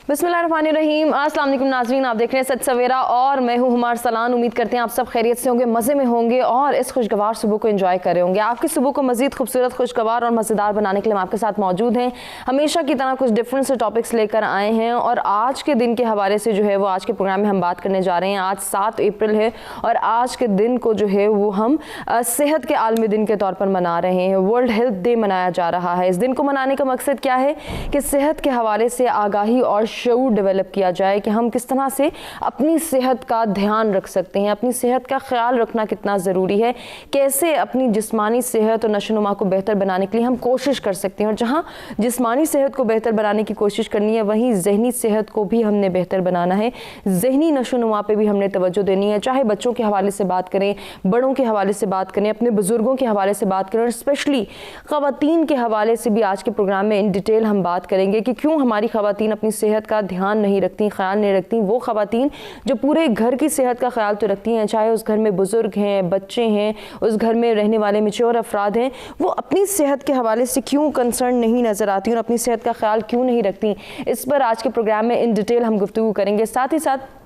बिस्मिल्लाहिर्रहमानिर्रहीम। अस्सलाम वालेकुम नाज़रीन, आप देख रहे हैं सच सवेरा और मैं हूं हुमार सलान। उम्मीद करते हैं आप सब खैरियत से होंगे, मज़े में होंगे और इस खुशगवार सुबह को एंजॉय कर रहे होंगे। आपकी सुबह को मज़ीद खूबसूरत, खुशगवार और मज़ेदार बनाने के लिए हम आपके साथ मौजूद हैं। हमेशा की तरह कुछ डिफरेंट से टॉपिक्स लेकर आए हैं और आज के दिन के हवाले से जो है वो आज के प्रोग्राम में हम बात करने जा रहे हैं। आज 7 अप्रैल है और आज के दिन को जो है वो हम सेहत के आलमी दिन के तौर पर मना रहे हैं। वर्ल्ड हेल्थ डे मनाया जा रहा है। इस दिन को मनाने का मकसद क्या है कि सेहत के हवाले से आगाही और शऊर डेवलप किया जाए कि हम किस तरह से अपनी सेहत का ध्यान रख सकते हैं, अपनी सेहत का ख्याल रखना कितना ज़रूरी है, कैसे अपनी जिस्मानी सेहत और नशोनुमा को बेहतर बनाने के लिए हम कोशिश कर सकते हैं। और जहाँ जिस्मानी सेहत को बेहतर बनाने की कोशिश करनी है वहीं जहनी सेहत को भी हमने बेहतर बनाना है। जहनी नशोनुमा पे भी हमने तवज्जो देनी है, चाहे बच्चों के हवाले से बात करें, बड़ों के हवाले से बात करें, अपने बुज़ुर्गों के हवाले से बात करें और स्पेशली ख़वातीन के हवाले से भी आज के प्रोग्राम में इन डिटेल हम बात करेंगे कि क्यों हमारी ख़वातीन अपनी सेहत का ध्यान नहीं रखती, ख्याल नहीं रखती। वो ख़वातीन जो पूरे घर की सेहत का ख्याल तो रखती हैं, चाहे उस घर में बुज़ुर्ग हैं, बच्चे हैं, उस घर में रहने वाले मैच्योर अफराद हैं, वो अपनी सेहत के हवाले से क्यों कंसर्न नहीं नज़र आती और अपनी सेहत का ख्याल क्यों नहीं रखती। इस पर आज के प्रोग्राम में इन डिटेल हम गुफ्तगू करेंगे। साथ ही साथ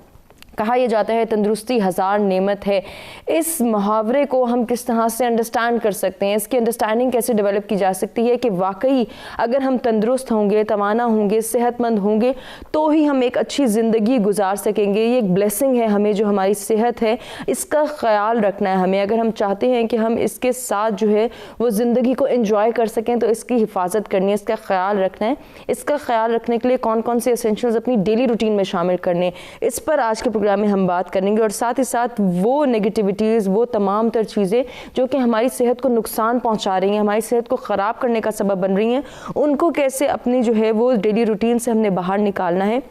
कहा यह जाता है तंदुरुस्ती हज़ार नेमत है। इस मुहावरे को हम किस तरह से अंडरस्टैंड कर सकते हैं, इसकी अंडरस्टैंडिंग कैसे डेवलप की जा सकती है कि वाकई अगर हम तंदुरुस्त होंगे, तवाना होंगे, सेहतमंद होंगे तो ही हम एक अच्छी ज़िंदगी गुजार सकेंगे। ये एक ब्लेसिंग है हमें, जो हमारी सेहत है इसका ख्याल रखना है हमें। अगर हम चाहते हैं कि हम इसके साथ जो है वो ज़िंदगी को एंजॉय कर सकें तो इसकी हिफाजत करनी है, इसका ख्याल रखना है। इसका ख्याल रखने के लिए कौन कौन से एसेंशियल्स अपनी डेली रूटीन में शामिल करने, इस पर आज के प्रोग्राम में हम बात करेंगे। और साथ ही साथ वो नेगेटिविटीज़, वो तमाम तर चीज़ें जो कि हमारी सेहत को नुकसान पहुंचा रही हैं, हमारी सेहत को ख़राब करने का सबब बन रही हैं, उनको कैसे अपनी जो है वो डेली रूटीन से हमने बाहर निकालना है,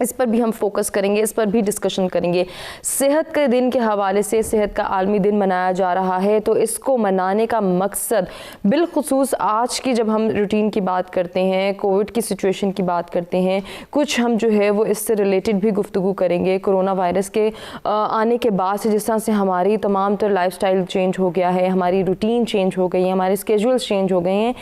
इस पर भी हम फोकस करेंगे, इस पर भी डिस्कशन करेंगे। सेहत के दिन के हवाले से सेहत का आलमी दिन मनाया जा रहा है तो इसको मनाने का मकसद बिलखुसूस आज की जब हम रूटीन की बात करते हैं, कोविड की सिचुएशन की बात करते हैं, कुछ हम जो है वो इससे रिलेटेड भी गुफ्तगू करेंगे। कोरोना वायरस के आने के बाद से जिस तरह से हमारी तमाम तर लाइफस्टाइल चेंज हो गया है, हमारी रूटीन चेंज हो गई है, हमारे स्केड्यूल्स चेंज हो गए हैं,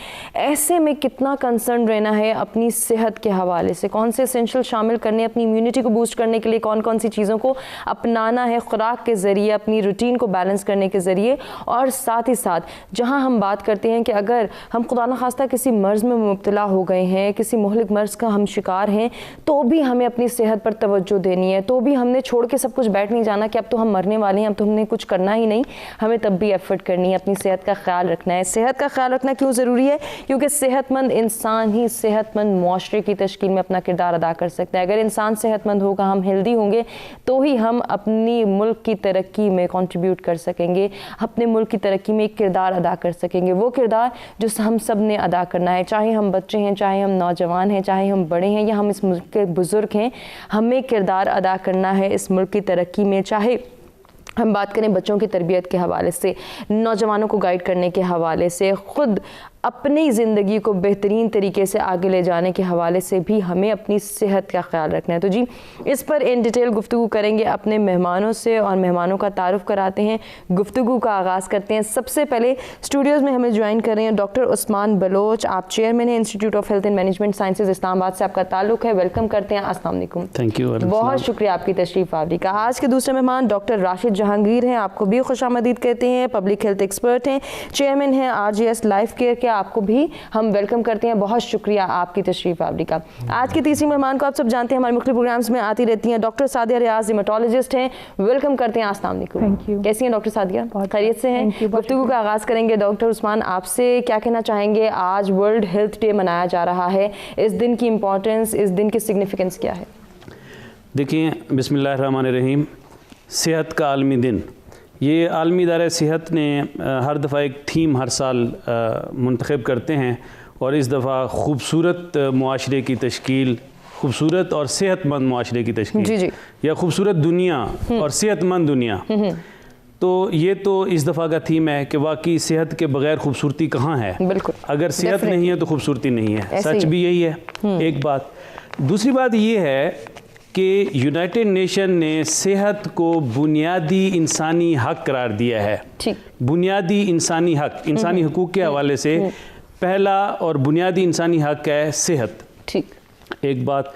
ऐसे में कितना कंसर्न रहना है अपनी सेहत के हवाले से, कौन से एसेंशियल शामिल करने, अपनी इम्यूनिटी को बूस्ट करने के लिए कौन कौन सी चीज़ों को अपनाना है खुराक के ज़रिए, अपनी रूटीन को बैलेंस करने के ज़रिए। और साथ ही साथ जहां हम बात करते हैं कि अगर हम खुदा न खास्ता किसी मर्ज़ में मुब्तला हो गए हैं, किसी मुहलिक मर्ज़ का हम शिकार हैं, तो भी हमें अपनी सेहत पर तवज्जो देनी है। तो भी हमने छोड़ के सब कुछ बैठ नहीं जाना कि अब तो हम मरने वाले हैं, अब तो हमने कुछ करना ही नहीं, हमें तब भी एफर्ट करनी है, अपनी सेहत का ख्याल रखना है। सेहत का ख्याल रखना क्यों ज़रूरी है? क्योंकि सेहतमंद इंसान ही सेहतमंद मुआशरे की तश्कील में अपना किरदार अदा कर सकता है। अगर इंसान सेहतमंद होगा, हम हेल्दी होंगे तो ही हम अपनी मुल्क की तरक्की में कंट्रीब्यूट कर सकेंगे, अपने मुल्क की तरक्की में एक किरदार अदा कर सकेंगे। वो किरदार जो हम सब ने अदा करना है, चाहे हम बच्चे हैं, चाहे हम नौजवान हैं, चाहे हम बड़े हैं या हम इस मुल्क के बुज़ुर्ग हैं, हमें किरदार अदा करना है इस मुल्क की तरक्की में। चाहे हम बात करें बच्चों की तरबियत के हवाले से, नौजवानों को गाइड करने के हवाले से, ख़ुद अपनी ज़िंदगी को बेहतरीन तरीके से आगे ले जाने के हवाले से भी हमें अपनी सेहत का ख्याल रखना है। तो जी इस पर इन डिटेल गुफ्तगू करेंगे अपने मेहमानों से और मेहमानों का तारुफ कराते हैं, गुफ्तगू का आगाज़ करते हैं। सबसे पहले स्टूडियोज़ में हमें ज्वाइन कर रहे हैं डॉक्टर उस्मान बलोच। आप चेयरमैन हैं institute of health and management sciences, Islamabad से आपका ताल्लुक़ है। वेलकम करते हैं। अस्सलाम वालेकुम। थैंक यू, बहुत शुक्रिया आपकी तशरीफ़ आवरी का। आज के दूसरे मेहमान डॉक्टर राशिद जहांगीर हैं, आपको भी खुशामदीद कहते हैं, पब्लिक हेल्थ एक्सपर्ट हैं, चेयरमैन हैं RGS लाइफ केयर के, आपको भी हम वेलकम करते हैं। बहुत शुक्रिया आपकी तशरीफ आवरी का। आज की तीसरी मेहमान को आप सब जानते हैं, हमारे मुख्तलिफ प्रोग्राम्स में आती रहती हैं, डॉक्टर सादिया रियाज, हेमेटोलॉजिस्ट हैं। वेलकम करते हैं। अस्सलाम वालेकुम। Thank you. कैसी हैं डॉक्टर सादिया? खैरियत से हैं? गुफ्तगू का आगाज़ करेंगे। डॉक्टर उस्मान, आपसे क्या कहना चाहेंगे? आज वर्ल्ड हेल्थ डे मनाया जा रहा है, इस दिन की इम्पोर्टेंस, इस दिन की सिग्निफिकेंस क्या है? देखिए, बिस्मिल्लाहिर्रहमानिर्रहीम, सेहत का आलमी दिन, ये आलमी इदारे सेहत ने हर दफ़ा एक थीम हर साल मुंतखब करते हैं और इस दफ़ा खूबसूरत मुआशरे की तश्कील, खूबसूरत और सेहतमंद मुआशरे की तश्कील, जी जी, या खूबसूरत दुनिया और सेहतमंद दुनिया। तो ये तो इस दफ़ा का थीम है कि वाकई सेहत के बगैर खूबसूरती कहाँ है। बिल्कुल, अगर सेहत नहीं है तो खूबसूरती नहीं है। सच भी यही है एक बात। दूसरी बात ये है कि यूनाइटेड नेशन ने सेहत को बुनियादी इंसानी हक करार दिया है। ठीक, बुनियादी इंसानी हक, इंसानी हकूक़ के हवाले से पहला और बुनियादी इंसानी हक है सेहत। ठीक, एक बात।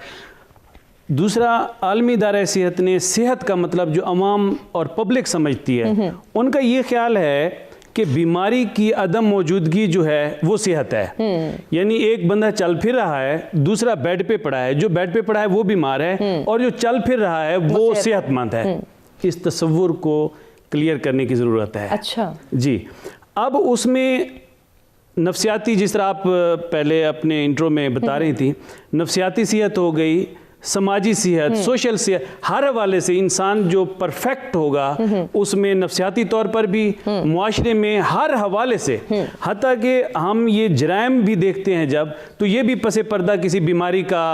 दूसरा, आलमी इदारा सेहत ने सेहत का मतलब जो अवाम और पब्लिक समझती है, उनका ये ख्याल है कि बीमारी की अदम मौजूदगी जो है वो सेहत है। यानी एक बंदा चल फिर रहा है, दूसरा बेड पे पड़ा है, जो बेड पे पड़ा है वो बीमार है और जो चल फिर रहा है वो सेहतमंद है। इस तस्वुर को क्लियर करने की ज़रूरत है। अच्छा जी। अब उसमें नफ्सियाती, जिस तरह आप पहले अपने इंट्रो में बता रही थी, नफ्सियाती सेहत हो गई, समाजी सेहत, सोशल सेहत, हर हवाले से इंसान जो परफेक्ट होगा उसमें नफ्सियाती तौर पर भी, मुआशरे में हर हवाले से, हत्ता कि हम ये जराइम भी देखते हैं जब, तो ये भी पसे पर्दा किसी बीमारी का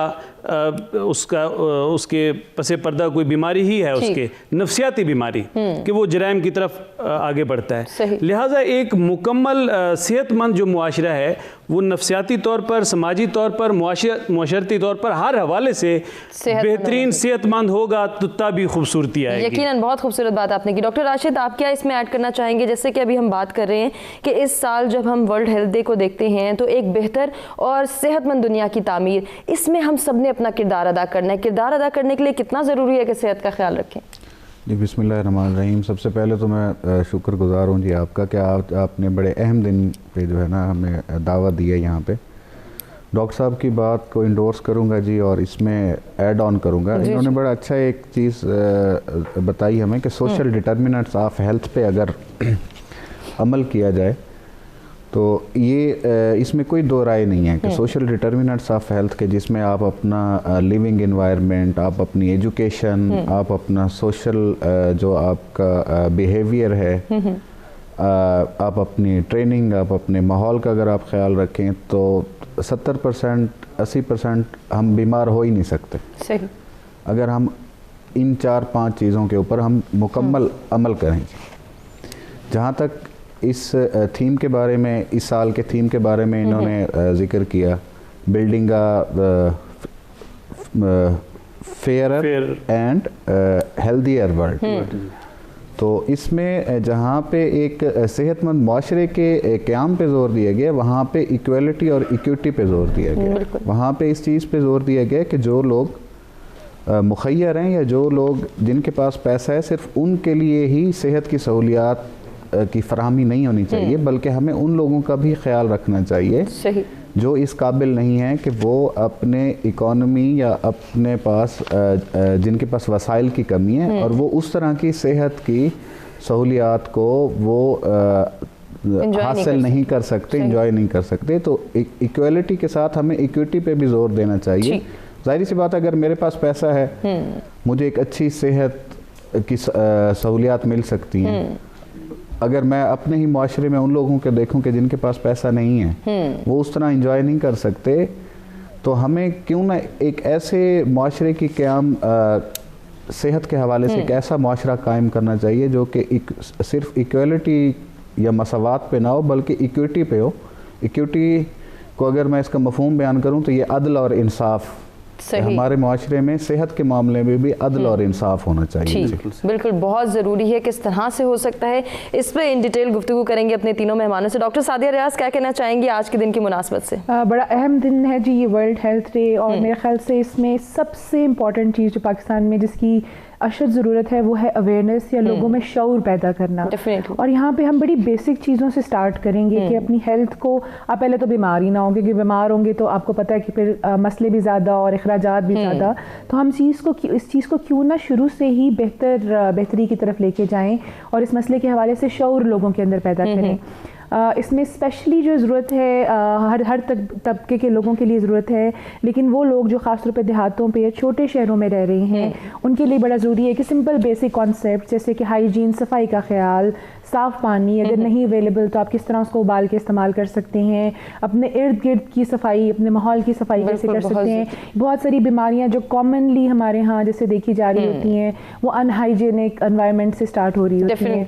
उसके पसे पर्दा कोई बीमारी ही है, उसके नफ्सियाती बीमारी कि वो जराइम की तरफ आगे बढ़ता है। लिहाजा एक मुकम्मल सेहतमंद जो मुआशरा है वो नफ्सियाती तौर पर, समाजी तौर पर, मुआशरती तौर पर हर हवाले से बेहतरीन सेहतमंद होगा तो तभी खूबसूरती आएगी। यकीनन बहुत खूबसूरत बात आपने की। डॉक्टर राशिद, आप क्या इसमें ऐड करना चाहेंगे? जैसे कि अभी हम बात कर रहे हैं कि इस साल जब हम वर्ल्ड हेल्थ डे को देखते हैं तो एक बेहतर और सेहतमंद दुनिया की तामीर, इसमें हम सब ने अपना किरदार अदा करना है। किरदार अदा करने के लिए कितना ज़रूरी है कि सेहत का ख्याल रखें? जी, बिस्मिल्लाहिर्रहमानिर्रहीम। सबसे पहले तो मैं शुक्रगुजार हूँ जी आपका कि आपने बड़े अहम दिन पे जो है ना हमें दावत दी है यहाँ पे। डॉक्टर साहब की बात को इंडोर्स करूँगा जी और इसमें ऐड ऑन करूँगा। इन्होंने बड़ा अच्छा एक चीज़ बताई हमें कि सोशल डिटर्मिनेंट्स ऑफ हेल्थ पे अगर अमल किया जाए तो ये इसमें कोई दो राय नहीं है कि सोशल डिटर्मिनेंट्स ऑफ हेल्थ के, जिसमें आप अपना लिविंग एनवायरनमेंट, आप अपनी एजुकेशन, आप अपना सोशल जो आपका बिहेवियर है, आप अपनी ट्रेनिंग, आप अपने माहौल का अगर आप ख्याल रखें तो 70% 80% हम बीमार हो ही नहीं सकते। सही। अगर हम इन 4-5 चीज़ों के ऊपर हम मुकम्मल अमल करेंगे। जहाँ तक इस थीम के बारे में, इस साल के थीम के बारे में इन्होंने जिक्र किया, building fair and healthier world, तो इसमें जहाँ पे एक सेहतमंद माशरे के क़याम पे ज़ोर दिया गया, वहाँ पे इक्वलिटी और इक्विटी पे ज़ोर दिया गया। वहाँ पे इस चीज़ पे ज़ोर दिया गया कि जो लोग मुखय्यर हैं या जो लोग जिनके पास पैसा है, सिर्फ उनके लिए ही सेहत की सहूलियात की फराहमी नहीं होनी चाहिए, बल्कि हमें उन लोगों का भी ख्याल रखना चाहिए सही, जो इस काबिल नहीं है कि वो अपने इकोनॉमी या अपने पास जिनके पास वसाइल की कमी है और वो उस तरह की सेहत की सहूलियात को वो हासिल नहीं कर सकते, इंजॉय नहीं कर सकते। तो इक्वलिटी के साथ हमें इक्विटी पे भी जोर देना चाहिए। जाहिर सी बात, अगर मेरे पास पैसा है, मुझे एक अच्छी सेहत की सहूलियात मिल सकती हैं। अगर मैं अपने ही माशरे में उन लोगों के देखूं कि जिनके पास पैसा नहीं है, वो उस तरह इंजॉय नहीं कर सकते, तो हमें क्यों ना एक ऐसे माशरे की क़याम सेहत के हवाले से एक ऐसा माशरा कायम करना चाहिए जो कि सिर्फ इक्वलिटी या मसावात पे ना हो, बल्कि इक्विटी पे हो। इक्विटी को अगर मैं इसका मफहूम बयान करूं तो ये अदल और इंसाफ, हमारे माशरे में सेहत के मामले में भी अदल और इंसाफ होना चाहिए। बिल्कुल, बहुत ज़रूरी है। किस तरह से हो सकता है, इस पर इन डिटेल गुफ्तगू करेंगे अपने तीनों मेहमानों से। डॉक्टर सादिया रियाज, क्या कहना चाहेंगी आज के दिन की मुनासबत से? बड़ा अहम दिन है जी ये वर्ल्ड हेल्थ डे, और मेरे ख्याल से इसमें सबसे इम्पॉर्टेंट चीज़ जो पाकिस्तान में जिसकी अशद ज़रूरत है वो है अवेयरनेस या लोगों में शऊर पैदा करना। और यहाँ पे हम बड़ी बेसिक चीज़ों से स्टार्ट करेंगे कि अपनी हेल्थ को आप पहले तो बीमार ही ना होंगे, क्योंकि बीमार होंगे तो आपको पता है कि फिर मसले भी ज़्यादा और अखराजात भी ज़्यादा। तो हम इस चीज़ को क्यों ना शुरू से ही बेहतरी की तरफ लेके जाएँ और इस मसले के हवाले से शऊर लोगों के अंदर पैदा करें। इसमें स्पेशली जो ज़रूरत है हर तबके के लोगों के लिए ज़रूरत है, लेकिन वो लोग जो ख़ास तौर पे देहातों पे या छोटे शहरों में रह रहे हैं उनके लिए बड़ा ज़रूरी है कि सिंपल बेसिक कॉन्सेप्ट जैसे कि हाइजीन, सफाई का ख्याल, साफ़ पानी अगर नहीं अवेलेबल तो आप किस तरह उसको उबाल के इस्तेमाल कर सकते हैं, अपने इर्द गिर्द की सफाई, अपने माहौल की सफाई कैसे कर सकते हैं। बहुत सारी बीमारियाँ जो कॉमनली हमारे यहाँ जैसे देखी जा रही होती हैं वो अनहाइजीनिक एनवायरनमेंट से स्टार्ट हो रही होती हैं।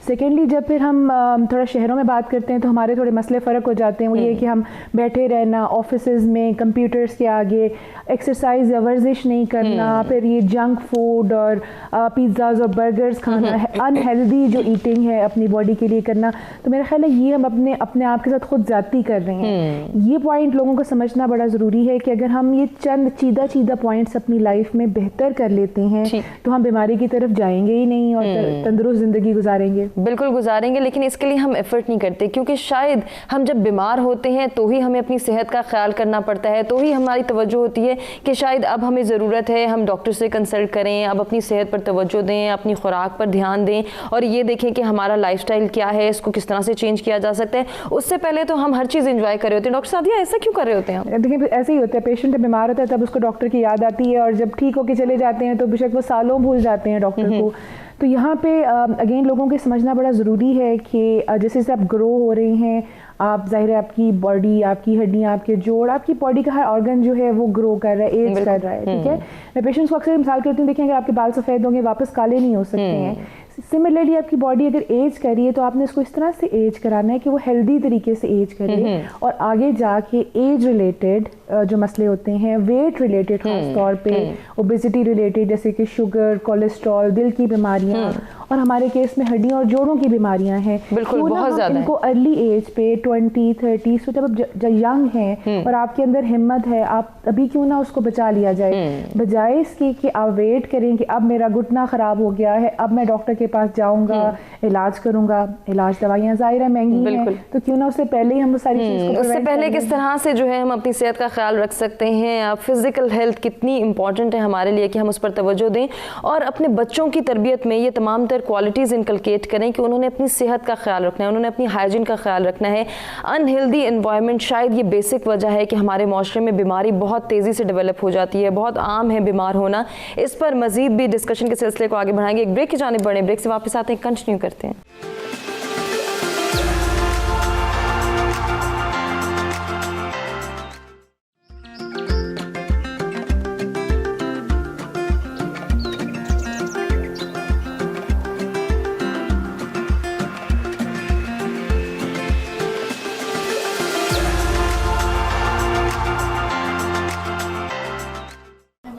सेकेंडली जब फिर हम थोड़ा शहरों में बात करते हैं तो हमारे थोड़े मसले फ़र्क हो जाते हैं। वो ये कि हम बैठे रहना ऑफिसेज में कंप्यूटर्स के आगे, एक्सरसाइज या वर्जिश नहीं करना, फिर ये जंक फूड और पिज़्ज़ाज और बर्गर्स खाना, अनहेल्दी जो ईटिंग है अपनी बॉडी के लिए करना, तो मेरा ख्याल है ये हम अपने आप के साथ खुद ज्यादती कर रहे हैं। ये पॉइंट लोगों को समझना बड़ा ज़रूरी है कि अगर हम ये चंद चीदा पॉइंट्स अपनी लाइफ में बेहतर कर लेते हैं तो हम बीमारी की तरफ जाएंगे ही नहीं और तंदुरुस्त ज़िंदगी गुजारेंगे। बिल्कुल गुजारेंगे, लेकिन इसके लिए हम एफर्ट नहीं करते, क्योंकि शायद हम जब बीमार होते हैं तो ही हमें अपनी सेहत का ख्याल करना पड़ता है, तो ही हमारी तवज्जो होती है कि शायद अब हमें ज़रूरत है हम डॉक्टर से कंसल्ट करें, अब अपनी सेहत पर तवज्जो दें, अपनी खुराक पर ध्यान दें और ये देखें कि हमारा लाइफस्टाइल क्या है, इसको किस तरह से चेंज किया जा सकता है। उससे पहले तो हम हर चीज़ एंजॉय कर रहे होते हैं। डॉक्टर सादिया, ऐसा क्यों कर रहे होते हैं? देखिए ऐसे ही होता है, पेशेंट जब बीमार होता है तब उसको डॉक्टर की याद आती है और जब ठीक होकर चले जाते हैं तो बेशक वो सालों भूल जाते हैं डॉक्टर को। तो यहाँ पे अगेन लोगों के समझना बड़ा ज़रूरी है कि जैसे जैसे आप ग्रो हो रहे हैं, आप ज़ाहिर है आपकी बॉडी, आपकी हड्डियाँ, आपके जोड़, आपकी बॉडी का हर ऑर्गन जो है वो ग्रो कर रहा है, एज कर रहा है, ठीक है। मैं पेशेंट्स को अक्सर मिसाल करती हूँ, देखें अगर आपके बाल सफ़ेद होंगे वापस काले नहीं हो सकते हैं। सिमिलरली आपकी बॉडी अगर एज करी है तो आपने इसको इस तरह से एज कराना है कि वो हेल्दी तरीके से एज करे और आगे जाके एज रिलेटेड जो मसले होते हैं, वेट रिलेटेड खास तौर पे, ओबेसिटी रिलेटेड जैसे कि शुगर, कोलेस्ट्रॉल, दिल की बीमारियां और हमारे केस में हड्डियों और जोड़ों की बीमारियां हैं, बिल्कुल बहुत ज़्यादा इनको अर्ली एज पे 20, 30 तो जब आप यंग हैं और आपके अंदर हिम्मत है, आप अभी क्यों ना उसको बचा लिया जाए, बजाय इसके कि आप वेट करें कि अब मेरा घुटना खराब हो गया है, अब मैं डॉक्टर के पास जाऊंगा, इलाज करूंगा। इलाज दवाइयां जाहिर है महंगी हैं, तो क्यों ना उससे पहले ही हम सारी चीज़ को उससे पहले किस तरह से जो है हम अपनी सेहत का ख्याल रख सकते हैं। फिजिकल हेल्थ कितनी इंपॉर्टेंट है हमारे लिए कि हम उस पर तवज्जो दें और अपने बच्चों की तरबियत में ये तमाम तर क्वालिटीज़ इनकलकेट करें कि उन्होंने अपनी सेहत का ख्याल रखना है, उन्होंने अपनी हाइजीन का ख्याल रखना है। अनहेल्दी एनवायरनमेंट शायद ये बेसिक वजह है कि हमारे माशरे में बीमारी बहुत तेज़ी से डेवलप हो जाती है, बहुत आम है बीमार होना। इस पर मजीद भी डिस्कशन के सिलसिले को आगे बढ़ाएंगे। एक ब्रेक की जानिब बढ़ें, ब्रेक से वापस आते हैं, कंटिन्यू करते हैं।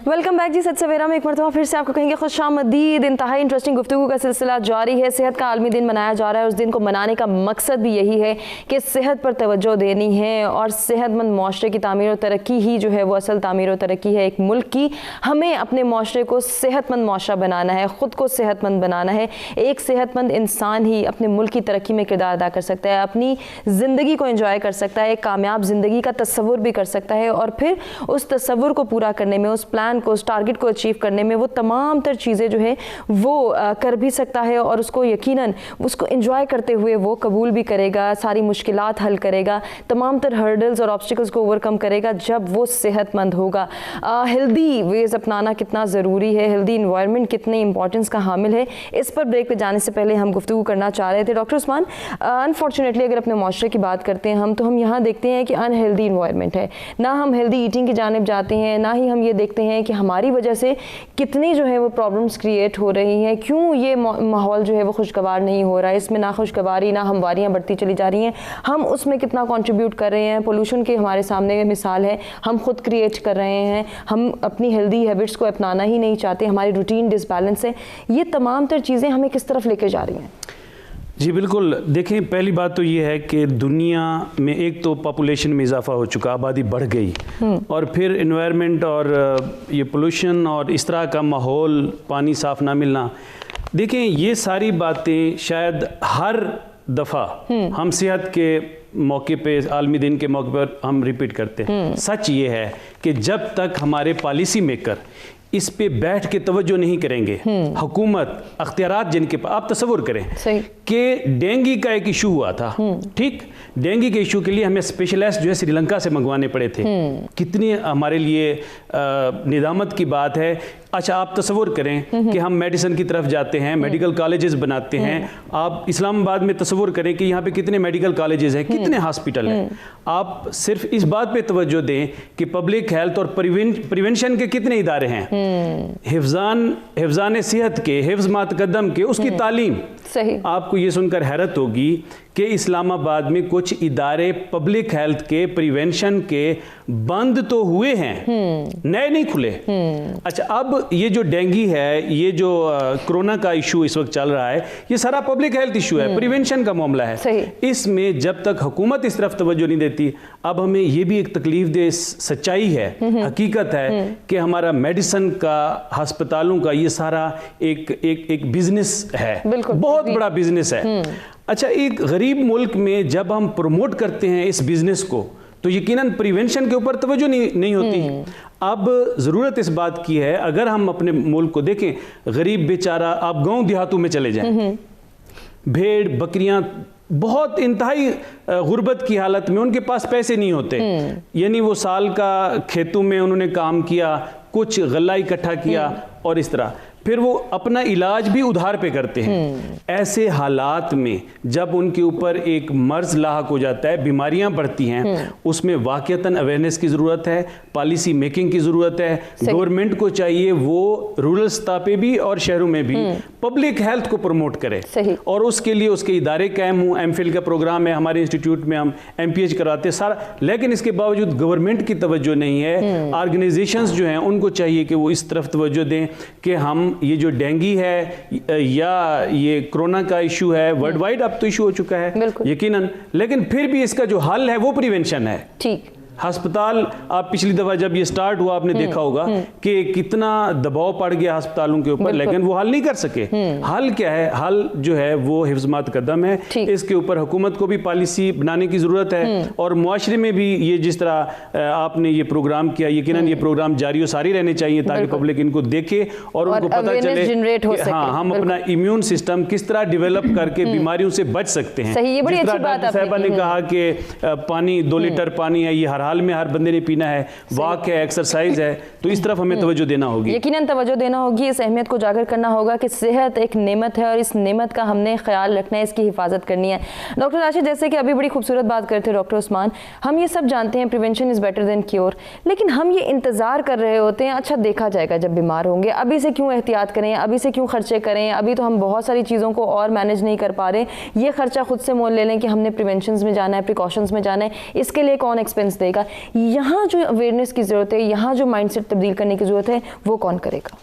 वेलकम बैक जी। सच सवेरा में एक मरतबा फिर से आपको कहेंगे खुशामदीद। इंतहाई इंटरेस्टिंग गुफ्तगू का सिलसिला जारी है। सेहत का आलमी दिन मनाया जा रहा है। उस दिन को मनाने का मकसद भी यही है कि सेहत पर तवज्जो देनी है और सेहतमंद माशरे की तामीर और तरक्की ही जो है वो असल तामीर और तरक्की है एक मुल्क की। हमें अपने माशरे को सेहतमंद माशरा बनाना है, ख़ुद को सेहतमंद बनाना है। एक सेहतमंद इंसान ही अपने मुल्क की तरक्की में किरदार अदा कर सकता है, अपनी ज़िंदगी को एंजॉय कर सकता है, कामयाब ज़िंदगी का तस्वुर भी कर सकता है और फिर उस तस्वुर को पूरा करने में, उस प्लान को, उस टारगेट को अचीव करने में वो तमाम तर चीज़ें जो है वो कर भी सकता है और उसको यकीनन उसको एंजॉय करते हुए वो कबूल भी करेगा, सारी मुश्किलात हल करेगा, तमाम तर हर्डल्स और ऑब्स्टिकल्स को ओवरकम करेगा जब वो सेहतमंद होगा। हेल्दी वेज अपनाना कितना ज़रूरी है, हेल्दी इन्वायरमेंट कितने इंपॉर्टेंस का हामिल है, इस पर ब्रेक पे जाने से पहले हम गुफ्तगू करना चाह रहे थे। डॉक्टर उस्मान, अनफॉर्चुनेटली अगर अपने माशरे की बात करते हैं हम, तो हम यहाँ देखते हैं कि अनहेल्दी इन्वायरमेंट है, ना हम हेल्दी ईटिंग की जानिब जाते हैं, ना ही हम ये देखते हैं कि हमारी वजह से कितनी जो है वो प्रॉब्लम्स क्रिएट हो रही हैं, क्यों ये माहौल जो है वो खुशगवार नहीं हो रहा है, इसमें ना खुशगवारी ना हमवारियाँ बढ़ती चली जा रही हैं, हम उसमें कितना कंट्रीब्यूट कर रहे हैं। पोल्यूशन की हमारे सामने मिसाल है, हम खुद क्रिएट कर रहे हैं, हम अपनी हेल्दी हैबिट्स को अपनाना ही नहीं चाहते, हमारी रूटीन डिसबैलेंस है। ये तमाम तर चीज़ें हमें किस तरफ लेकर जा रही हैं? जी बिल्कुल, देखें पहली बात तो ये है कि दुनिया में एक तो पॉपुलेशन में इजाफा हो चुका, आबादी बढ़ गई और फिर इन्वायरमेंट और ये पोल्यूशन और इस तरह का माहौल, पानी साफ़ ना मिलना। देखें ये सारी बातें शायद हर दफ़ा हम सेहत के मौके पे, आलमी दिन के मौके पर हम रिपीट करते हैं। सच ये है कि जब तक हमारे पॉलिसी मेकर इस पे बैठ के तवज्जो नहीं करेंगे, हुकूमत अख्तियारात जिनके पास, आप तसव्वुर करें कि डेंगू का एक इशू हुआ था, ठीक, डेंगू के इशू के लिए हमें स्पेशलिस्ट जो है श्रीलंका से मंगवाने पड़े थे। कितनी हमारे लिए निदामत की बात है। अच्छा आप तसव्वुर करें कि हम मेडिसिन की तरफ जाते हैं, मेडिकल कॉलेजेस बनाते हैं। आप इस्लामाबाद में तसव्वुर करें कि यहाँ पे कितने मेडिकल कॉलेजेस हैं, कितने हॉस्पिटल हैं। आप सिर्फ इस बात पे तवज्जो दें कि पब्लिक हेल्थ और प्रिवेंशन के कितने इदारे हैं। हिफ्ज़ान सेहत के, हिफ्ज़ मा तक़द्दम के, उसकी तालीम। सही। आपको ये सुनकर हैरत होगी कि इस्लामाबाद में कुछ इदारे पब्लिक हेल्थ के, प्रिवेंशन के बंद तो हुए हैं, नए नहीं खुले। अच्छा, अब ये जो डेंगू है, ये जो कोरोना का इशू इस वक्त चल रहा है, ये सारा पब्लिक हेल्थ इशू है, प्रिवेंशन का मामला है। सही। इसमें जब तक हुकूमत इस तरफ तवज्जो नहीं देती, अब हमें ये भी एक तकलीफ दे सच्चाई है, हकीकत है कि हमारा मेडिसिन का, अस्पतालों का ये सारा एक बिजनेस है, बहुत बड़ा बिजनेस है। अच्छा, एक गरीब मुल्क में जब हम प्रमोट करते हैं इस बिजनेस को, तो यकीनन प्रिवेंशन के ऊपर तवज्जो नहीं होती। अब ज़रूरत इस बात की है, अगर हम अपने मुल्क को देखें, गरीब बेचारा, आप गांव देहातों में चले जाएं, भेड़ बकरियां बहुत इंतहाई गुर्बत की हालत में, उनके पास पैसे नहीं होते, यानी वो साल का खेतों में उन्होंने काम किया, कुछ गल्ला इकट्ठा किया और इस तरह फिर वो अपना इलाज भी उधार पे करते हैं। ऐसे हालात में जब उनके ऊपर एक मर्ज लाहक हो जाता है, बीमारियां बढ़ती हैं, उसमें वाकईतन अवेयरनेस की ज़रूरत है, पॉलिसी मेकिंग की ज़रूरत है। गवर्नमेंट को चाहिए वो रूरल सतह पे भी और शहरों में भी पब्लिक हेल्थ को प्रमोट करे, और उसके लिए उसके इदारे कायम हों। एमफिल का प्रोग्राम है हमारे इंस्टीट्यूट में, हम MPH कराते हैं सारा, लेकिन इसके बावजूद गवर्नमेंट की तवज्जो नहीं है। ऑर्गेनाइजेशंस जो हैं उनको चाहिए कि वो इस तरफ तवज्जो दें कि हम ये जो डेंगू है या ये कोरोना का इशू है, वर्ल्ड वाइड अब तो इशू हो चुका है यकीनन, लेकिन फिर भी इसका जो हल है वो प्रिवेंशन है। ठीक। अस्पताल, आप पिछली दफा जब ये स्टार्ट हुआ आपने देखा होगा कि कितना दबाव पड़ गया अस्पतालों के ऊपर, लेकिन वो हल नहीं कर सके। हल क्या है? हल जो है वो हिफ्ज़ मा तक़द्दम है। इसके ऊपर हुकूमत को भी पॉलिसी बनाने की ज़रूरत है, और मुआशरे में भी ये जिस तरह आपने ये प्रोग्राम किया, यकीनन ये प्रोग्राम जारी सारी रहने चाहिए ताकि पब्लिक इनको देखे और उनको पता चले कि हाँ, हम अपना इम्यून सिस्टम किस तरह डेवलप करके बीमारियों से बच सकते हैं। जिस तरह डॉक्टर साहबा ने कहा कि पानी 2 लीटर पानी है, ये हर हाल में हर बंदे ने पीना है, वॉक है, एक्सरसाइज है, तो इस तरफ हमें तवज्जो देना होगी। यकीनन तवज्जो देना होगी, इस अहमियत को उजागर करना होगा कि सेहत एक नेमत है और इस नेमत का हमने ख्याल रखना है, इसकी हिफाजत करनी है। डॉक्टर राशिद, जैसे कि अभी बड़ी खूबसूरत बात करते हैं डॉक्टर उस्मान, हम ये सब जानते हैं prevention is better than cure, लेकिन हम ये इंतज़ार कर रहे होते हैं, अच्छा देखा जाएगा जब बीमार होंगे, अभी से क्यों एहतियात करें, अभी से क्यों खर्चे करें, अभी तो हम बहुत सारी चीज़ों को और मैनेज नहीं कर पा रहे, ये खर्चा खुद से मोल ले लें कि हमने प्रिवेंशन में जाना है, प्रिकॉशंस में जाना है, इसके लिए कौन एक्सपेंस देगा। यहाँ जो अवेयरनेस की ज़रूरत है, यहाँ जो माइंडसेट तब्दील करने की ज़रूरत है, वो कौन करेगा?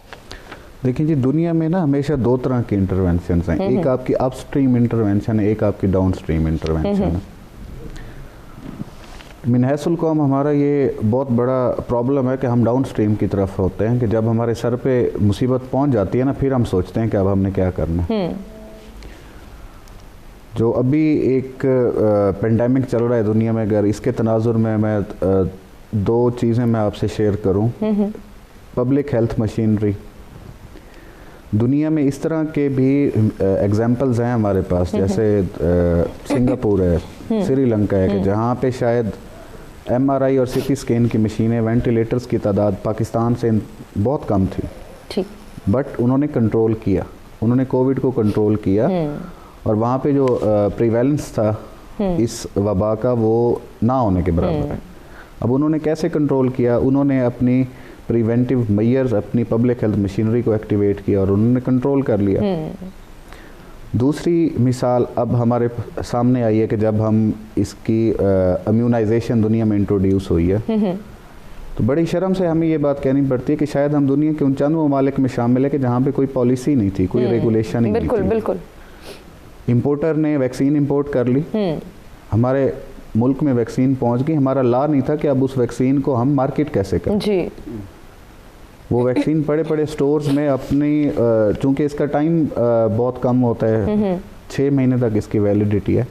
देखिए जी, दुनिया में ना हमेशा 2 तरह की इंटरवेंशन हैं, एक आपकी अपस्ट्रीम इंटरवेंशन है, एक आपकी डाउनस्ट्रीम इंटरवेंशन है। मिनहसुल कौम हमारा ये बहुत बड़ा प्रॉब्लम है कि हम डाउनस्ट्रीम की तरफ होते हैं, कि जब हमारे सर पे मुसीबत पहुंच जाती है ना, फिर हम सोचते हैं कि अब हमने क्या करना है। जो अभी एक पेंडेमिक चल रहा है दुनिया में, अगर इसके तनाजुर में मैं 2 चीज़ें मैं आपसे शेयर करूं। पब्लिक हेल्थ मशीनरी, दुनिया में इस तरह के भी एग्जाम्पल्स हैं हमारे पास, जैसे सिंगापुर है, श्रीलंका है, कि जहाँ पे शायद MRI और CT स्कैन की मशीनें, वेंटिलेटर्स की तादाद पाकिस्तान से बहुत कम थी, बट उन्होंने कंट्रोल किया, उन्होंने कोविड को कंट्रोल किया, और वहाँ पे जो प्रिवेलेंस था इस वबा का वो ना होने के बराबर है। अब उन्होंने कैसे कंट्रोल किया? उन्होंने अपनी प्रिवेंटिव मेजर्स, अपनी पब्लिक हेल्थ मशीनरी को एक्टिवेट किया और उन्होंने कंट्रोल कर लिया। दूसरी मिसाल अब हमारे सामने आई है कि जब हम इसकी इम्यूनाइजेशन दुनिया में इंट्रोड्यूस हुई है, तो बड़ी शर्म से हमें ये बात कहनी पड़ती है कि शायद हम दुनिया के उन चंद ममालिक में शामिल है कि जहाँ पे कोई पॉलिसी नहीं थी, कोई रेगुलेशन नहीं थी। बिल्कुल। इंपोर्टर ने वैक्सीन इंपोर्ट कर ली, हमारे मुल्क में वैक्सीन पहुंच गई, हमारा लॉ नहीं था कि अब उस वैक्सीन को हम मार्केट कैसे करें जी। वो वैक्सीन बड़े स्टोर्स में अपनी, चूंकि इसका टाइम बहुत कम होता है, 6 महीने तक इसकी वैलिडिटी है,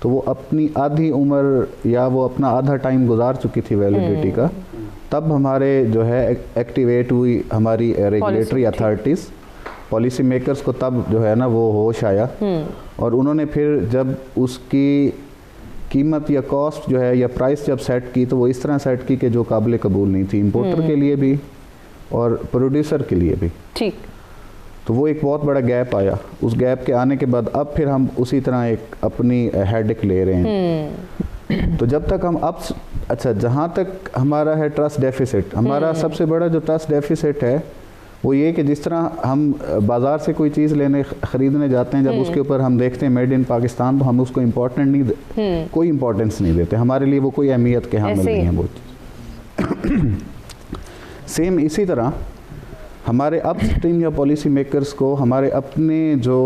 तो वो अपनी आधी उम्र या वो अपना आधा टाइम गुजार चुकी थी वैलिडिटी का, तब हमारे जो है एक्टिवेट हुई हमारी रेगुलेटरी अथॉरिटीज़, पॉलिसी मेकर्स को तब जो है ना वो होश आया, और उन्होंने फिर जब उसकी कीमत या कॉस्ट जो है या प्राइस जब सेट की, तो वो इस तरह सेट की कि जो काबिल कबूल नहीं थी, इंपोर्टर के लिए भी और प्रोड्यूसर के लिए भी। ठीक। तो वो एक बहुत बड़ा गैप आया, उस गैप के आने के बाद अब फिर हम उसी तरह एक अपनी हेडेक ले रहे हैं। तो जब तक हम अब, अच्छा, जहाँ तक हमारा है ट्रस्ट डेफिसिट, हमारा सबसे बड़ा जो ट्रस्ट डेफिसिट है वो ये कि जिस तरह हम बाज़ार से कोई चीज़ ख़रीदने जाते हैं, जब उसके ऊपर हम देखते हैं मेड इन पाकिस्तान, तो हम उसको इम्पोर्टेंट नहीं कोई इम्पोर्टेंस नहीं देते, हमारे लिए वो कोई अहमियत के हामिल नहीं है वो चीज़। सेम इसी तरह हमारे अपस्ट्रीम या पॉलिसी मेकर्स को हमारे अपने जो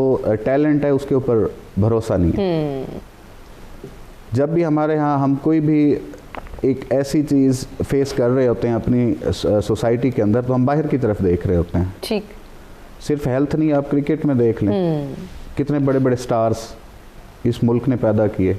टैलेंट है उसके ऊपर भरोसा नहीं है। जब भी हमारे यहाँ हम कोई भी एक ऐसी चीज़ फेस कर रहे होते हैं अपनी सोसाइटी के अंदर, तो हम बाहर की तरफ देख रहे होते हैं। ठीक, सिर्फ हेल्थ नहीं, आप क्रिकेट में देख लें कितने बड़े बड़े स्टार्स इस मुल्क ने पैदा किए,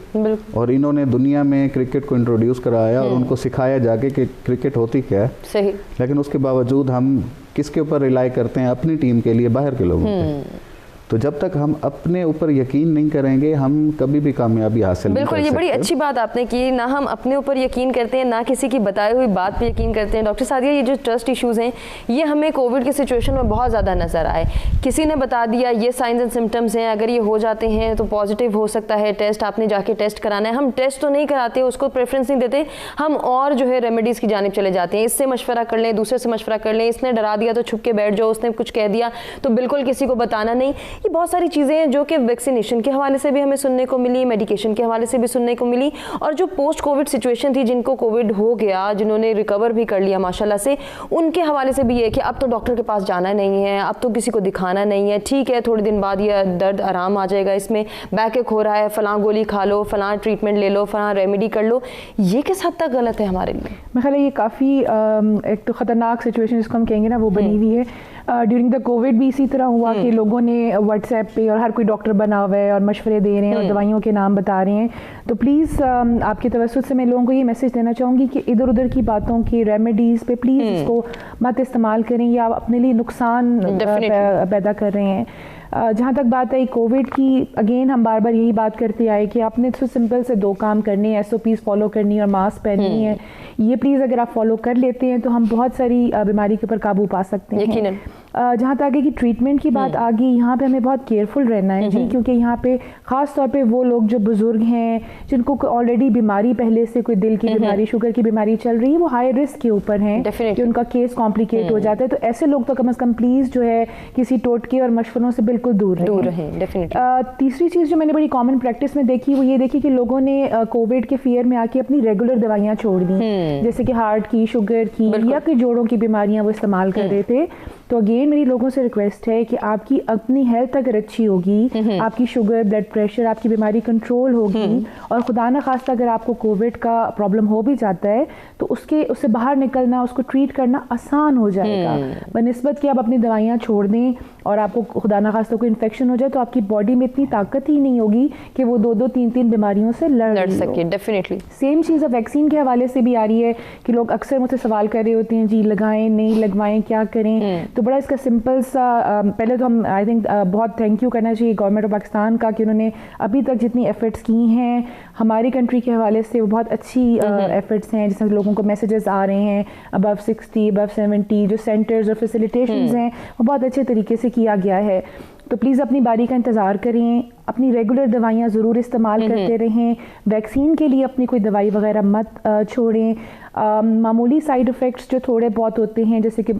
और इन्होंने दुनिया में क्रिकेट को इंट्रोड्यूस कराया और उनको सिखाया जाके कि क्रिकेट होती क्या है। सही। लेकिन उसके बावजूद हम किसके ऊपर रिलाई करते हैं? अपनी टीम के लिए बाहर के लोगों पे। तो जब तक हम अपने ऊपर यकीन नहीं करेंगे, हम कभी भी कामयाबी हासिल नहीं कर सकते। बिल्कुल, ये बड़ी अच्छी बात आपने की, ना हम अपने ऊपर यकीन करते हैं, ना किसी की बताई हुई बात पे यकीन करते हैं। डॉक्टर सादिया, ये जो ट्रस्ट इश्यूज़ हैं, ये हमें कोविड की सिचुएशन में बहुत ज़्यादा नज़र आए। किसी ने बता दिया ये साइंस एंड सिम्टम्स हैं, अगर ये हो जाते हैं तो पॉजिटिव हो सकता है टेस्ट, आपने जाके टेस्ट कराना है। हम टेस्ट तो नहीं कराते, उसको प्रेफरेंस नहीं देते, हम और जो है रेमेडीज़ की जानिब चले जाते हैं। इससे मशवरा कर लें, दूसरे से मशवरा कर लें, इसने डरा दिया तो छुप के बैठ जाओ, उसने कुछ कह दिया तो बिल्कुल किसी को बताना नहीं। ये बहुत सारी चीज़ें जो कि वैक्सीनेशन के हवाले से भी हमें सुनने को मिली, मेडिकेशन के हवाले से भी सुनने को मिली, और जो पोस्ट कोविड सिचुएशन थी, जिनको कोविड हो गया, जिन्होंने रिकवर भी कर लिया माशाल्लाह से, उनके हवाले से भी ये कि अब तो डॉक्टर के पास जाना नहीं है, अब तो किसी को दिखाना नहीं है, ठीक है थोड़े दिन बाद ये दर्द आराम आ जाएगा, इसमें बैक एक हो रहा है, फलां गोली खा लो, फलां ट्रीटमेंट ले लो, फलां रेमेडी कर लो। ये किस हद तक गलत है हमारे लिए? मेरे ख्याल ये काफ़ी एक तो ख़तरनाक सिचुएशन जिसको हम कहेंगे ना, वो बनी हुई है। ड्यूरिंग द कोविड भी इसी तरह हुआ कि लोगों ने व्हाट्सएप पे, और हर कोई डॉक्टर बना हुआ है और मशवरे दे रहे हैं और दवाइयों के नाम बता रहे हैं। तो प्लीज़ आपके तवज्जुह से मैं लोगों को ये मैसेज देना चाहूँगी कि इधर उधर की बातों की रेमेडीज़ पे प्लीज़ इसको मत इस्तेमाल करें, या अपने लिए नुकसान पैदा कर रहे हैं। जहाँ तक बात है कोविड की, अगेन हम बार बार यही बात करते आए कि आपने तो सिंपल से 2 काम करने हैं, SOPs फॉलो करनी है और मास्क पहननी है। ये प्लीज़ अगर आप फॉलो कर लेते हैं तो हम बहुत सारी बीमारी के ऊपर काबू पा सकते हैं। यकीनन। जहाँ तक आगे की ट्रीटमेंट की बात आ गई, यहाँ पे हमें बहुत केयरफुल रहना है जी, क्योंकि यहाँ पे ख़ास तौर पे वो लोग जो बुज़ुर्ग हैं, जिनको ऑलरेडी बीमारी पहले से, कोई दिल की बीमारी, शुगर की बीमारी चल रही है, वो हाई रिस्क के ऊपर हैं कि उनका केस कॉम्प्लिकेट हो जाता है। तो ऐसे लोग तो कम से कम प्लीज़ जो है किसी टोटके और मशवरों से बिल्कुल दूर रहें। तीसरी चीज़ जो मैंने बड़ी कॉमन प्रैक्टिस में देखी, वो ये देखी कि लोगों ने कोविड के फियर में आके अपनी रेगुलर दवाइयाँ छोड़ दी, जैसे कि हार्ट की, शुगर की, या कि जोड़ों की बीमारियाँ वो इस्तेमाल कर रहे थे। तो अगेन मेरी लोगों से रिक्वेस्ट है कि आपकी अपनी हेल्थ अगर अच्छी होगी, आपकी शुगर, ब्लड प्रेशर, आपकी बीमारी कंट्रोल होगी, और खुदा न खास्ता अगर आपको कोविड का प्रॉब्लम हो भी जाता है तो उससे बाहर निकलना, उसको ट्रीट करना आसान हो जाएगा, बनिस्बत कि आप अपनी दवाइयाँ छोड़ दें और आपको खुदा न खास्ता कोई इन्फेक्शन हो जाए तो आपकी बॉडी में इतनी ताकत ही नहीं होगी कि वो 2-2, 3-3 बीमारियों से लड़ सके। डेफिनेटली सेम चीज़ अब वैक्सीन के हवाले से भी आ रही है कि लोग अक्सर मुझसे सवाल कर रहे होते हैं, जी लगाएं नहीं लगवाएं, क्या करें? तो बड़ा इसका सिंपल सा, पहले तो हम आई थिंक बहुत थैंक यू करना चाहिए गवर्नमेंट ऑफ पाकिस्तान का कि उन्होंने अभी तक जितनी एफर्ट्स की हैं हमारी कंट्री के हवाले से, वो बहुत अच्छी एफर्ट्स हैं, जिसमें लोगों को मैसेजेस आ रहे हैं अबव 60, अबव 70, जो सेंटर्स और फैसिलिटेशंस हैं वो बहुत अच्छे तरीके से किया गया है। तो प्लीज़ अपनी बारी का इंतज़ार करें, अपनी रेगुलर दवाइयाँ ज़रूर इस्तेमाल करते रहें, वैक्सीन के लिए अपनी कोई दवाई वगैरह मत छोड़ें। मामूली साइड इफ़ेक्ट्स जो थोड़े बहुत होते हैं, जैसे कि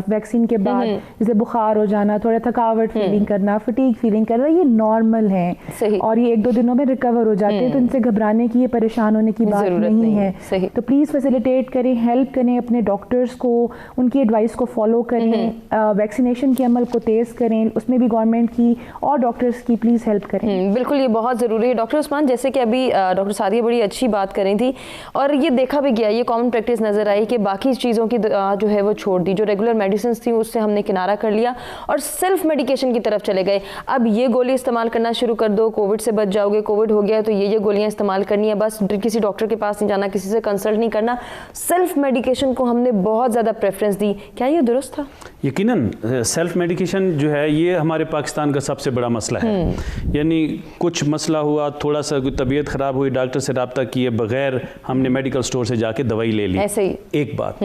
वैक्सीन के बाद जैसे बुखार हो जाना, थोड़ा थकावट फीलिंग करना, फटीग फीलिंग करना, ये नॉर्मल है और ये 1-2 दिनों में रिकवर हो जाते हैं, तो इनसे घबराने की, ये परेशान होने की बात नहीं है। तो प्लीज़ फैसिलिटेट करें, हेल्प करें अपने डॉक्टर्स को, उनकी एडवाइस को फॉलो करें, वैक्सीनेशन के अमल को तेज़ करें, उसमें भी गवर्नमेंट की और डॉक्टर्स की प्लीज़ हेल्प करें। बिल्कुल, ये बहुत ज़रूरी है। डॉक्टर उस्मान, जैसे कि अभी डॉक्टर सादिया बड़ी अच्छी बात कर रही थी और ये देखा भी गया, ये कॉमन प्रैक्टिस नज़र आई कि बाकी चीज़ों की जो है वो छोड़ दी, जो रेगुलर मेडिसिन थी उससे हमने किनारा कर लिया और सेल्फ मेडिकेशन की तरफ चले गए। अब ये गोली इस्तेमाल करना शुरू कर दो, कोविड से बच जाओगे, कोविड हो गया तो ये गोलियाँ इस्तेमाल करनी है, बस किसी डॉक्टर के पास नहीं जाना, किसी से कंसल्ट नहीं करना, सेल्फ मेडिकेशन को हमने बहुत ज़्यादा प्रेफरेंस दी। क्या ये दुरुस्त था? यकीनन सेल्फ मेडिकेशन जो है ये हमारे पाकिस्तान का सबसे बड़ा मसला है। यानी कुछ मसला हुआ, थोड़ा सा तबीयत ख़राब हुई, डॉक्टर से रब्ता किए बगैर हमने मेडिकल स्टोर से जाके दवाई ले ली, ऐसे ही एक बात।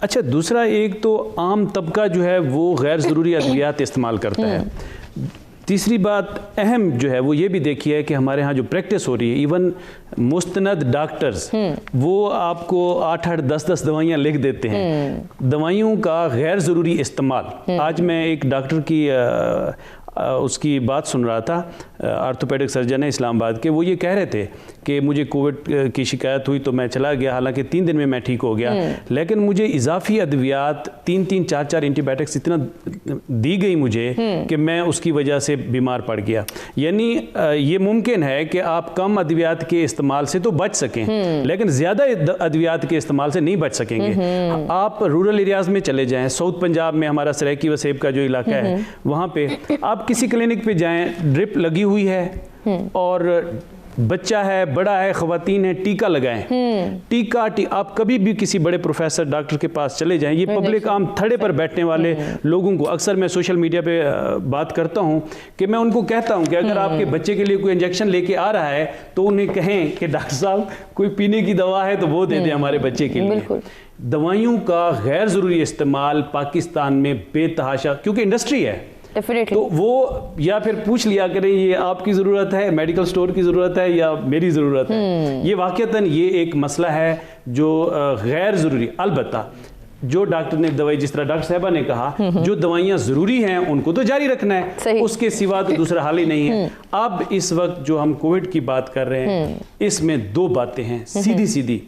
अच्छा, दूसरा, एक तो आम तबका जो है वो गैर ज़रूरी अद्वियात इस्तेमाल करता है। तीसरी बात अहम जो है वो ये भी देखी है कि हमारे यहाँ जो प्रैक्टिस हो रही है, इवन मुस्तनद डॉक्टर्स वो आपको 8-8, 10-10 दवाइयाँ लिख देते हैं, दवाइयों का गैर ज़रूरी इस्तेमाल। आज मैं एक डॉक्टर की उसकी बात सुन रहा था, आर्थोपेडिक सर्जन है इस्लामाबाद के, वो ये कह रहे थे कि मुझे कोविड की शिकायत हुई तो मैं चला गया, हालांकि 3 दिन में मैं ठीक हो गया, लेकिन मुझे इजाफी अद्वियात 3-3, 4-4 एंटीबायोटिक्स इतना दी गई मुझे कि मैं उसकी वजह से बीमार पड़ गया। यानी ये मुमकिन है कि आप कम अद्वियात के इस्तेमाल से तो बच सकें, लेकिन ज़्यादा अद्वियात के इस्तेमाल से नहीं बच सकेंगे। आप रूरल एरियाज़ में चले जाएँ, साउथ पंजाब में हमारा सरायकी वसेब का जो इलाका है वहाँ पर आप किसी क्लिनिक पे जाएं, ड्रिप लगी हुई है और बच्चा है, बड़ा है, ख़वातीन है, टीका लगाएं। टीका आप कभी भी किसी बड़े प्रोफेसर डॉक्टर के पास चले जाएं, ये पब्लिक आम थड़े पर बैठने वाले लोगों को अक्सर मैं सोशल मीडिया पे बात करता हूं कि मैं उनको कहता हूं कि अगर आपके बच्चे के लिए कोई इंजेक्शन लेके आ रहा है तो उन्हें कहें कि डॉक्टर साहब कोई पीने की दवा है तो वो दे दें हमारे बच्चे के लिए। दवाइयों का गैर ज़रूरी इस्तेमाल पाकिस्तान में बेतहाशा, क्योंकि इंडस्ट्री है तो वो या फिर पूछ लिया करें ये आपकी ज़रूरत है, मेडिकल स्टोर की ज़रूरत है या मेरी ज़रूरत है। ये वाक़तन ये एक मसला है जो गैर ज़रूरी, अलबत्ता जो डॉक्टर ने दवाई, जिस तरह डॉक्टर साहबा ने कहा, जो दवाइयाँ ज़रूरी हैं उनको तो जारी रखना है, उसके सिवा तो दूसरा हाल ही नहीं है। अब इस वक्त जो हम कोविड की बात कर रहे हैं इसमें 2 बातें हैं सीधी सीधी।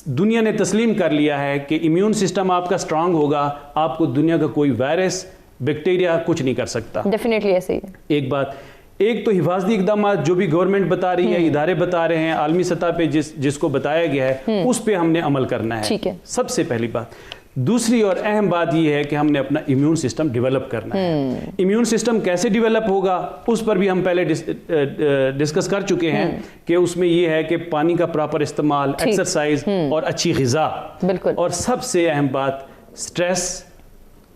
दुनिया ने तस्लीम कर लिया है कि इम्यून सिस्टम आपका स्ट्रांग होगा, आपको दुनिया का कोई वायरस, बैक्टीरिया कुछ नहीं कर सकता। डेफिनेटली ऐसे ही। एक बात, एक तो हिफाजती इक़दाम जो भी गवर्नमेंट बता रही है, इदारे बता रहे हैं, आलमी सतह पे जिसको बताया गया है उस पे हमने अमल करना है, ठीक है, सबसे पहली बात। दूसरी और अहम बात यह है कि हमने अपना इम्यून सिस्टम डेवलप करना है। इम्यून सिस्टम कैसे डेवलप होगा उस पर भी हम पहले डिस्कस कर चुके हैं कि उसमें यह है कि पानी का प्रॉपर इस्तेमाल, एक्सरसाइज और अच्छी ग़िज़ा, बिल्कुल, और सबसे अहम बात स्ट्रेस,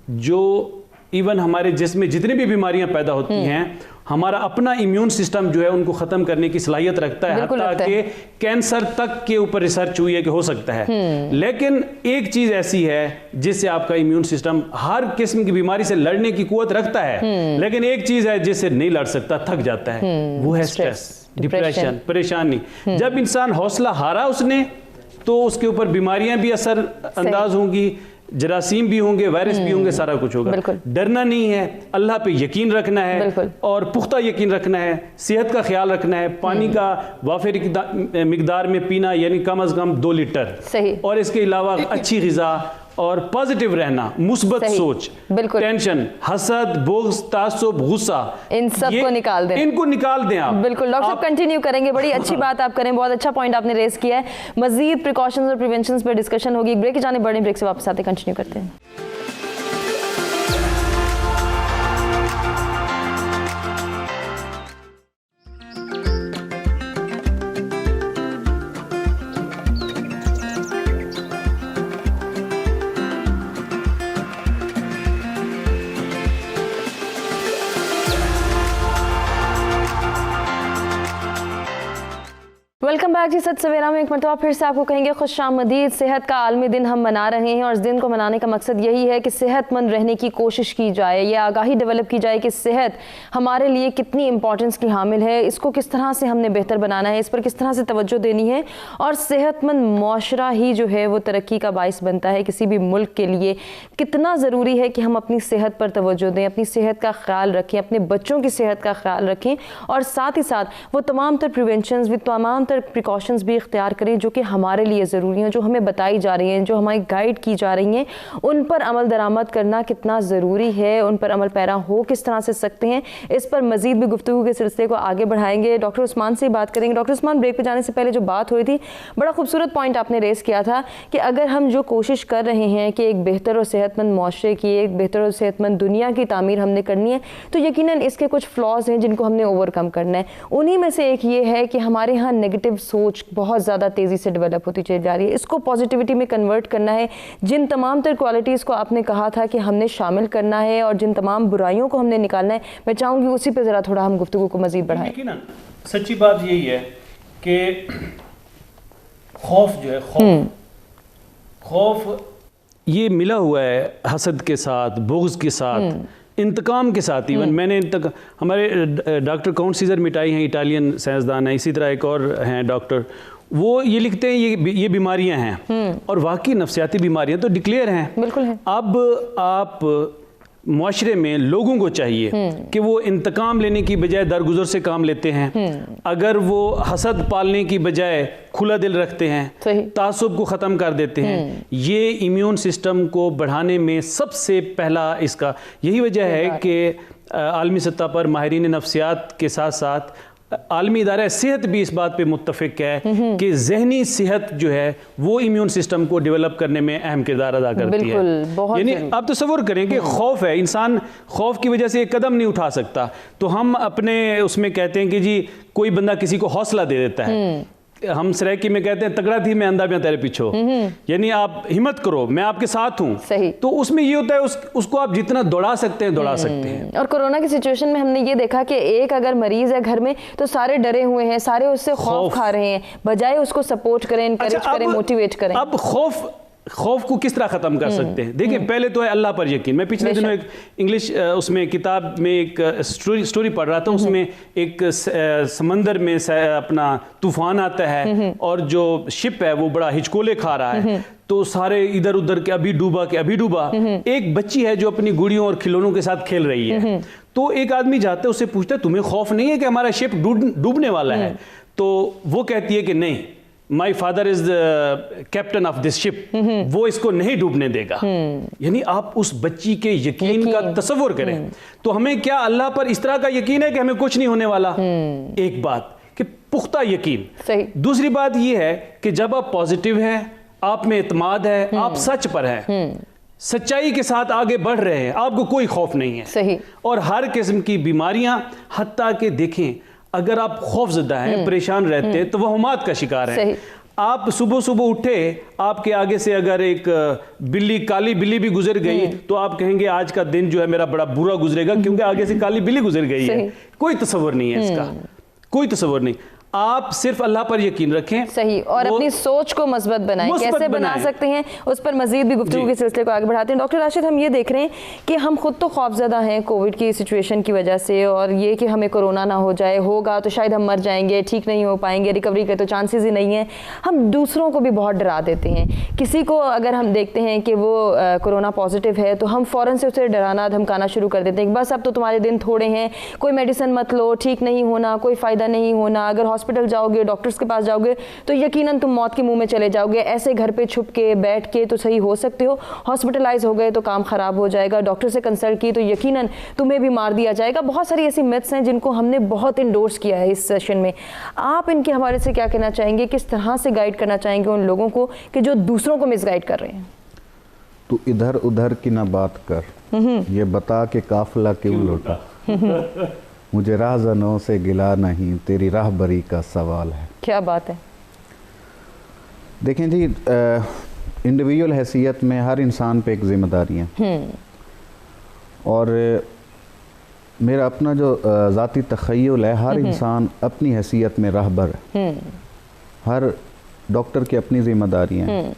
जो इवन हमारे जिस्म में जितनी भी बीमारियां पैदा होती हैं हमारा अपना इम्यून सिस्टम जो है उनको ख़त्म करने की सलाहियत रखता है, हत्ता कि कैंसर तक के ऊपर रिसर्च हुई है कि हो सकता है। लेकिन एक चीज़ ऐसी है जिससे आपका इम्यून सिस्टम हर किस्म की बीमारी से लड़ने की कुव्वत रखता है, लेकिन एक चीज़ है जिससे नहीं लड़ सकता, थक जाता है, वो है स्ट्रेस, डिप्रेशन, परेशानी। जब इंसान हौसला हारा उसने तो उसके ऊपर बीमारियां भी असर अंदाज होंगी, जरासीम भी होंगे, वायरस भी होंगे, सारा कुछ होगा। डरना नहीं है, अल्लाह पे यकीन रखना है और पुख्ता यकीन रखना है, सेहत का ख्याल रखना है, पानी का वाफिर मिकदार में पीना, यानी कम अज कम 2 लीटर सही, और इसके अलावा अच्छी ग़िज़ा और पॉजिटिव रहना, मुस्बत सोच, टेंशन, हसद, बुग़्ज़, तासुब, गुस्सा, इन सब को निकाल दें, इनको निकाल दें आप। बिल्कुल डॉक्टर साहब कंटिन्यू करेंगे, बड़ी अच्छी बात आप करें, बहुत अच्छा पॉइंट आपने रेज किया है। मजीद प्रिकॉशंस और प्रिवेंशंस पर डिस्कशन होगी, ब्रेक की जाने, बड़े ब्रेक से वापस आते कंटिन्यू करते हैं। वेलकम बैक जी। सच सवेरा में एक मरतबा फिर से आपको कहेंगे खुशामदीद। सेहत का आलमी दिन हम मना रहे हैं और इस दिन को मनाने का मकसद यही है कि सेहतमंद रहने की कोशिश की जाए, ये आगाही डेवलप की जाए कि सेहत हमारे लिए कितनी इंपॉर्टेंस की हामिल है, इसको किस तरह से हमने बेहतर बनाना है, इस पर किस तरह से तवज्जो देनी है, और सेहतमंद मुआशरा ही जो है वो तरक्की का बाइस बनता है किसी भी मुल्क के लिए। कितना ज़रूरी है कि हम अपनी सेहत पर तवज्जो दें, अपनी सेहत का ख्याल रखें, अपने बच्चों की सेहत का ख्याल रखें, और साथ ही साथ वो तमाम तर प्रिवेंशंस भी, तमाम तर प्रिकॉशंस भी इख्तियार करें जो कि हमारे लिए ज़रूरी हैं, जो हमें बताई जा रही हैं, जो हमारी गाइड की जा रही हैं, उन पर अमल दरामद करना कितना ज़रूरी है, उन पर अमल पैरा हो किस तरह से सकते हैं, इस पर मज़ीद भी गुफ्तगू के सिलसिले को आगे बढ़ाएंगे। डॉक्टर उस्मान से बात करेंगे। डॉक्टर उस्मान, ब्रेक पे जाने से पहले जो बात हुई थी, बड़ा खूबसूरत पॉइंट आपने रेस किया था कि अगर हम जो कोशिश कर रहे हैं कि एक बेहतर और सेहतमंद मुआशरे की, एक बेहतर और सेहतमंद दुनिया की तामीर हमने करनी है, तो यकीनन इसके कुछ फ्लॉज हैं जिनको हमने ओवरकम करना है। उन्हीं में से एक ये है कि हमारे यहाँ नेगेटिव सोच बहुत ज़्यादा तेज़ी से डेवलप होती चली जा रही है, इसको पॉजिटिविटी में कन्वर्ट करना है। जिन तमाम तर क्वालिटीज़ को आपने कहा था कि हमने शामिल करना है और जिन तमाम बुराइयों को हमने निकालना है, मैं चाहूँगी उसी पे ज़रा थोड़ा हम गुफ्तगू को मज़ीद बढ़ाएं। सच्ची बात यही है कि खौफ जो है, खौफ ये मिला हुआ है हसद के साथ, बुग़्ज़ के साथ, इंतकाम के साथ इवन मैंने हमारे डॉक्टर काउंट सीजर मिटाई हैं, इटालियन साइंसदान हैं, इसी तरह एक और हैं डॉक्टर, वो ये लिखते हैं ये बीमारियां हैं और वाकई नफ्सियाती बीमारियां तो डिक्लेयर हैं। बिल्कुल है। अब आप मुआशरे में लोगों को चाहिए कि वो इंतकाम लेने की बजाय दरगुजर से काम लेते हैं। अगर वो हसद पालने की बजाय खुला दिल रखते हैं, तासुब को ख़त्म कर देते हैं, ये इम्यून सिस्टम को बढ़ाने में सबसे पहला इसका यही वजह है कि आलमी सतह पर माहिरीन नफ्सियात के साथ साथ आलमी इदारा सेहत भी इस बात पे मुत्तफिक है कि जहनी सेहत जो है वो इम्यून सिस्टम को डेवलप करने में अहम किरदार अदा करती है। यानी आप तसव्वुर करें कि खौफ है, इंसान खौफ की वजह से एक कदम नहीं उठा सकता, तो हम अपने उसमें कहते हैं कि जी कोई बंदा किसी को हौसला दे देता है, हम सरायकी में कहते हैं तगड़ा थी मैं अंधा भी तेरे पीछे, यानी आप हिम्मत करो मैं आपके साथ हूँ। सही। तो उसमें ये होता है उसको आप जितना दौड़ा सकते हैं दौड़ा सकते हैं। और कोरोना की सिचुएशन में हमने ये देखा कि एक अगर मरीज है घर में तो सारे डरे हुए हैं, सारे उससे खौफ खा रहे हैं, बजाय उसको सपोर्ट करें, इनकरेज करें, मोटिवेट करें। अब खौफ को किस तरह ख़त्म कर सकते हैं? देखिए पहले तो है अल्लाह पर यकीन। मैं पिछले दिनों एक इंग्लिश उसमें किताब में एक स्टोरी पढ़ रहा था, उसमें एक समंदर में अपना तूफान आता है और जो शिप है वो बड़ा हिचकोले खा रहा है, तो सारे इधर उधर के अभी डूबा। एक बच्ची है जो अपनी गुड़ियों और खिलौनों के साथ खेल रही है, तो एक आदमी जाता है उससे पूछता है तुम्हें खौफ नहीं है कि हमारा शिप डूबने वाला है? तो वो कहती है कि नहीं, my father is the captain of this ship, वो इसको नहीं डूबने देगा। यानी आप उस बच्ची के यकीन का तसव्वुर करें। तो हमें क्या अल्लाह पर इस तरह का यकीन है कि हमें कुछ नहीं होने वाला? एक बात कि पुख्ता यकीन। सही। दूसरी बात यह है कि जब आप पॉजिटिव हैं, आप में इत्माद है, आप सच पर हैं, सच्चाई के साथ आगे बढ़ रहे हैं, आपको कोई खौफ नहीं है। सही। और हर किस्म की बीमारियां, हत्ता के देखें अगर आप खौफजदा हैं, परेशान रहते हैं, तो वहमात का शिकार हैं। आप सुबह उठे, आपके आगे से अगर एक काली बिल्ली भी गुजर गई तो आप कहेंगे आज का दिन जो है मेरा बड़ा बुरा गुजरेगा, क्योंकि आगे से काली बिल्ली गुजर गई है। कोई तसव्वुर नहीं है इसका, कोई तसव्वुर नहीं। आप सिर्फ अल्लाह पर यकीन रखें। सही। और अपनी सोच को मजबूत बनाएं। कैसे बना सकते हैं उस पर मजीद भी गुफ्तगू के सिलसिले को आगे बढ़ाते हैं। डॉक्टर राशिद, हम ये देख रहे हैं कि हम खुद तो खौफजदा हैं कोविड की सिचुएशन की वजह से, और ये कि हमें कोरोना ना हो जाए, होगा तो शायद हम मर जाएंगे, ठीक नहीं हो पाएंगे, रिकवरी के तो चांसेस ही नहीं है। हम दूसरों को भी बहुत डरा देते हैं। किसी को अगर हम देखते हैं कि वो कोरोना पॉजिटिव है तो हम फ़ौरन से उसे डराना धमकाना शुरू कर देते हैं, बस अब तो तुम्हारे दिन थोड़े हैं, कोई मेडिसिन मत लो, ठीक नहीं होना, कोई फ़ायदा नहीं होना, अगर हॉस्पिटल जाओगे, डॉक्टर्स के पास जाओगे तो यकीनन तुम मौत के मुंह में चले जाओगे, ऐसे घर पे छुप के बैठ के तो सही हो सकते हो, हॉस्पिटलाइज हो गए तो काम खराब हो जाएगा, डॉक्टर से कंसल्ट की तो यकीनन तुम्हें भी मार दिया जाएगा। बहुत सारी ऐसी मिथ्स हैं जिनको हमने बहुत इंडोर्स किया है इस सेशन में। आप इनके हवाले से क्या कहना चाहेंगे, किस तरह से गाइड करना चाहेंगे उन लोगों को कि जो दूसरों को मिसगाइड कर रहे हैं? तू इधर उधर की ना बात कर, ये बता के काफिला क्यों लौटा, मुझे राहज़नों से गिला नहीं, तेरी राहबरी का सवाल है। क्या बात है। देखें जी, इंडिविजुअल हैसियत में हर इंसान पे एक जिम्मेदारी है, और मेरा अपना जो ज़ाती तख़य्युल है, हर इंसान अपनी हैसियत में राहबर है। हर डॉक्टर की अपनी जिम्मेदारी है,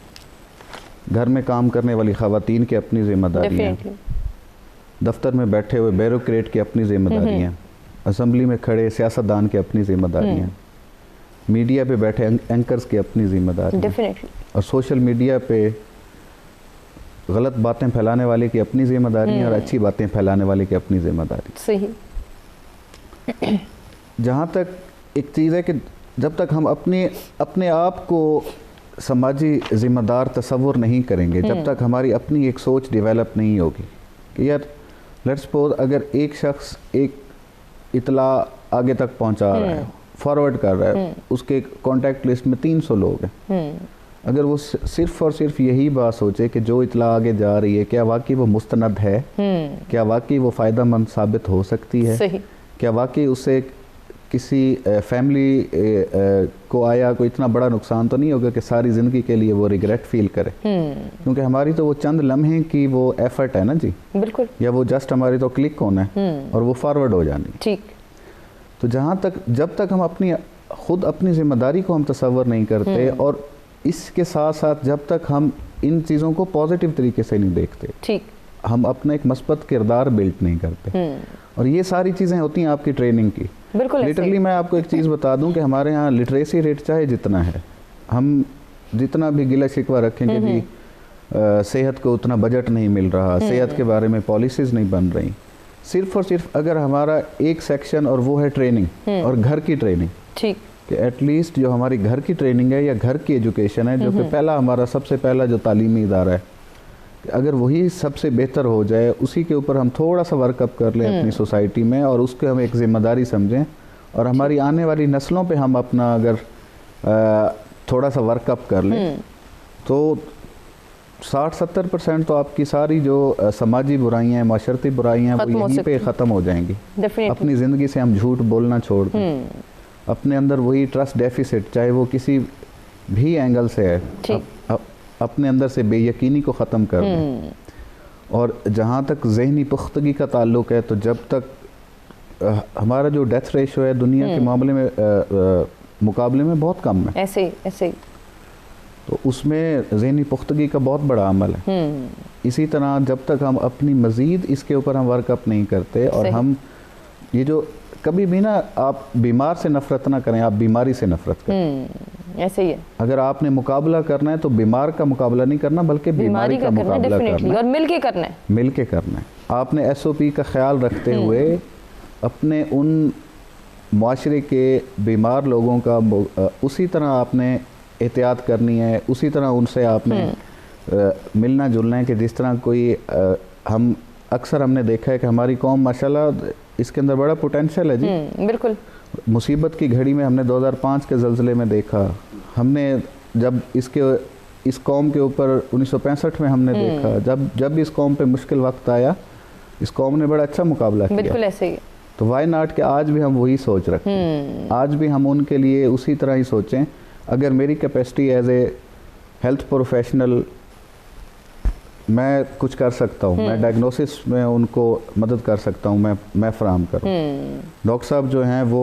घर में काम करने वाली ख़वातीन की अपनी जिम्मेदारी है, दफ्तर में बैठे हुए ब्यूरोक्रेट की अपनी जिम्मेदारी है, असम्बली में खड़े सियासतदान की अपनी जिम्मेदारी है, मीडिया पे बैठे एंकर्स की अपनी जिम्मेदारी है, और सोशल मीडिया पे गलत बातें फैलाने वाले की अपनी जिम्मेदारी है, और अच्छी बातें फैलाने वाले की अपनी जिम्मेदारी। सही। जहाँ तक एक चीज़ है कि जब तक हम अपने आप को समाजी जिम्मेदार तसव्वुर नहीं करेंगे, जब तक हमारी अपनी एक सोच डेवलप नहीं होगी कि यार लेट्स सपोज अगर एक शख्स एक इतला आगे तक पहुंचा रहा है, फॉरवर्ड कर रहा है, उसके कांटेक्ट लिस्ट में 300 लोग हैं, अगर वो सिर्फ और सिर्फ यही बात सोचे कि जो इतला आगे जा रही है क्या वाकई वो मुस्तनद है, क्या वाकई वो फ़ायदेमंद साबित हो सकती है, क्या वाकई उससे किसी फैमिली को आया कोई इतना बड़ा नुकसान तो नहीं होगा कि सारी ज़िंदगी के लिए वो रिग्रेट फील करे, क्योंकि हमारी तो वो चंद लम्हे की वो एफर्ट है ना जी, बिल्कुल, या वो जस्ट हमारी तो क्लिक होना है और वो फॉरवर्ड हो जानी। ठीक। तो जब तक हम खुद अपनी जिम्मेदारी को हम तसव्वुर नहीं करते, और इसके साथ साथ जब तक हम इन चीज़ों को पॉजिटिव तरीके से नहीं देखते, ठीक, हम अपना एक मस्बत किरदार बिल्ड नहीं करते। और ये सारी चीज़ें होती हैं आपकी ट्रेनिंग की। बिल्कुल। लिटरली मैं आपको एक चीज़ बता दूं कि हमारे यहाँ लिटरेसी रेट चाहे जितना है, हम जितना भी गिला शिकवा रखेंगे कि सेहत को उतना बजट नहीं मिल रहा, सेहत के बारे में पॉलिसीज़ नहीं बन रही, सिर्फ और सिर्फ अगर हमारा एक सेक्शन और वो है ट्रेनिंग और घर की ट्रेनिंग, ठीक, कि एटलीस्ट जो हमारी घर की ट्रेनिंग है या घर की एजुकेशन है, जो कि पहला हमारा सबसे पहला जो तालीमी इदारा है, अगर वही सबसे बेहतर हो जाए, उसी के ऊपर हम थोड़ा सा वर्कअप कर लें अपनी सोसाइटी में और उसको हम एक ज़िम्मेदारी समझें और हमारी आने वाली नस्लों पे हम अपना अगर थोड़ा सा वर्कअप कर लें तो 60-70% तो आपकी सारी जो समाजी बुराइयाँ, माशरती बुराइयाँ वो यहीं पे ख़त्म हो जाएंगी। अपनी ज़िंदगी से हम झूठ बोलना छोड़ दें, अपने अंदर वही ट्रस्ट डेफिसिट चाहे वो किसी भी एंगल से है, अपने अंदर से बेयकीनी को ख़त्म कर दें। और जहाँ तक ज़हनी पुख्तगी का ताल्लुक़ है, तो जब तक हमारा जो डेथ रेशो है दुनिया के मामले में मुकाबले में बहुत कम है, ऐसे तो उसमें ज़हनी पुख्तगी का बहुत बड़ा अमल है। इसी तरह जब तक हम अपनी मज़ीद इसके ऊपर हम वर्कअप नहीं करते और हम ये जो कभी भी ना आप बीमार से नफ़रत ना करें, आप बीमारी से नफ़रत करें। ऐसे ही है। अगर आपने मुकाबला करना है तो बीमार का मुकाबला नहीं करना बल्कि बीमारी का मुकाबला करना है और मिलके करना है। मिलके करना है। आपने SOP का ख्याल रखते हुए अपने उन माशरे के बीमार लोगों का उसी तरह आपने एहतियात करनी है, उसी तरह उनसे आपने मिलना जुलना है कि जिस तरह कोई हम अक्सर हमने देखा है कि हमारी कौम माशाल्लाह इसके अंदर बड़ा पोटेंशियल है जी। बिल्कुल। मुसीबत की घड़ी में हमने 2005 के ज़लज़ले में देखा, हमने जब इस कौम के ऊपर 1965 में हमने देखा, जब इस कौम पे मुश्किल वक्त आया इस कौम ने बड़ा अच्छा मुकाबला किया। बिल्कुल ऐसे ही। तो वाई नॉट कि आज भी हम वही सोच रखें, आज भी हम उनके लिए उसी तरह ही सोचें। अगर मेरी capacity as a health professional मैं कुछ कर सकता हूँ, मैं डायग्नोसिस में उनको मदद कर सकता हूँ, मैं फराहम करूँ। डॉक्टर साहब जो हैं वो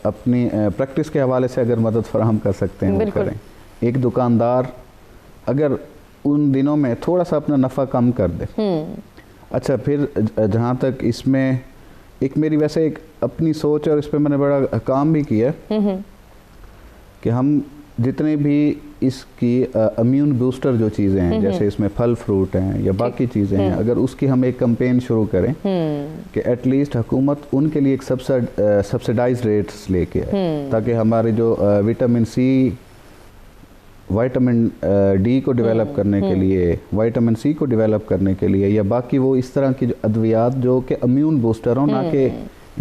अपनी प्रैक्टिस के हवाले से अगर मदद फराहम कर सकते हैं वो करें। एक दुकानदार अगर उन दिनों में थोड़ा सा अपना नफ़ा कम कर दे। अच्छा, फिर जहाँ तक इसमें एक मेरी वैसे एक अपनी सोच और इस पर मैंने बड़ा काम भी किया कि हम जितने भी इसकी इम्यून बूस्टर जो चीज़ें हैं, जैसे इसमें फल फ्रूट हैं या बाकी चीज़ें हैं, अगर उसकी हम एक कैंपेन शुरू करें कि एटलीस्ट हुकूमत उनके लिए एक सब्सिडाइज रेट्स लेके आए, ताकि हमारे जो विटामिन सी, विटामिन डी को डेवलप करने के लिए, विटामिन सी को डेवलप करने के लिए या बाकी वो इस तरह की जो अद्वियात जो कि इम्यून बूस्टर हों, ना कि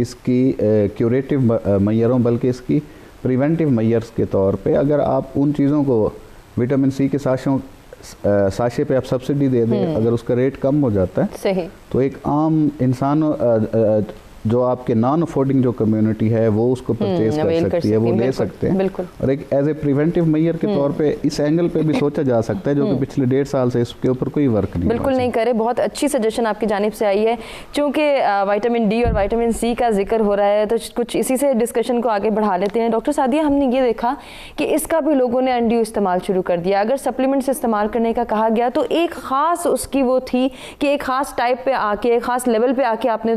इसकी क्यूरेटिव मैयर हों बल्कि इसकी प्रिवेंटिव मैयर्स के तौर पे, अगर आप उन चीज़ों को विटामिन सी के साशे पे आप सब्सिडी दे दें, अगर उसका रेट कम हो जाता है सही, तो एक आम इंसान जो आपके नॉन अफोर्डिंग जो कम्युनिटी है वो उसको परचेज कर सकती है, वो ले सकते हैं। और एक एज ए प्रिवेंटिव मेजर के तौर पे इस एंगल पे भी सोचा जा सकता है, जो कि पिछले 1.5 साल से इसके ऊपर कोई वर्क नहीं बिल्कुल नहीं करे। बहुत अच्छी सजेशन आपकी जानिब से आई है। चूँकि विटामिन डी और विटामिन सी का जिक्र हो रहा है तो कुछ इसी से डिस्कशन को आगे बढ़ा लेते हैं। डॉक्टर सादिया, हमने ये देखा कि इसका भी लोगों ने अनड्यू इस्तेमाल शुरू कर दिया। अगर सप्लीमेंट्स इस्तेमाल करने का कहा गया तो एक ख़ास उसकी वो थी कि एक ख़ास टाइप पे आके, एक ख़ास लेवल पे आके आपने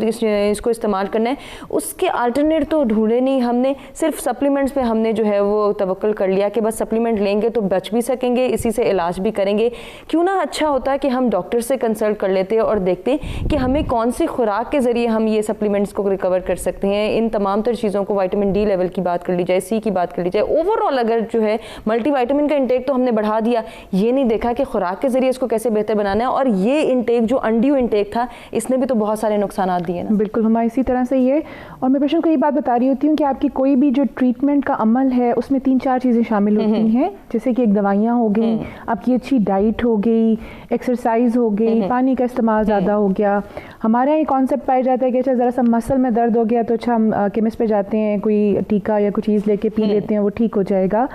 इसको इस्तेमाल करना है, उसके अल्टरनेट तो ढूंढे नहीं हमने, सिर्फ सप्लीमेंट्स पे हमने जो है वो तवक्कुल कर लिया कि बस सप्लीमेंट लेंगे तो बच भी सकेंगे, इसी से इलाज भी करेंगे। क्यों ना अच्छा होता है कि हम डॉक्टर से कंसल्ट कर लेते हैं और देखते कि हमें कौन सी खुराक के ज़रिए हम ये सप्लीमेंट्स को रिकवर कर सकते हैं। इन तमाम तर चीज़ों को, विटामिन डी लेवल की बात कर ली जाए, सी की बात कर ली जाए, ओवरऑल अगर जो है मल्टीविटामिन का इंटेक तो हमने बढ़ा दिया, ये नहीं देखा कि खुराक के ज़रिए इसको कैसे बेहतर बनाना है। और ये इंटेक जो अनड्यू इंटेक था, इसने भी तो बहुत सारे नुकसान दिए ना। बिल्कुल, हमारे इसी तरह से ये, और मैं पेशेंट को ये बात बता रही होती हूँ कि आपकी कोई भी जो ट्रीटमेंट का अमल है उसमें 3-4 चीज़ें शामिल होती हैं, जैसे कि एक दवाइयाँ हो गई, आपकी अच्छी डाइट हो गई, एक्सरसाइज हो गई, पानी का इस्तेमाल ज़्यादा हो गया। हमारे यहाँ ये कॉन्सेप्ट पाया जाता है कि अच्छा ज़रा सा मसल में दर्द हो गया तो अच्छा हम केमिस्ट पे जाते हैं, कोई टीका या कुछ चीज़ लेके पी लेते हैं, वो ठीक हो जाएगा।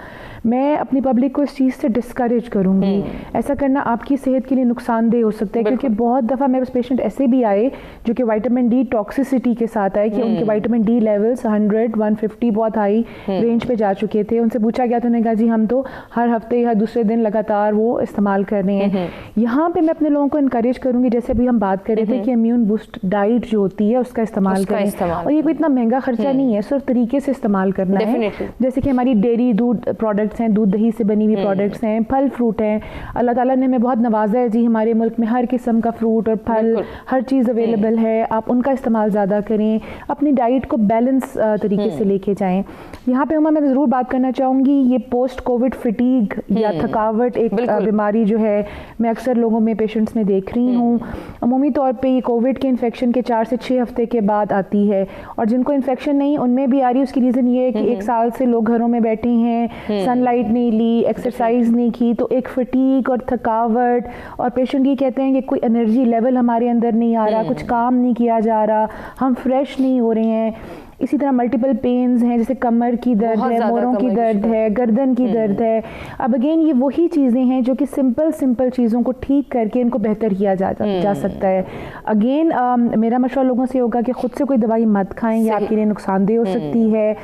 मैं अपनी पब्लिक को इस चीज़ से डिस्करेज करूँगी। ऐसा करना आपकी सेहत के लिए नुकसानदेह हो सकता है, क्योंकि बहुत दफ़ा मेरे पास पेशेंट ऐसे भी आए जो कि विटामिन डी टॉक्सिसिटी के साथ आए कि उनके विटामिन डी लेवल्स 100-150 बहुत हाई रेंज पे जा चुके थे। उनसे पूछा गया तो उन्होंने कहा जी हम तो हर हफ्ते या दूसरे दिन लगातार वो इस्तेमाल कर रहे हैं। यहाँ पे मैं अपने लोगों को इनकरेज करूँगी, जैसे अभी हम बात कर रहे थे कि इम्यून बूस्ट डाइट जो होती है उसका इस्तेमाल करें, और ये कोई इतना महंगा खर्चा नहीं है, सिर्फ तरीके से इस्तेमाल करना है। जैसे कि हमारी डेयरी दूध प्रोडक्ट्स हैं, दूध दही से बनी हुई प्रोडक्ट्स हैं, फल फ्रूट हैं, अल्लाह ताला ने हमें बहुत नवाजा है जी, हमारे मुल्क में हर किस्म का फ्रूट और फल हर चीज़ अवेलेबल है, आप उनका इस्तेमाल ज़्यादा करें, अपनी डाइट को बैलेंस तरीके से लेके जाएं। यहाँ पे मैं ज़रूर बात करना चाहूँगी, ये पोस्ट कोविड फिटीग या थकावट एक बीमारी जो है मैं अक्सर लोगों में, पेशेंट्स में देख रही हूँ। अमूमी तौर पे ये कोविड के इन्फेक्शन के 4 से 6 हफ्ते के बाद आती है, और जिनको इन्फेक्शन नहीं उनमें भी आ रही है। उसकी रीज़न ये है कि 1 साल से लोग घरों में बैठे हैं, सनलाइट नहीं ली, एक्सरसाइज नहीं की, तो एक फटीग और थकावट, और पेशेंट ये कहते हैं कि कोई एनर्जी लेवल हमारे अंदर नहीं आ रहा, कुछ काम नहीं किया जा रहा, हम फ्रेश नहीं हो रहे हैं। इसी तरह मल्टीपल पेन्स हैं, जैसे कमर की दर्द है, मोरों की दर्द है, गर्दन की दर्द है। अब अगेन ये वही चीज़ें हैं जो कि सिंपल चीज़ों को ठीक करके इनको बेहतर किया जा सकता है। अगेन मेरा मशवरा लोगों से होगा कि खुद से कोई दवाई मत खाएं, ये आपके लिए नुकसानदेह हो सकती है।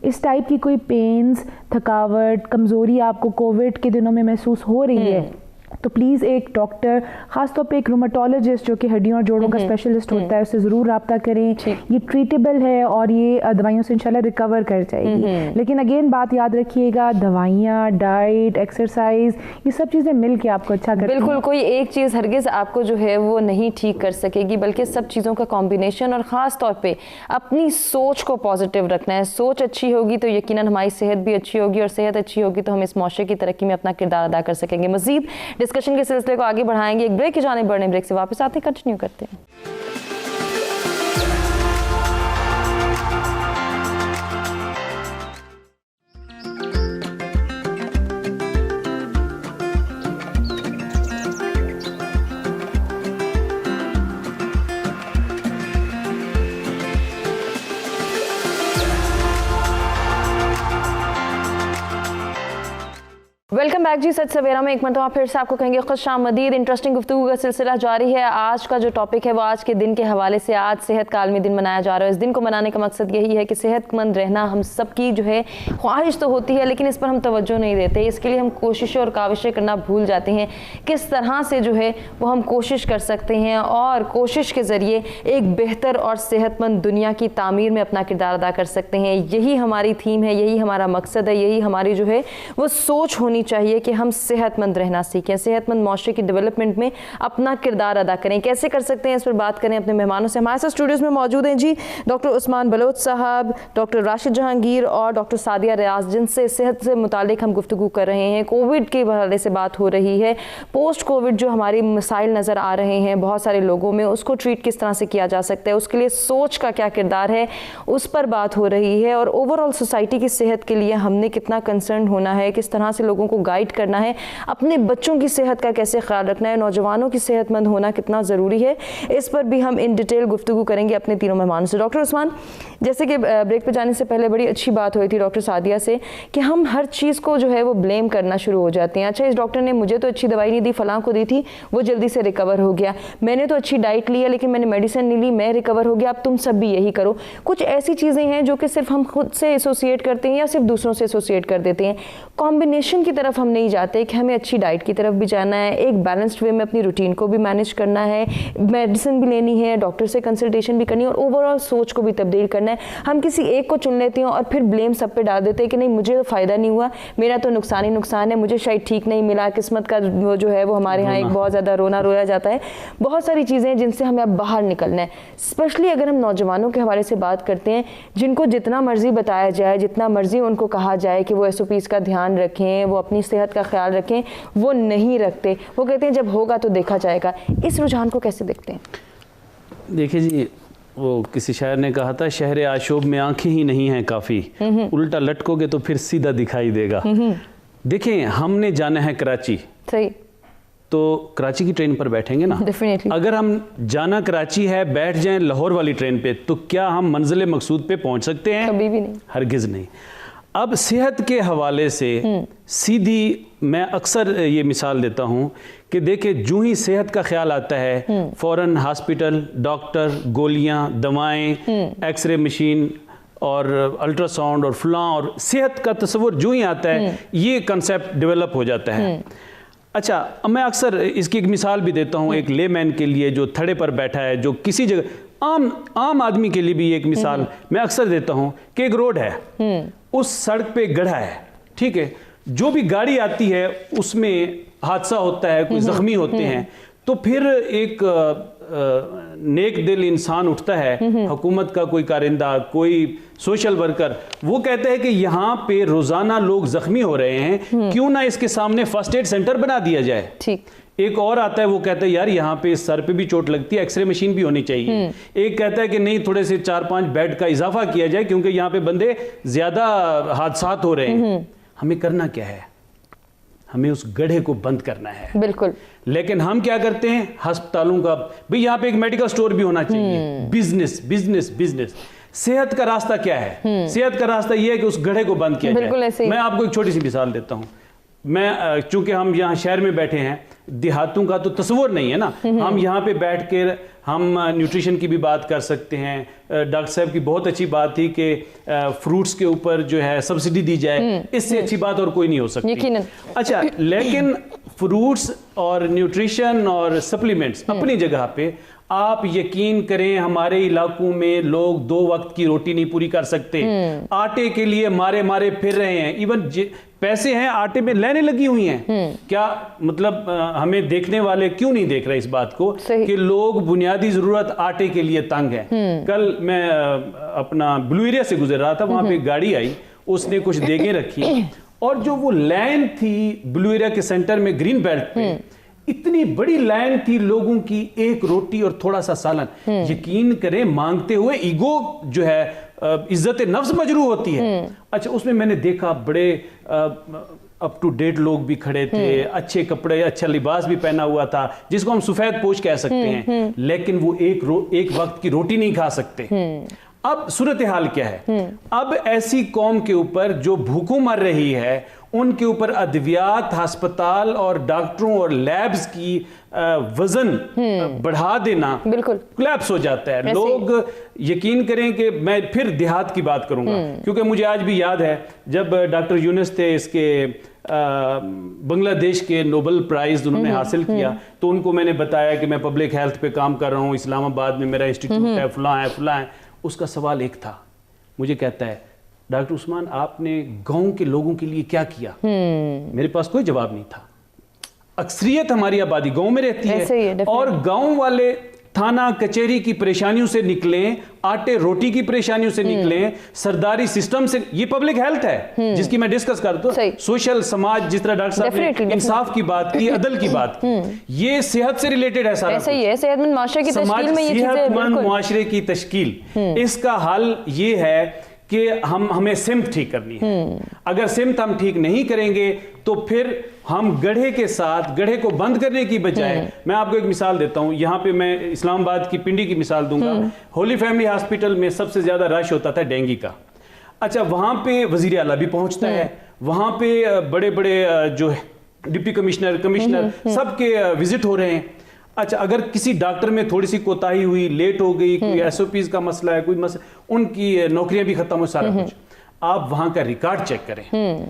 इस टाइप की कोई पेन्स, थकावट, कमज़ोरी आपको कोविड के दिनों में महसूस हो रही है तो प्लीज़ एक डॉक्टर, ख़ासतौर पे एक रूमेटोलॉजिस्ट जो कि हड्डियों और जोड़ों का स्पेशलिस्ट होता है, उससे ज़रूर रब्ता करें। ये ट्रीटेबल है और ये दवाइयों से इंशाल्लाह रिकवर कर जाएगी। लेकिन अगेन बात याद रखिएगा, दवाइयाँ, डाइट, एक्सरसाइज, ये सब चीज़ें मिल के आपको अच्छा करती हैं। बिल्कुल, कोई एक चीज़ हरगिज़ आपको जो है वो नहीं ठीक कर सकेगी, बल्कि सब चीज़ों का कॉम्बिनेशन, और ख़ास तौर पे अपनी सोच को पॉजिटिव रखना है। सोच अच्छी होगी तो यकीनन हमारी सेहत भी अच्छी होगी, और सेहत अच्छी होगी तो हम इस माशरे की तरक्की में अपना किरदार अदा कर सकेंगे। मज़ीद डिस्कशन के सिलसिले को आगे बढ़ाएंगे, एक ब्रेक की जाने बढ़ने, ब्रेक से वापस आते हैं, कंटिन्यू करते हैं। वेलकम बैक जी। सच सवेरा में एक मरतबा फिर से आपको कहेंगे खुशामदीद। इंटरेस्टिंग गुफ्तगू का सिलसिला जारी है। आज का जो टॉपिक है वो आज के दिन के हवाले से, आज सेहत का आलमी दिन मनाया जा रहा है। इस दिन को मनाने का मकसद यही है कि सेहतमंद रहना हम सबकी जो है ख्वाहिश तो होती है, लेकिन इस पर हम तवज्जो नहीं देते। इसके लिए हम कोशिशें और काविशें करना भूल जाते हैं। किस तरह से जो है वो हम कोशिश कर सकते हैं और कोशिश के ज़रिए एक बेहतर और सेहतमंद दुनिया की तामीर में अपना किरदार अदा कर सकते हैं। यही हमारी थीम है, यही हमारा मकसद है, यही हमारी जो है वो सोच होनी चाहिए कि हम सेहतमंद रहना सीखें, सेहतमंद माशरे की डेवलपमेंट में अपना किरदार अदा करें। कैसे कर सकते हैं, इस पर बात करें अपने मेहमानों से। हमारे साथ स्टूडियोज़ में मौजूद हैं जी डॉक्टर उस्मान बलोच साहब, डॉक्टर राशिद जहांगीर और डॉक्टर सादिया रियाज, जिनसे सेहत से मुतालिक हम गुफ्तगू कर रहे हैं। कोविड के हवाले से बात हो रही है, पोस्ट कोविड जो हमारी मसाइल नज़र आ रहे हैं बहुत सारे लोगों में, उसको ट्रीट किस तरह से किया जा सकता है, उसके लिए सोच का क्या किरदार है, उस पर बात हो रही है। और ओवरऑल सोसाइटी की सेहत के लिए हमने कितना कंसर्न होना है, किस तरह से लोगों को गाइड करना है, अपने बच्चों की सेहत का कैसे ख्याल रखना है, नौजवानों की सेहतमंद होना कितना ज़रूरी है, इस पर भी हम इन डिटेल गुफ्तगू करेंगे अपने तीनों मेहमानों से। डॉक्टर उस्मान, जैसे कि ब्रेक पे जाने से पहले बड़ी अच्छी बात हुई थी डॉक्टर सादिया से कि हम हर चीज़ को जो है वो ब्लेम करना शुरू हो जाते हैं। अच्छा, इस डॉक्टर ने मुझे तो अच्छी दवाई नहीं दी, फ़लाँ को दी थी, वो जल्दी से रिकवर हो गया, मैंने तो अच्छी डाइट ली है लेकिन मैंने मेडिसिन नहीं ली, मैं रिकवर हो गया, अब तुम सब भी यही करो। कुछ ऐसी चीज़ें हैं जो कि सिर्फ हम खुद से एसोसिएट करते हैं या सिर्फ दूसरों से एसोसिएट कर देते हैं। कॉम्बिनेशन की तरफ हम नहीं जाते कि हमें अच्छी डाइट की तरफ भी जाना है, एक बैलेंस्ड वे में अपनी रूटीन को भी मैनेज करना है, मेडिसिन भी लेनी है, डॉक्टर से कंसल्टेशन भी करनी है और ओवरऑल सोच को भी तब्दील करना है। हम किसी एक को चुन लेते हैं और फिर ब्लेम सब पे डाल देते हैं कि नहीं मुझे तो फ़ायदा नहीं हुआ, मेरा तो नुकसान ही नुकसान है, मुझे शायद ठीक नहीं मिला, किस्मत का वो जो है वो हमारे यहाँ एक बहुत ज़्यादा रोना रोया जाता है। बहुत सारी चीज़ें जिनसे हमें अब बाहर निकलना है। स्पेशली अगर हम नौजवानों के हवाले से बात करते हैं, जिनको जितना मर्जी बताया जाए, जितना मर्जी उनको कहा जाए कि वो SOPs का ध्यान रखें, वो अपनी सेहत का ख्याल रखें, वो नहीं रखते। वो कहते हैं जब होगा तो देखा जाएगा। इस रुझान को कैसे देखते हैं? देखिए जी, वो किसी शायर ने कहा था, शहर आशोब में आंखें ही नहीं हैं काफ़ी, उल्टा लटकोगे तो फिर सीधा दिखाई देगा। देखें, हमने जाना है कराची, सही, तो कराची की ट्रेन पर बैठेंगे ना। डेफिनेटली। अगर हम जाना कराची है, बैठ जाएं लाहौर वाली ट्रेन पे, तो क्या हम मंजिल मकसूद पे पहुंच सकते हैं? कभी भी नहीं, हरगिज़ नहीं। अब सेहत के हवाले से सीधी मैं अक्सर ये मिसाल देता हूँ कि देखिए, जो ही सेहत का ख्याल आता है फ़ौरन हॉस्पिटल, डॉक्टर, गोलियाँ, दवाएं, एक्सरे मशीन और अल्ट्रासाउंड और फलां, और सेहत का तस्वुर जो ही आता है ये कंसेप्ट डेवलप हो जाता है। अच्छा, अब मैं अक्सर इसकी एक मिसाल भी देता हूँ एक लेमैन के लिए जो थड़े पर बैठा है, जो किसी जगह आम आदमी के लिए भी एक मिसाल मैं अक्सर देता हूँ कि एक रोड है, उस सड़क पे गड्ढा है, ठीक है, जो भी गाड़ी आती है उसमें हादसा होता है, कोई जख्मी होते हैं, तो फिर एक नेक दिल इंसान उठता है, हुकूमत का कोई कारिंदा, कोई सोशल वर्कर, वो कहता है कि यहाँ पे रोजाना लोग जख्मी हो रहे हैं, क्यों ना इसके सामने फर्स्ट एड सेंटर बना दिया जाए। ठीक। एक और आता है, वो कहता है यार यहाँ पे सर पे भी चोट लगती है, एक्सरे मशीन भी होनी चाहिए। एक कहता है कि नहीं, थोड़े से 4-5 बेड का इजाफा किया जाए क्योंकि यहाँ पे बंदे ज्यादा हादसात हो रहे हैं। हमें करना क्या है? हमें उस गड्ढे को बंद करना है। बिल्कुल। लेकिन हम क्या करते हैं, अस्पतालों का भाई यहाँ पे एक मेडिकल स्टोर भी होना चाहिए, बिजनेस बिजनेस बिजनेस। सेहत का रास्ता क्या है? सेहत का रास्ता यह है कि उस गड्ढे को बंद किया जाए। मैं आपको एक छोटी सी मिसाल देता हूँ। मैं चूंकि हम यहाँ शहर में बैठे हैं, देहातों का तो तस्वर नहीं है ना, हम यहाँ पे बैठ कर हम न्यूट्रिशन की भी बात कर सकते हैं। डॉक्टर साहब की बहुत अच्छी बात थी कि फ्रूट्स के ऊपर जो है सब्सिडी दी जाए, इससे अच्छी बात और कोई नहीं हो सकती। अच्छा, लेकिन फ्रूट्स और न्यूट्रिशन और सप्लीमेंट्स अपनी जगह पे, आप यकीन करें हमारे इलाकों में लोग 2 वक्त की रोटी नहीं पूरी कर सकते, आटे के लिए मारे मारे फिर रहे हैं। इवन पैसे हैं, आटे में लाइनें लगी हुई हैं। क्या मतलब हमें देखने वाले क्यों नहीं देख रहे इस बात को कि लोग बुनियादी जरूरत आटे के लिए तंग है। कल मैं अपना ब्लू एरिया से गुजर रहा था, वहां पे एक गाड़ी आई, उसने कुछ देगें रखी, और जो वो लाइन थी ब्लू एरिया के सेंटर में ग्रीन बेल्ट पे, इतनी बड़ी लाइन थी लोगों की, एक रोटी और थोड़ा सा सालन। यकीन करें, मांगते हुए ईगो जो है, इज्जत नफ्स मजरू होती है। अच्छा, उसमें मैंने देखा बड़े अप टू डेट लोग भी खड़े थे, अच्छे कपड़े, अच्छा लिबास भी पहना हुआ था, जिसको हम सफेद पोश कह सकते हैं, लेकिन वो एक वक्त की रोटी नहीं खा सकते। अब सूरत हाल क्या है? अब ऐसी कौम के ऊपर जो भूखों मर रही है, उनके ऊपर अद्वियात, अस्पताल और डॉक्टरों और लैब्स की वजन बढ़ा देना बिल्कुल कोलैप्स हो जाता है। लोग यकीन करें कि मैं फिर देहात की बात करूंगा, क्योंकि मुझे आज भी याद है जब डॉक्टर यूनुस थे, इसके बांग्लादेश के नोबेल प्राइज उन्होंने हासिल किया, तो उनको मैंने बताया कि मैं पब्लिक हेल्थ पे काम कर रहा हूँ, इस्लामाबाद में मेरा इंस्टीट्यूट है, फलां है फलां है। उसका सवाल एक था, मुझे कहता है, डॉक्टर उस्मान आपने गांव के लोगों के लिए क्या किया? मेरे पास कोई जवाब नहीं था। अक्सरियत हमारी आबादी गांव में रहती है, और गांव वाले थाना कचहरी की परेशानियों से निकले, आटे रोटी की परेशानियों से निकले, सरदारी सिस्टम से। ये पब्लिक हेल्थ है जिसकी मैं डिस्कस करता हूं, सोशल समाज, जिस तरह डॉक्टर साहब ने इंसाफ की बात की, अदल की बात की, ये सेहत से रिलेटेड है सारा। ऐसा ही है, सेहतमंद माशरे की तश्कील में ये चीजें, सेहतमंद माशरे की तश्कील, इसका हल ये है कि हमें सिमत ठीक करनी है। अगर सिमत हम ठीक नहीं करेंगे तो फिर हम गड्ढे के साथ, गड्ढे को बंद करने की बजाय, मैं आपको एक मिसाल देता हूं, यहां पे मैं इस्लामाबाद की पिंडी की मिसाल दूंगा। होली फैमिली हॉस्पिटल में सबसे ज्यादा रश होता था डेंगू का। अच्छा, वहां पे वजीर आला भी पहुंचता है, वहां पे बड़े बड़े जो डिप्टी कमिश्नर सबके विजिट हो रहे हैं। अच्छा, अगर किसी डॉक्टर में थोड़ी सी कोताही हुई, लेट हो गई, कोई एसओपीज का मसला है, कोई मसला, उनकी नौकरियां भी खत्म हो, सारा कुछ। आप वहां का रिकॉर्ड चेक करें,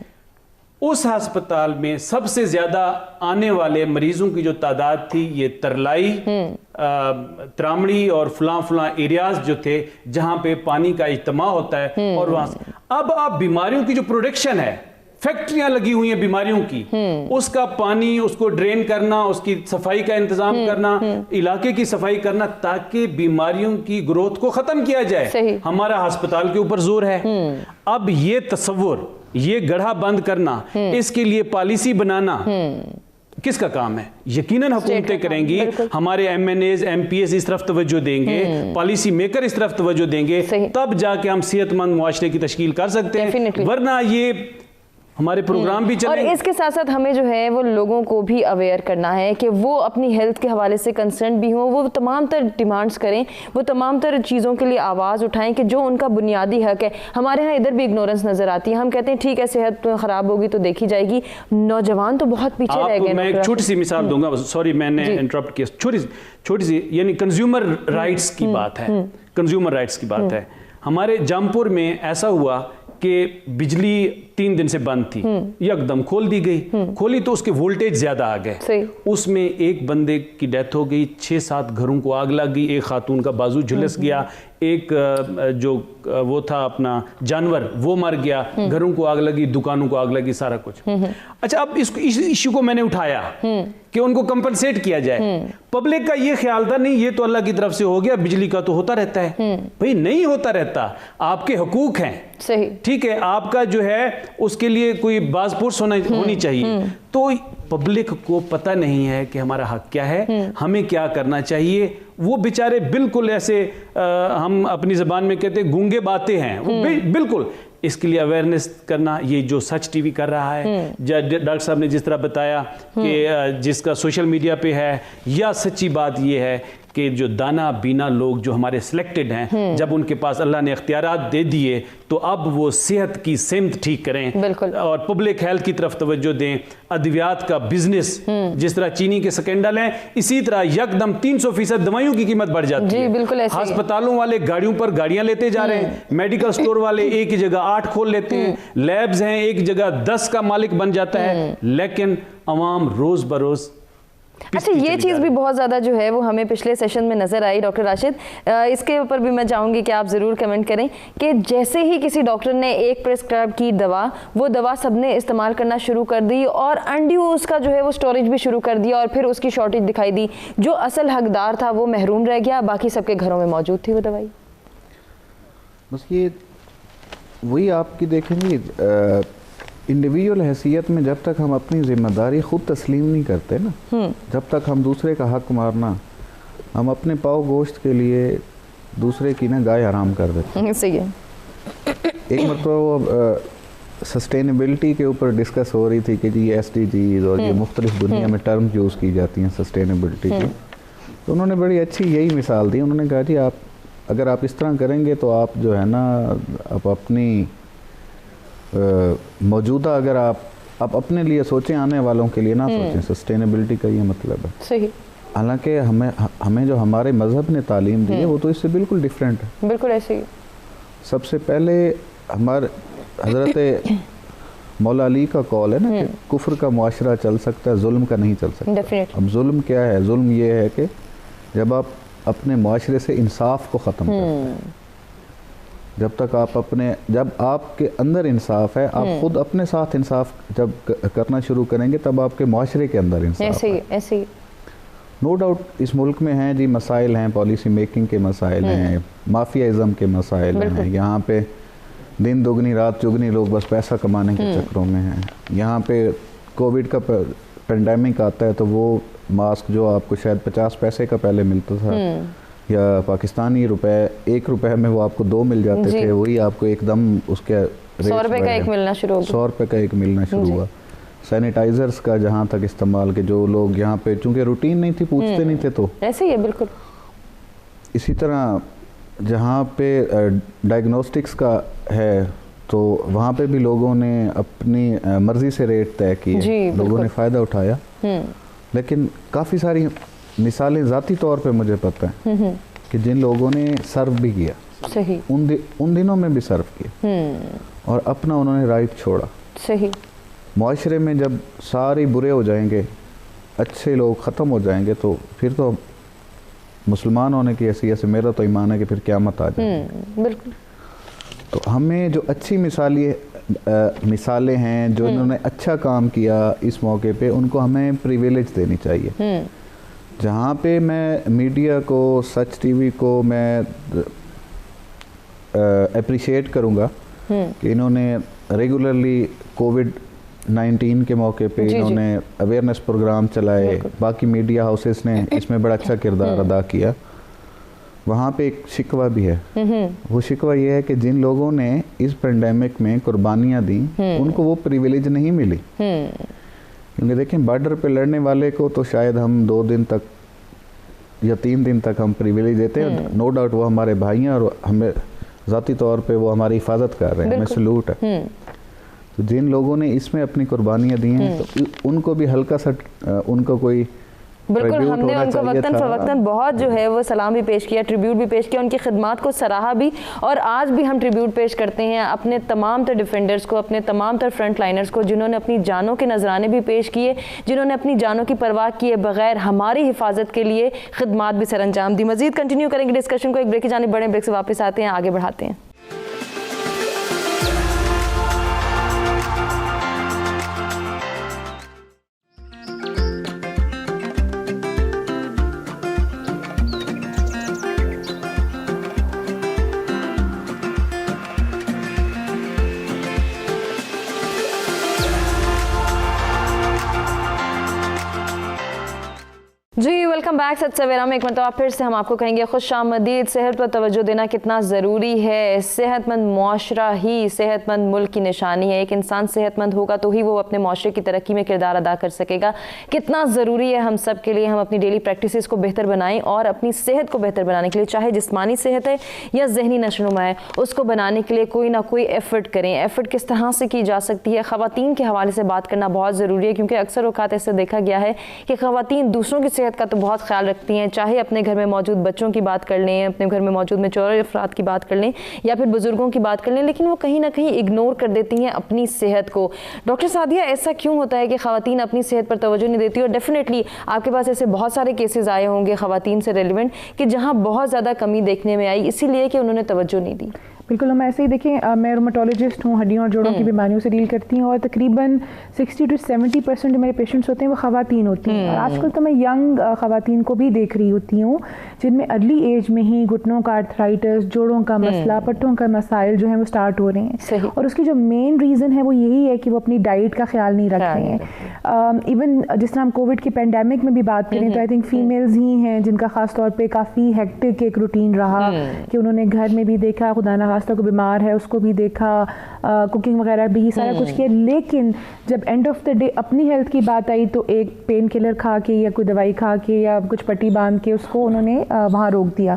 उस अस्पताल में सबसे ज्यादा आने वाले मरीजों की जो तादाद थी, ये तरलाई, त्रामड़ी और फलां एरियाज जो थे जहां पे पानी का इज्तिमा होता है, और वहां से अब आप बीमारियों की जो प्रोडक्शन है, फैक्ट्रियां लगी हुई हैं बीमारियों की, उसका पानी, उसको ड्रेन करना, उसकी सफाई का इंतजाम करना, इलाके की सफाई करना, ताकि बीमारियों की ग्रोथ को खत्म किया जाए। हमारा अस्पताल के ऊपर जोर है। अब ये तस्वुर, ये गड्ढा बंद करना, इसके लिए पॉलिसी बनाना किसका काम है? यकीनन हुकूमतें करेंगी, हमारे MNAs MPs इस तरफ तवज्जो देंगे, पॉलिसी मेकर इस तरफ तवज्जो देंगे, तब जाके हम सेहतमंद मुआशरे की तश्कील कर सकते हैं। वरना ये हमारे प्रोग्राम भी चले। और इसके साथ साथ हमें जो है वो लोगों को भी अवेयर करना है कि वो अपनी हेल्थ के हवाले से कंसर्न भी हों, वो तमाम तर डिमांड्स करें, वो तमाम तर चीज़ों के लिए आवाज़ उठाएं कि जो उनका बुनियादी हक है। हमारे यहाँ इधर भी इग्नोरेंस नज़र आती है, हम कहते हैं ठीक है सेहत ख़राब होगी तो देखी जाएगी, नौजवान तो बहुत पीछे रह गए। मैं एक छोटी सी मिसाल दूंगा, सॉरी मैंने इंटरप्ट किया, छोटी सी यानी कंज्यूमर राइट्स की बात है, कंज्यूमर राइट्स की बात है। हमारे जामपुर में ऐसा हुआ कि बिजली 3 दिन से बंद थी, एकदम खोल दी गई, खोली तो उसके वोल्टेज ज्यादा आ गए, उसमें एक बंदे की डेथ हो गई, 6-7 घरों को आग लग गई, एक खातून का बाजू झुलस गया, एक जो वो था अपना जानवर वो मर गया, घरों को आग लगी, दुकानों को आग लगी, सारा कुछ। अच्छा, अब इस इश्यू को मैंने उठाया कि उनको कंपनसेट किया जाए। पब्लिक का ये ख्याल था नहीं ये तो अल्लाह की तरफ से हो गया, बिजली का तो होता रहता है। भाई नहीं होता रहता, आपके हकूक हैं, सही ठीक है, आपका जो है उसके लिए कोई बाज़पुर्स होनी चाहिए। तो पब्लिक को पता नहीं है कि हमारा हक क्या है, हमें क्या करना चाहिए। वो बेचारे बिल्कुल ऐसे हम अपनी ज़बान में कहते हैं गूंगे बातें हैं, वो बिल्कुल। इसके लिए अवेयरनेस करना, ये जो सच टीवी कर रहा है, डॉक्टर साहब ने जिस तरह बताया कि जिसका सोशल मीडिया पे है, या सच्ची बात ये है कि जो दाना बीना लोग जो हमारे सिलेक्टेड हैं, जब उनके पास अल्लाह ने इख्तियारात दे दिए तो अब वो सेहत की सिमत ठीक करें और पब्लिक हेल्थ की तरफ तवज्जो दें। अद्वियात का बिजनेस, जिस तरह चीनी के स्कैंडल हैं, इसी तरह यकदम 300% दवाइयों की कीमत बढ़ जाती है। अस्पतालों वाले गाड़ियों पर गाड़ियां लेते जा रहे हैं, मेडिकल स्टोर वाले एक ही जगह 8 खोल लेते हैं, लैब्स हैं एक जगह 10 का मालिक बन जाता है, लेकिन अवाम रोज बरोज। अच्छा, ये चीज़ भी बहुत ज़्यादा जो है वो हमें पिछले सेशन में नज़र आई डॉक्टर राशिद, इसके ऊपर भी मैं चाहूँगी कि आप ज़रूर कमेंट करें कि जैसे ही किसी डॉक्टर ने एक प्रिस्क्राइब की दवा, वो दवा सबने इस्तेमाल करना शुरू कर दी और अनड्यू उसका जो है वो स्टोरेज भी शुरू कर दिया और फिर उसकी शॉर्टेज दिखाई दी। जो असल हकदार था वो महरूम रह गया, बाकी सबके घरों में मौजूद थी वो दवाई। बस ये वही आपकी देखेंगे इंडिविजुअल हैसियत में जब तक हम अपनी जिम्मेदारी खुद तस्लीम नहीं करते ना, जब तक हम दूसरे का हक मारना, हम अपने पाव गोश्त के लिए दूसरे की ना गाय हराम कर देते हैं। सही है। एक मतलब सस्टेनेबिलिटी के ऊपर डिस्कस हो रही थी कि जी SDGs और ये मुख्तलिफ दुनिया में टर्म यूज़ की जाती हैं सस्टेनेबिलिटी की, तो उन्होंने बड़ी अच्छी यही मिसाल दी। उन्होंने कहा जी आप अगर आप इस तरह करेंगे तो आप जो है ना आप अपनी मौजूदा अगर आप अपने लिए सोचें, आने वालों के लिए ना सोचें। सस्टेनेबिलिटी का ये मतलब है। सही। हालांकि हमें जो हमारे मज़हब ने तालीम दी है वो तो इससे बिल्कुल डिफरेंट है। बिल्कुल ऐसे ही। सबसे पहले हमारे हज़रत मौला अली का कॉल है ना कि कुफ्र का मुआशरा चल सकता है, जुल्म का नहीं चल सकता। अब जुल्म क्या है? जुल्म ये है कि जब आप अपने मुआशरे से इंसाफ को ख़त्म करते हैं, जब आपके अंदर इंसाफ है, आप खुद अपने साथ इंसाफ जब करना शुरू करेंगे तब आपके मुआशरे के अंदर इंसाफ है। ऐसे नो डाउट इस मुल्क में हैं जी मसाइल हैं, पॉलिसी मेकिंग के मसाइल हैं, माफियाइज़म के मसाइल हैं, यहाँ पे दिन दुगनी रात चुगनी लोग बस पैसा कमाने के चक्करों में हैं। यहाँ पे कोविड का पेंडेमिक आता है तो वो मास्क जो आपको शायद 50 पैसे का पहले मिलता था या पाकिस्तानी रुपए 1 रुपए में वो आपको 2 मिल जाते थे, वही आपको एकदम उसके 100 रुपए का एक मिलना शुरू हो गया। 100 रुपए का एक मिलना शुरू हुआ। सैनिटाइजर्स का जहाँ तक इस्तेमाल के जो लोग यहाँ पे चूंकि रूटीन नहीं थी, पूछते नहीं थे, तो ऐसे ही है बिल्कुल। इसी तरह जहाँ पे डायग्नोस्टिक्स का है तो वहाँ पे भी लोगों ने अपनी मर्जी से रेट तय किए, लोगों ने फ़ायदा उठाया। लेकिन काफ़ी सारी मिसालें ज़ाती तौर पे मुझे पता है कि जिन लोगों ने सर्व भी किया, सही, उन दिनों में भी सर्व किया और अपना उन्होंने राइट छोड़ा। सही। मुआशरे में जब सारे बुरे हो जाएंगे, अच्छे लोग ख़त्म हो जाएंगे, तो फिर तो मुसलमान होने की हैसियत से मेरा तो ईमान है कि फिर क़यामत आ जाएगी। बिल्कुल। तो हमें जो अच्छी मिसालें हैं, जो इन्होंने अच्छा काम किया इस मौके पे, उनको हमें प्रिविलेज देनी चाहिए। जहाँ पे मैं मीडिया को, सच टीवी को मैं अप्रिशिएट करूँगा कि इन्होंने रेगुलरली कोविड-19 के मौके पे इन्होंने अवेयरनेस प्रोग्राम चलाए, बाकी मीडिया हाउसेस ने इसमें बड़ा अच्छा किरदार अदा किया। वहाँ पे एक शिकवा भी है। वो शिकवा ये है कि जिन लोगों ने इस पेंडेमिक में कुर्बानियाँ दी उनको वो प्रिविलेज नहीं मिली। क्योंकि देखें, बॉर्डर पे लड़ने वाले को तो शायद हम 2 दिन तक या 3 दिन तक हम प्रिविलेज देते हैं। नो डाउट वो हमारे भाई हैं और हमें ज़ाती तौर पे वो हमारी हिफाजत कर रहे हैं, हमें सलूट है। तो जिन लोगों ने इसमें अपनी कुर्बानियाँ दी हैं तो उनको भी हल्का सा उनको कोई बिल्कुल, हमने उनको वक्तन फ़वक्तन बहुत जो है वो सलाम भी पेश किया, ट्रिब्यूट भी पेश किया, उनकी खिदमात को सराहा भी। और आज भी हम ट्रिब्यूट पेश करते हैं अपने तमाम तर डिफेंडर्स को, अपने तमाम तर फ्रंट लाइनर्स को, जिन्होंने अपनी जानों के नजराने भी पेश किए, जिन्होंने अपनी जानों की परवाह किए बगैर हमारी हिफाजत के लिए खिदमात भी सर अंजाम दी। मजीद कंटिन्यू करेंगे डिस्कशन को, एक ब्रेक की जानिब बड़े, ब्रेक से वापस आते हैं, आगे बढ़ाते हैं। जी वेलकम बैक। सत सवेरा में एक मरतबा फिर से हम आपको कहेंगे खुशामदीद। सेहत पर तवज्जो देना कितना ज़रूरी है। सेहतमंद मुआशरा ही सेहतमंद मुल्क की निशानी है। एक इंसान सेहतमंद होगा तो ही वो अपने मुआशरे की तरक्की में किरदार अदा कर सकेगा। कितना ज़रूरी है हम सब के लिए हम अपनी डेली प्रैक्टिसेस को बेहतर बनाएं और अपनी सेहत को बेहतर बनाने के लिए, चाहे जिस्मानी सेहत है या जहनी नशोनुमा है, उसको बनाने के लिए कोई ना कोई एफ़र्ट करें। एफ़र्ट किस तरह से की जा सकती है, ख़वातीन के हवाले से बात करना बहुत ज़रूरी है, क्योंकि अक्सर औक़ात ऐसे देखा गया है कि ख़वातीन दूसरों की सेहत का तो बहुत ख्याल रखती हैं, चाहे अपने घर में मौजूद बच्चों की बात कर लें, अपने घर में मौजूद मैच्योर अफराद की बात कर लें या फिर बुजुर्गों की बात कर लें, लेकिन वो कहीं ना कहीं इग्नोर कर देती हैं अपनी सेहत को। डॉक्टर सादिया, ऐसा क्यों होता है कि ख़वातीन अपनी सेहत पर तवज्जो नहीं देती? और डेफिनेटली आपके पास ऐसे बहुत सारे केसेस आए होंगे ख़वातीन से रेलिवेंट कि जहाँ बहुत ज़्यादा कमी देखने में आई, इसीलिए कि उन्होंने तवज्जो नहीं दी। बिल्कुल, हम ऐसे ही देखें, मैं रोमेटोलॉजिस्ट हूँ, हड्डियों और जोड़ों की बीमारियों से डील करती हूँ और तकरीबन 60 to 70% जो मेरे पेशेंट्स होते हैं वो ख़वातीन होती हैं। और आजकल तो मैं यंग ख़वातीन को भी देख रही होती हूँ जिनमें अर्ली एज में ही घुटनों का आर्थराइटिस, जोड़ों का मसला, पट्टों का मसाइल जो है वो स्टार्ट हो रहे हैं। और उसकी जो मेन रीज़न है वो यही है कि वो अपनी डाइट का ख्याल नहीं रख रहे हैं। इवन जिस तरह हम कोविड की पेंडेमिक में भी बात करें तो आई थिंक फीमेल्स ही हैं जिनका ख़ास तौर पर काफ़ी हेक्टिक एक रूटीन रहा कि उन्होंने घर में भी देखा, खुदा न खास्ता को बीमार है उसको भी देखा, कुकिंग वगैरह भी सारा कुछ किया, लेकिन जब एंड ऑफ द डे अपनी हेल्थ की बात आई तो एक पेन किलर खा के या कोई दवाई खा के या कुछ पट्टी बांध के उसको उन्होंने वहाँ रोक दिया।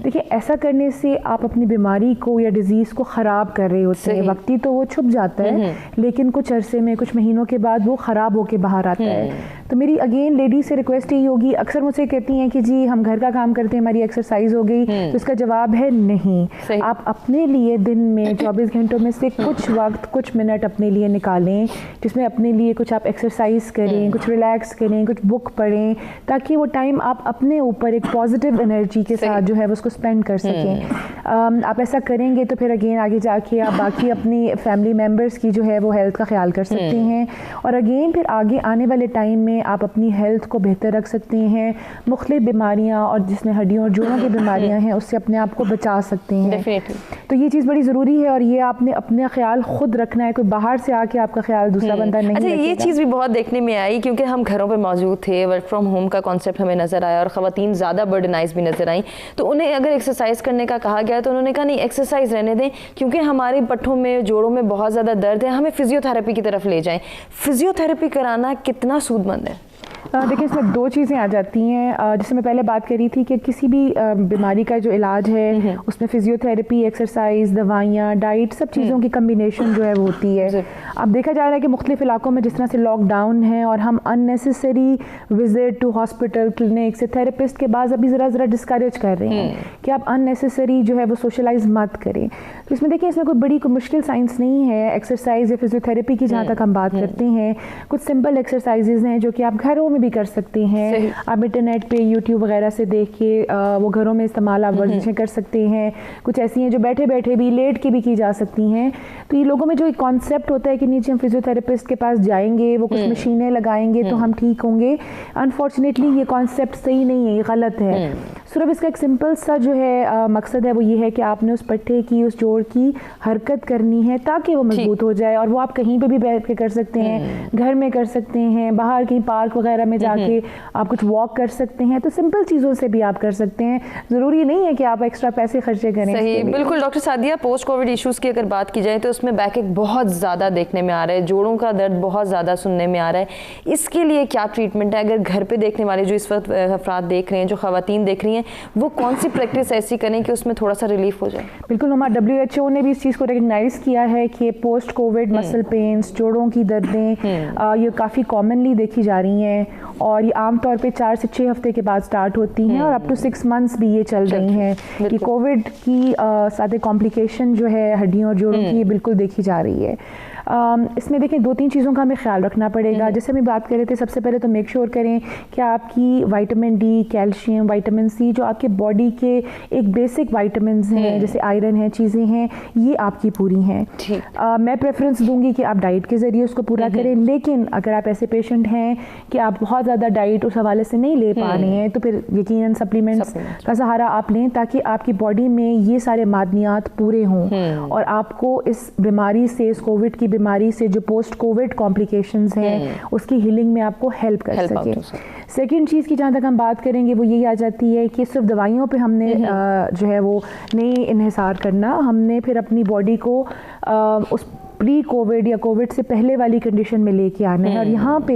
देखिए, ऐसा करने से आप अपनी बीमारी को या डिजीज़ को ख़राब कर रहे होते हैं। वक्ती तो वो छुप जाता है लेकिन कुछ अरसे में, कुछ महीनों के बाद वो ख़राब होके बाहर आता है। तो मेरी अगेन लेडी से रिक्वेस्ट यही होगी, अक्सर मुझसे कहती हैं कि जी हम घर का काम करते हैं, हमारी एक्सरसाइज हो गई, तो इसका जवाब है नहीं। आप अपने लिए दिन में 24 घंटों में से कुछ वक्त, कुछ मिनट अपने लिए निकालें जिसमें अपने लिए कुछ आप एक्सरसाइज करें, कुछ रिलैक्स करें, कुछ बुक पढ़ें, ताकि वो टाइम आप अपने ऊपर एक पॉजिटिव एनर्जी के साथ जो है उसको स्पेंड कर सकें। आप ऐसा करेंगे तो फिर अगेन आगे जाके आप बाकी अपनी फैमिली मेम्बर्स की जो है वो हेल्थ का ख्याल कर सकते हैं और अगेन फिर आगे आने वाले टाइम में आप अपनी हेल्थ को बेहतर रख सकते हैं। मुख्तलिफ बीमारियाँ और जिसमें हड्डियों और जोड़ों की बीमारियाँ हैं उससे अपने आप को बचा सकते हैं। तो ये चीज़ बड़ी ज़रूरी है और ये आपने अपना ख्याल खुद रखना है, कोई बाहर से आके आपका ख्याल दूसरा बंदा नहीं रखेगा। अच्छा, ये चीज़ भी बहुत देखने में आई क्योंकि हम घरों पे मौजूद थे, वर्क फ्रॉम होम का कॉन्सेप्ट हमें नज़र आया और ख़वातीन ज़्यादा बर्डनाइज भी नज़र आई। तो उन्हें अगर एक्सरसाइज करने का कहा गया तो उन्होंने कहा नहीं, एक्सरसाइज रहने दें क्योंकि हमारे पट्ठों में, जोड़ों में बहुत ज़्यादा दर्द है, हमें फिजियोथेरेपी की तरफ ले जाएं। फिजियोथेरेपी कराना कितना सूदमंद है? देखिए, इसमें दो चीज़ें आ जाती हैं। जैसे मैं पहले बात करी थी कि किसी भी बीमारी का जो इलाज है उसमें फिजियोथेरेपी, एक्सरसाइज, दवाइयाँ, डाइट, सब चीज़ों की कम्बिनेशन जो है वो होती है। अब देखा जा रहा है कि मुख्तलिफ इलाकों में जिस तरह से लॉकडाउन है और हम unnecessary visit to hospital, clinic से थेरेपिस्ट के बाद अभी ज़रा डिस्करेज कर रहे हैं कि आप अननेसेसरी जो है वो सोशलाइज मत करें। तो इसमें देखिए, इसमें कोई बड़ी कोई मुश्किल साइंस नहीं है। एक्सरसाइज या फिजियोथेरेपी की जहाँ तक हम बात करते हैं, कुछ सिंपल एक्सरसाइजेज हैं जो कि आप घरों में भी कर सकते हैं। आप इंटरनेट पे यूट्यूब वगैरह से देख के वो घरों में इस्तेमाल आप वर्जिशें कर सकते हैं। कुछ ऐसी हैं जो बैठे बैठे भी, लेट के भी की जा सकती हैं। तो ये लोगों में जो एक कॉन्सेप्ट होता है कि नीचे हम फिजियोथेरेपिस्ट के पास जाएंगे, वो कुछ मशीनें लगाएंगे तो हम ठीक होंगे, अनफॉर्चुनेटली ये कॉन्सेप्ट सही नहीं है, ये गलत है। सिर्फ इसका एक सिंपल सा जो है मकसद है वो ये है कि आपने उस पट्टे की, उस जोड़ की हरकत करनी है ताकि वो मजबूत हो जाए, और वो आप कहीं पे भी बैठ के कर सकते हैं, घर में कर सकते हैं, बाहर कहीं पार्क वगैरह में जाके आप कुछ वॉक कर सकते हैं। तो सिंपल चीज़ों से भी आप कर सकते हैं, ज़रूरी नहीं है कि आप एक्स्ट्रा पैसे खर्चे करें। सही, बिल्कुल doctor Sadia, post Covid issues की अगर बात की जाए तो उसमें बैक एक बहुत ज़्यादा देखने में आ रहा है, जोड़ों का दर्द बहुत ज़्यादा सुनने में आ रहा है। इसके लिए क्या ट्रीटमेंट है? अगर घर पे देखने वाले जो इस वक्त अफराद देख रहे हैं, जो ख़वातीन देख रही हैं, वो कौन सी प्रैक्टिस ऐसी करें कि उसमें थोड़ा सा रिलीफ हो जाए? बिल्कुल, हमारा WHO ने भी इस चीज़ को रिकग्नाइज़ किया है कि पोस्ट कोविड मसल पेन्स, जोड़ों की दर्दें ये काफ़ी कॉमनली देखी जा रही हैं, और ये आमतौर पे 4 से 6 हफ्ते के बाद स्टार्ट होती हैं और अप टू 6 मंथ्स भी ये चल रही हैं कि कोविड की सारे कॉम्प्लिकेशन जो है हड्डियों और जोड़ों की, ये बिल्कुल देखी जा रही है। इसमें देखें 2-3 चीज़ों का हमें ख्याल रखना पड़ेगा। जैसे हम बात कर रहे थे, सबसे पहले तो मेक श्योर करें कि आपकी vitamin D, calcium, vitamin C, जो आपके बॉडी के एक बेसिक विटामिन्स हैं, जैसे आयरन है, चीज़ें हैं, ये आपकी पूरी हैं। मैं प्रेफरेंस दूंगी कि आप डाइट के ज़रिए उसको पूरा करें, लेकिन अगर आप ऐसे पेशेंट हैं कि आप बहुत ज़्यादा डाइट उस हवाले से नहीं ले पा रहे हैं, तो फिर यकीनन सप्लीमेंट्स का सहारा आप लें, ताकि आपकी बॉडी में ये सारे मादनियात पूरे हों और आपको इस बीमारी से, इस कोविड की बीमारी से जो पोस्ट कोविड कॉम्प्लिकेशंस हैं, उसकी हीलिंग में आपको हेल्प कर सके। सेकंड चीज़ की जहाँ तक हम बात करेंगे वो यही आ जाती है कि सिर्फ दवाइयों पे हमने जो है वो नहीं इन्हिसार करना, हमने फिर अपनी बॉडी को उस प्री कोविड या कोविड से पहले वाली कंडीशन में लेके आना है। और यहाँ पे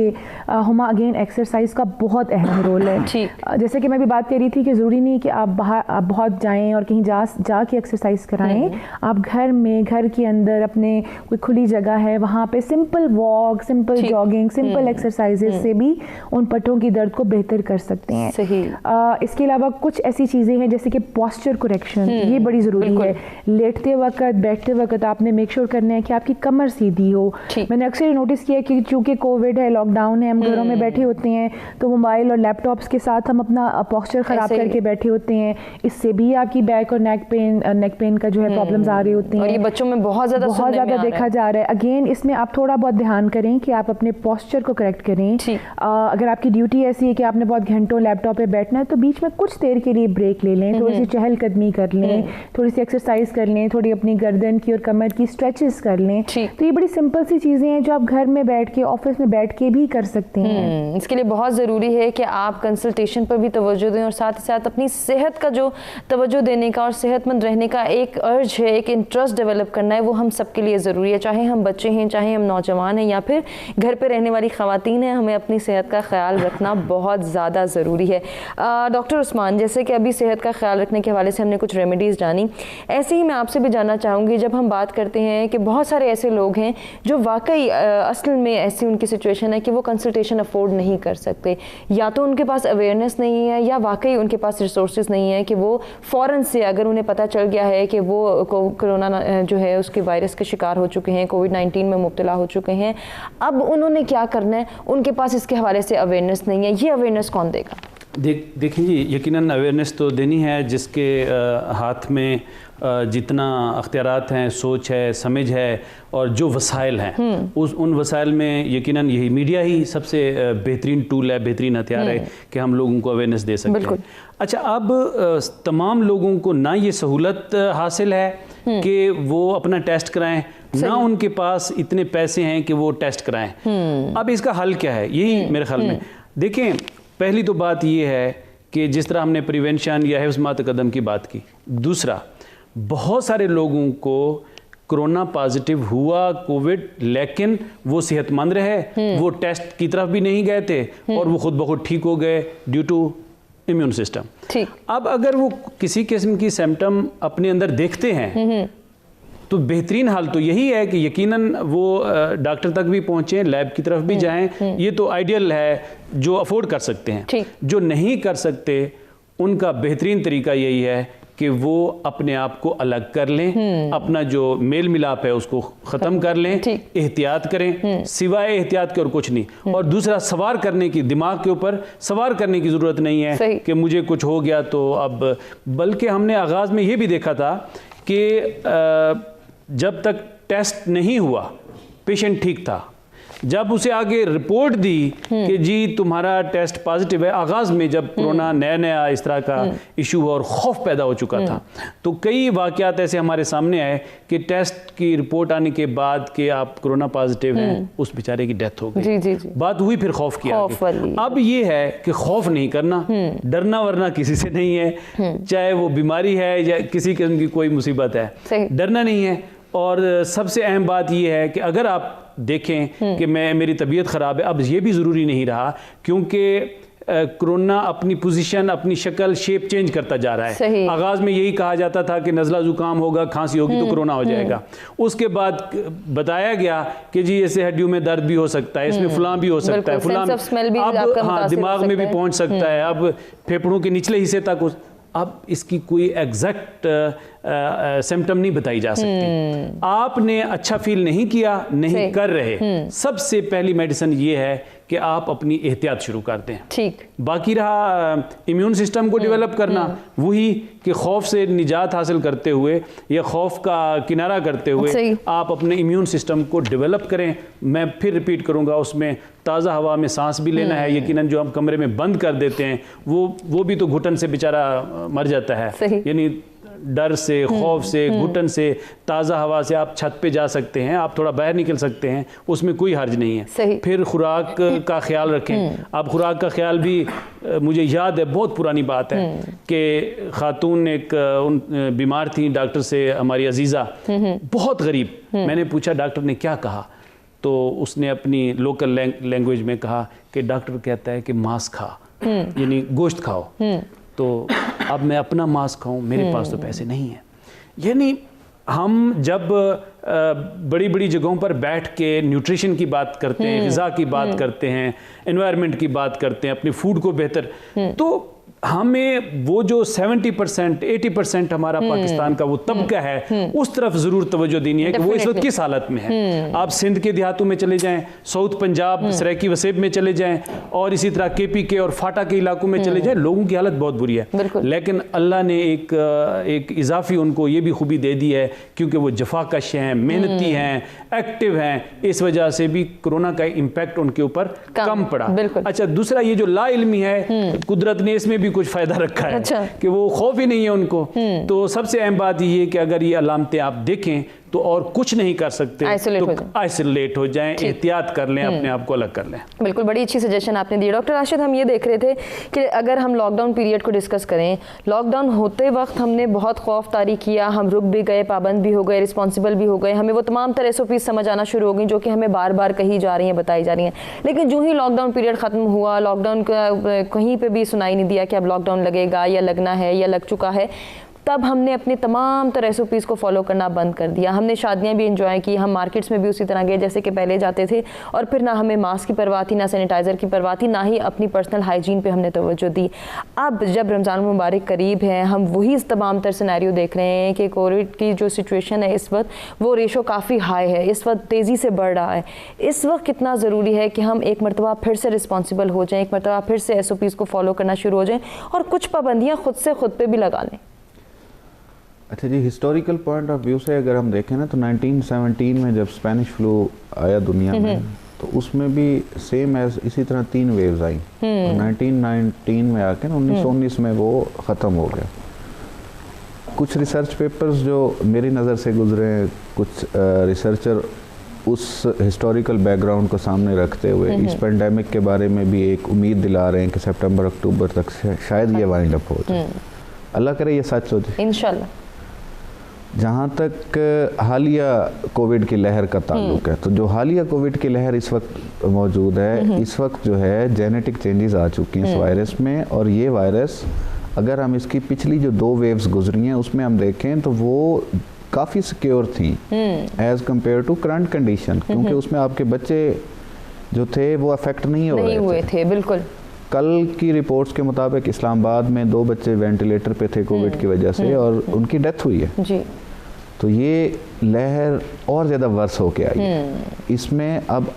हुमा अगेन एक्सरसाइज का बहुत अहम रोल है। जैसे कि मैं भी बात कर रही थी कि ज़रूरी नहीं कि आप बाहर आप बहुत जाएं और कहीं जाके एक्सरसाइज कराएं। आप घर में, घर के अंदर अपने कोई खुली जगह है वहाँ पे simple walk, simple jogging, simple exercises से भी उन पट्टों की दर्द को बेहतर कर सकते हैं। सही। इसके अलावा कुछ ऐसी चीज़ें हैं जैसे कि पॉस्चर करेक्शन, ये बड़ी ज़रूरी है। लेटते वक्त, बैठते वक्त आपने मेक श्योर करना है कि आपकी कमर सीधी हो। मैंने अक्सर नोटिस किया कि चूंकि कोविड है, लॉकडाउन है, हम घरों में बैठे होते हैं, तो मोबाइल और लैपटॉप्स के साथ हम अपना पोस्चर खराब करके बैठे होते हैं। इससे भी आपकी बैक और नेक पेन का जो है प्रॉब्लम्स आ रही होती हैं, और ये बच्चों में बहुत ज़्यादा देखा जा रहा है। अगेन इसमें आप थोड़ा बहुत ध्यान करें कि आप अपने पोस्चर को करेक्ट करें। अगर आपकी ड्यूटी ऐसी है कि आपने बहुत घंटों लैपटॉप पे बैठना है, तो बीच में कुछ देर के लिए ब्रेक ले लें, थोड़ी सी चहलकदमी कर लें, थोड़ी सी एक्सरसाइज कर लें, थोड़ी अपनी गर्दन की और कमर की स्ट्रेचेस कर लें। तो ये बड़ी सिंपल सी चीज़ें हैं जो आप घर में बैठ के, ऑफिस में बैठ के भी कर सकते हैं। इसके लिए बहुत ज़रूरी है कि आप कंसल्टेशन पर भी तवज्जो दें और साथ ही साथ अपनी सेहत का जो तवज्जो देने का और सेहतमंद रहने का एक अर्ज है, एक इंटरेस्ट डेवलप करना है, वो हम सबके लिए ज़रूरी है। चाहे हम बच्चे हैं, चाहे हम नौजवान हैं, या फिर घर पे रहने वाली ख़वातीन हैं, हमें अपनी सेहत का ख्याल रखना बहुत ज़्यादा ज़रूरी है। डॉक्टर उस्मान, जैसे कि अभी सेहत का ख्याल रखने के हवाले से हमने कुछ रेमेडीज़ जानी, ऐसे ही मैं आपसे भी जानना चाहूँगी, जब हम बात करते हैं कि बहुत सारे ऐसे लोग हैं जो वाकई असल में ऐसी उनकी सिचुएशन है कि वो कंसल्टेशन अफोर्ड नहीं कर सकते, या तो उनके पास अवेयरनेस नहीं है या वाकई उनके पास रिसोर्सेज नहीं है कि वो फ़ौरन से, अगर उन्हें पता चल गया है कि वो कोरोना जो है उसके वायरस के शिकार हो चुके हैं, कोविड-19 में मुब्तला हो चुके हैं, अब उन्होंने क्या करना है, उनके पास इसके हवाले से अवेयरनेस नहीं है, ये अवेयरनेस कौन देगा? देखिए जी, यकीनन अवेयरनेस तो देनी है। जिसके हाथ में जितना अख्तियारात हैं, सोच है, समझ है और जो वसाइल हैं, उन वसाइल में यकीनन यही मीडिया ही सबसे बेहतरीन टूल है, बेहतरीन हथियार है कि हम लोगों को अवेयरनेस दे सकते हैं। अच्छा, अब तमाम लोगों को ना ये सहूलत हासिल है कि वो अपना टेस्ट कराएं, ना उनके पास इतने पैसे हैं कि वो टेस्ट कराएं। अब इसका हल क्या है? यही मेरे ख्याल में, देखें, पहली तो बात ये है कि जिस तरह हमने प्रिवेंशन या हिफ्ज़ कदम की बात की, दूसरा, बहुत सारे लोगों को कोरोना पॉजिटिव हुआ कोविड, लेकिन वो सेहतमंद रहे, वो टेस्ट की तरफ भी नहीं गए थे और वो खुद ब खुद ठीक हो गए ड्यू टू इम्यून सिस्टम। अब अगर वो किसी किस्म की सिम्टम अपने अंदर देखते हैं तो बेहतरीन हाल तो यही है कि यकीनन वो डॉक्टर तक भी पहुँचें, लैब की तरफ भी जाएं। ये तो आइडियल है जो अफोर्ड कर सकते हैं। जो नहीं कर सकते उनका बेहतरीन तरीका यही है कि वो अपने आप को अलग कर लें, अपना जो मेल मिलाप है उसको ख़त्म कर लें, एहतियात करें, सिवाय एहतियात के और कुछ नहीं। और दूसरा, सवार करने की, दिमाग के ऊपर सवार करने की ज़रूरत नहीं है कि मुझे कुछ हो गया तो अब, बल्कि हमने आगाज़ में ये भी देखा था कि जब तक टेस्ट नहीं हुआ पेशेंट ठीक था, जब उसे आगे रिपोर्ट दी कि जी तुम्हारा टेस्ट पॉजिटिव है, आगाज़ में जब कोरोना नया नया इस तरह का इशू और खौफ पैदा हो चुका था, तो कई वाक़यात ऐसे हमारे सामने आए कि टेस्ट की रिपोर्ट आने के बाद कि आप कोरोना पॉजिटिव हैं, उस बेचारे की डेथ हो गई। जी। बात हुई फिर खौफ की आगे। अब ये है कि खौफ नहीं करना, डरना वरना किसी से नहीं है, चाहे वो बीमारी है या किसी किस्म की कोई मुसीबत है, डरना नहीं है। और सबसे अहम बात यह है कि अगर आप देखें कि मेरी तबीयत ख़राब है, अब ये भी ज़रूरी नहीं रहा, क्योंकि कोरोना अपनी पोजीशन, अपनी शक्ल, शेप चेंज करता जा रहा है। आगाज़ में यही कहा जाता था कि नज़ला ज़ुकाम होगा, खांसी होगी तो कोरोना हो जाएगा। उसके बाद बताया गया कि जी ऐसे हड्डियों में दर्द भी हो सकता है, इसमें फलां भी हो सकता है, फलां अब हाँ दिमाग में भी पहुंच सकता है, अब फेफड़ों के निचले हिस्से तक। अब इसकी कोई एग्जैक्ट सिम्टम नहीं बताई जा सकती। आपने अच्छा फील नहीं किया, नहीं कर रहे, सबसे पहली मेडिसिन ये है कि आप अपनी एहतियात शुरू करते हैं। ठीक। बाकी रहा इम्यून सिस्टम को डेवलप करना, वही कि खौफ से निजात हासिल करते हुए या खौफ का किनारा करते हुए आप अपने इम्यून सिस्टम को डेवलप करें। मैं फिर रिपीट करूंगा, उसमें ताज़ा हवा में सांस भी लेना है। यकीनन जो हम कमरे में बंद कर देते हैं वो भी तो घुटन से बेचारा मर जाता है, यानी डर से, खौफ से, घुटन से। ताज़ा हवा से आप छत पे जा सकते हैं, आप थोड़ा बाहर निकल सकते हैं, उसमें कोई हर्ज नहीं है। फिर खुराक का ख्याल रखें। अब खुराक का ख्याल भी मुझे याद है, बहुत पुरानी बात है कि खातून एक बीमार थी, डॉक्टर से हमारी अजीज़ा, बहुत गरीब। मैंने पूछा डॉक्टर ने क्या कहा, तो उसने अपनी लोकल लैंग्वेज में कहा कि डॉक्टर कहता है कि मांस खा, यानी गोश्त खाओ। तो अब मैं अपना मांस खाऊं, मेरे पास तो पैसे नहीं हैं। यानी हम जब बड़ी बड़ी जगहों पर बैठ के न्यूट्रिशन की बात करते हैं, ग़िज़ा की बात करते हैं, एनवायरनमेंट की बात करते हैं, अपने फूड को बेहतर, तो हमें वो जो 70% 80% हमारा पाकिस्तान का वो तबका है, उस तरफ ज़रूर तवज्जो देनी है कि वो इस वक्त किस हालत में है। आप सिंध के देहातों में चले जाएं, साउथ पंजाब सरायकी वसेब में चले जाएं, और इसी तरह KP के और फाटा के इलाकों में चले जाएं, लोगों की हालत बहुत बुरी है। लेकिन अल्लाह ने एक इजाफी उनको ये भी खूबी दे दी है, क्योंकि वो जफाकश हैं, मेहनती हैं, एक्टिव हैं, इस वजह से भी कोरोना का इम्पैक्ट उनके ऊपर कम पड़ा। अच्छा, दूसरा ये जो ला इल्मी है, कुदरत ने इसमें भी कुछ फायदा रखा है। अच्छा। कि वो खौफ ही नहीं है उनको। तो सबसे अहम बात ये है कि अगर ये अलामतें आप देखें तो और कुछ नहीं कर सकते तो आइसोलेट हो जाएं, एहतियात कर लें, अपने आप को अलग कर लें। बिल्कुल, बड़ी अच्छी सजेशन आपने दी डॉक्टर राशिद। हम ये देख रहे थे कि अगर हम लॉकडाउन पीरियड को डिस्कस करें, लॉकडाउन होते वक्त हमने बहुत खौफ तारी किया, हम रुक भी गए, पाबंद भी हो गए, रिस्पॉन्सिबल भी हो गए, हमें वो तमाम तरह SOPs समझ आना शुरू हो गई जो कि हमें बार बार कही जा रही हैं, बताई जा रही हैं। लेकिन जो ही लॉकडाउन पीरियड ख़त्म हुआ, लॉकडाउन का कहीं पर भी सुनाई नहीं दिया कि अब लॉकडाउन लगेगा या लगना है या लग चुका है, तब हमने अपनी तमाम तरह SOPs को फॉलो करना बंद कर दिया। हमने शादियां भी एंजॉय की, हम मार्केट्स में भी उसी तरह गए जैसे कि पहले जाते थे, और फिर ना हमें मास्क की परवाह थी, ना सैनिटाइज़र की परवाह थी, ना ही अपनी पर्सनल हाइजीन पे हमने तवज्जो दी। अब जब रमज़ान मुबारक करीब है, हम वही तमाम तर सिनेरियो देख रहे हैं कि कोविड की जो सिचुएशन है इस वक्त, वो रेशो काफ़ी हाई है, इस वक्त तेज़ी से बढ़ रहा है। इस वक्त कितना ज़रूरी है कि हम एक मरतबा फिर से रिस्पॉन्सिबल हो जाएँ, एक मरतबा फिर से SOPs को फॉलो करना शुरू हो जाएँ और कुछ पाबंदियाँ खुद से खुद पे भी लगा लें। अच्छा जी, हिस्टोरिकल पॉइंट ऑफ व्यू से अगर हम देखें ना, तो 1917 में जब स्पेनिश फ्लू आया दुनिया में, तो उसमें भी सेम एज इसी तरह 3 वेव्स आई। तो 1919 में आके 1919 में वो ख़त्म हो गया। कुछ रिसर्च पेपर्स जो मेरी नज़र से गुजरे हैं, कुछ रिसर्चर उस हिस्टोरिकल बैकग्राउंड को सामने रखते हुए इस पेंडेमिक के बारे में भी एक उम्मीद दिला रहे हैं कि सितंबर अक्टूबर तक शायद ये वाइंड अप हो जाए। अल्लाह करे ये सच हो जाए इंशाल्लाह। जहाँ तक हालिया कोविड की लहर का ताल्लुक है, तो जो हालिया कोविड की लहर इस वक्त मौजूद है, इस वक्त जो है जेनेटिक चेंजेस आ चुकी हैं इस वायरस में, और ये वायरस अगर हम इसकी पिछली जो 2 वेव्स गुजरी हैं उसमें हम देखें तो वो काफ़ी सिक्योर थी as compare to current condition, क्योंकि उसमें आपके बच्चे जो थे वो अफेक्ट नहीं हुए थे। बिल्कुल। कल की रिपोर्ट्स के मुताबिक इस्लामाबाद में 2 बच्चे वेंटिलेटर पे थे कोविड की वजह से और उनकी डेथ हुई है जी। तो ये लहर और ज़्यादा वर्स होके आई है। इसमें अब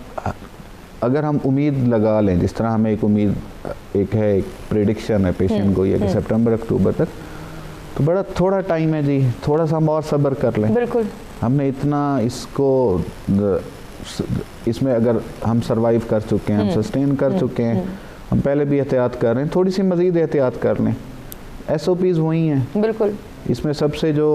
अगर हम उम्मीद लगा लें, जिस तरह हमें एक उम्मीद एक प्रेडिक्शन है पेशेंट को, ये कि सितंबर अक्टूबर तक, तो बड़ा थोड़ा टाइम है जी, थोड़ा सा हम और सब्र कर लें। बिल्कुल। हमने इतना इसको इसमें अगर हम सरवाइव कर चुके हैं, हम सस्टेन कर चुके हैं, हम पहले भी एहतियात कर रहे हैं, थोड़ी सी मज़ीद एहतियात कर लें। SOPs वही हैं। बिल्कुल। इसमें सबसे जो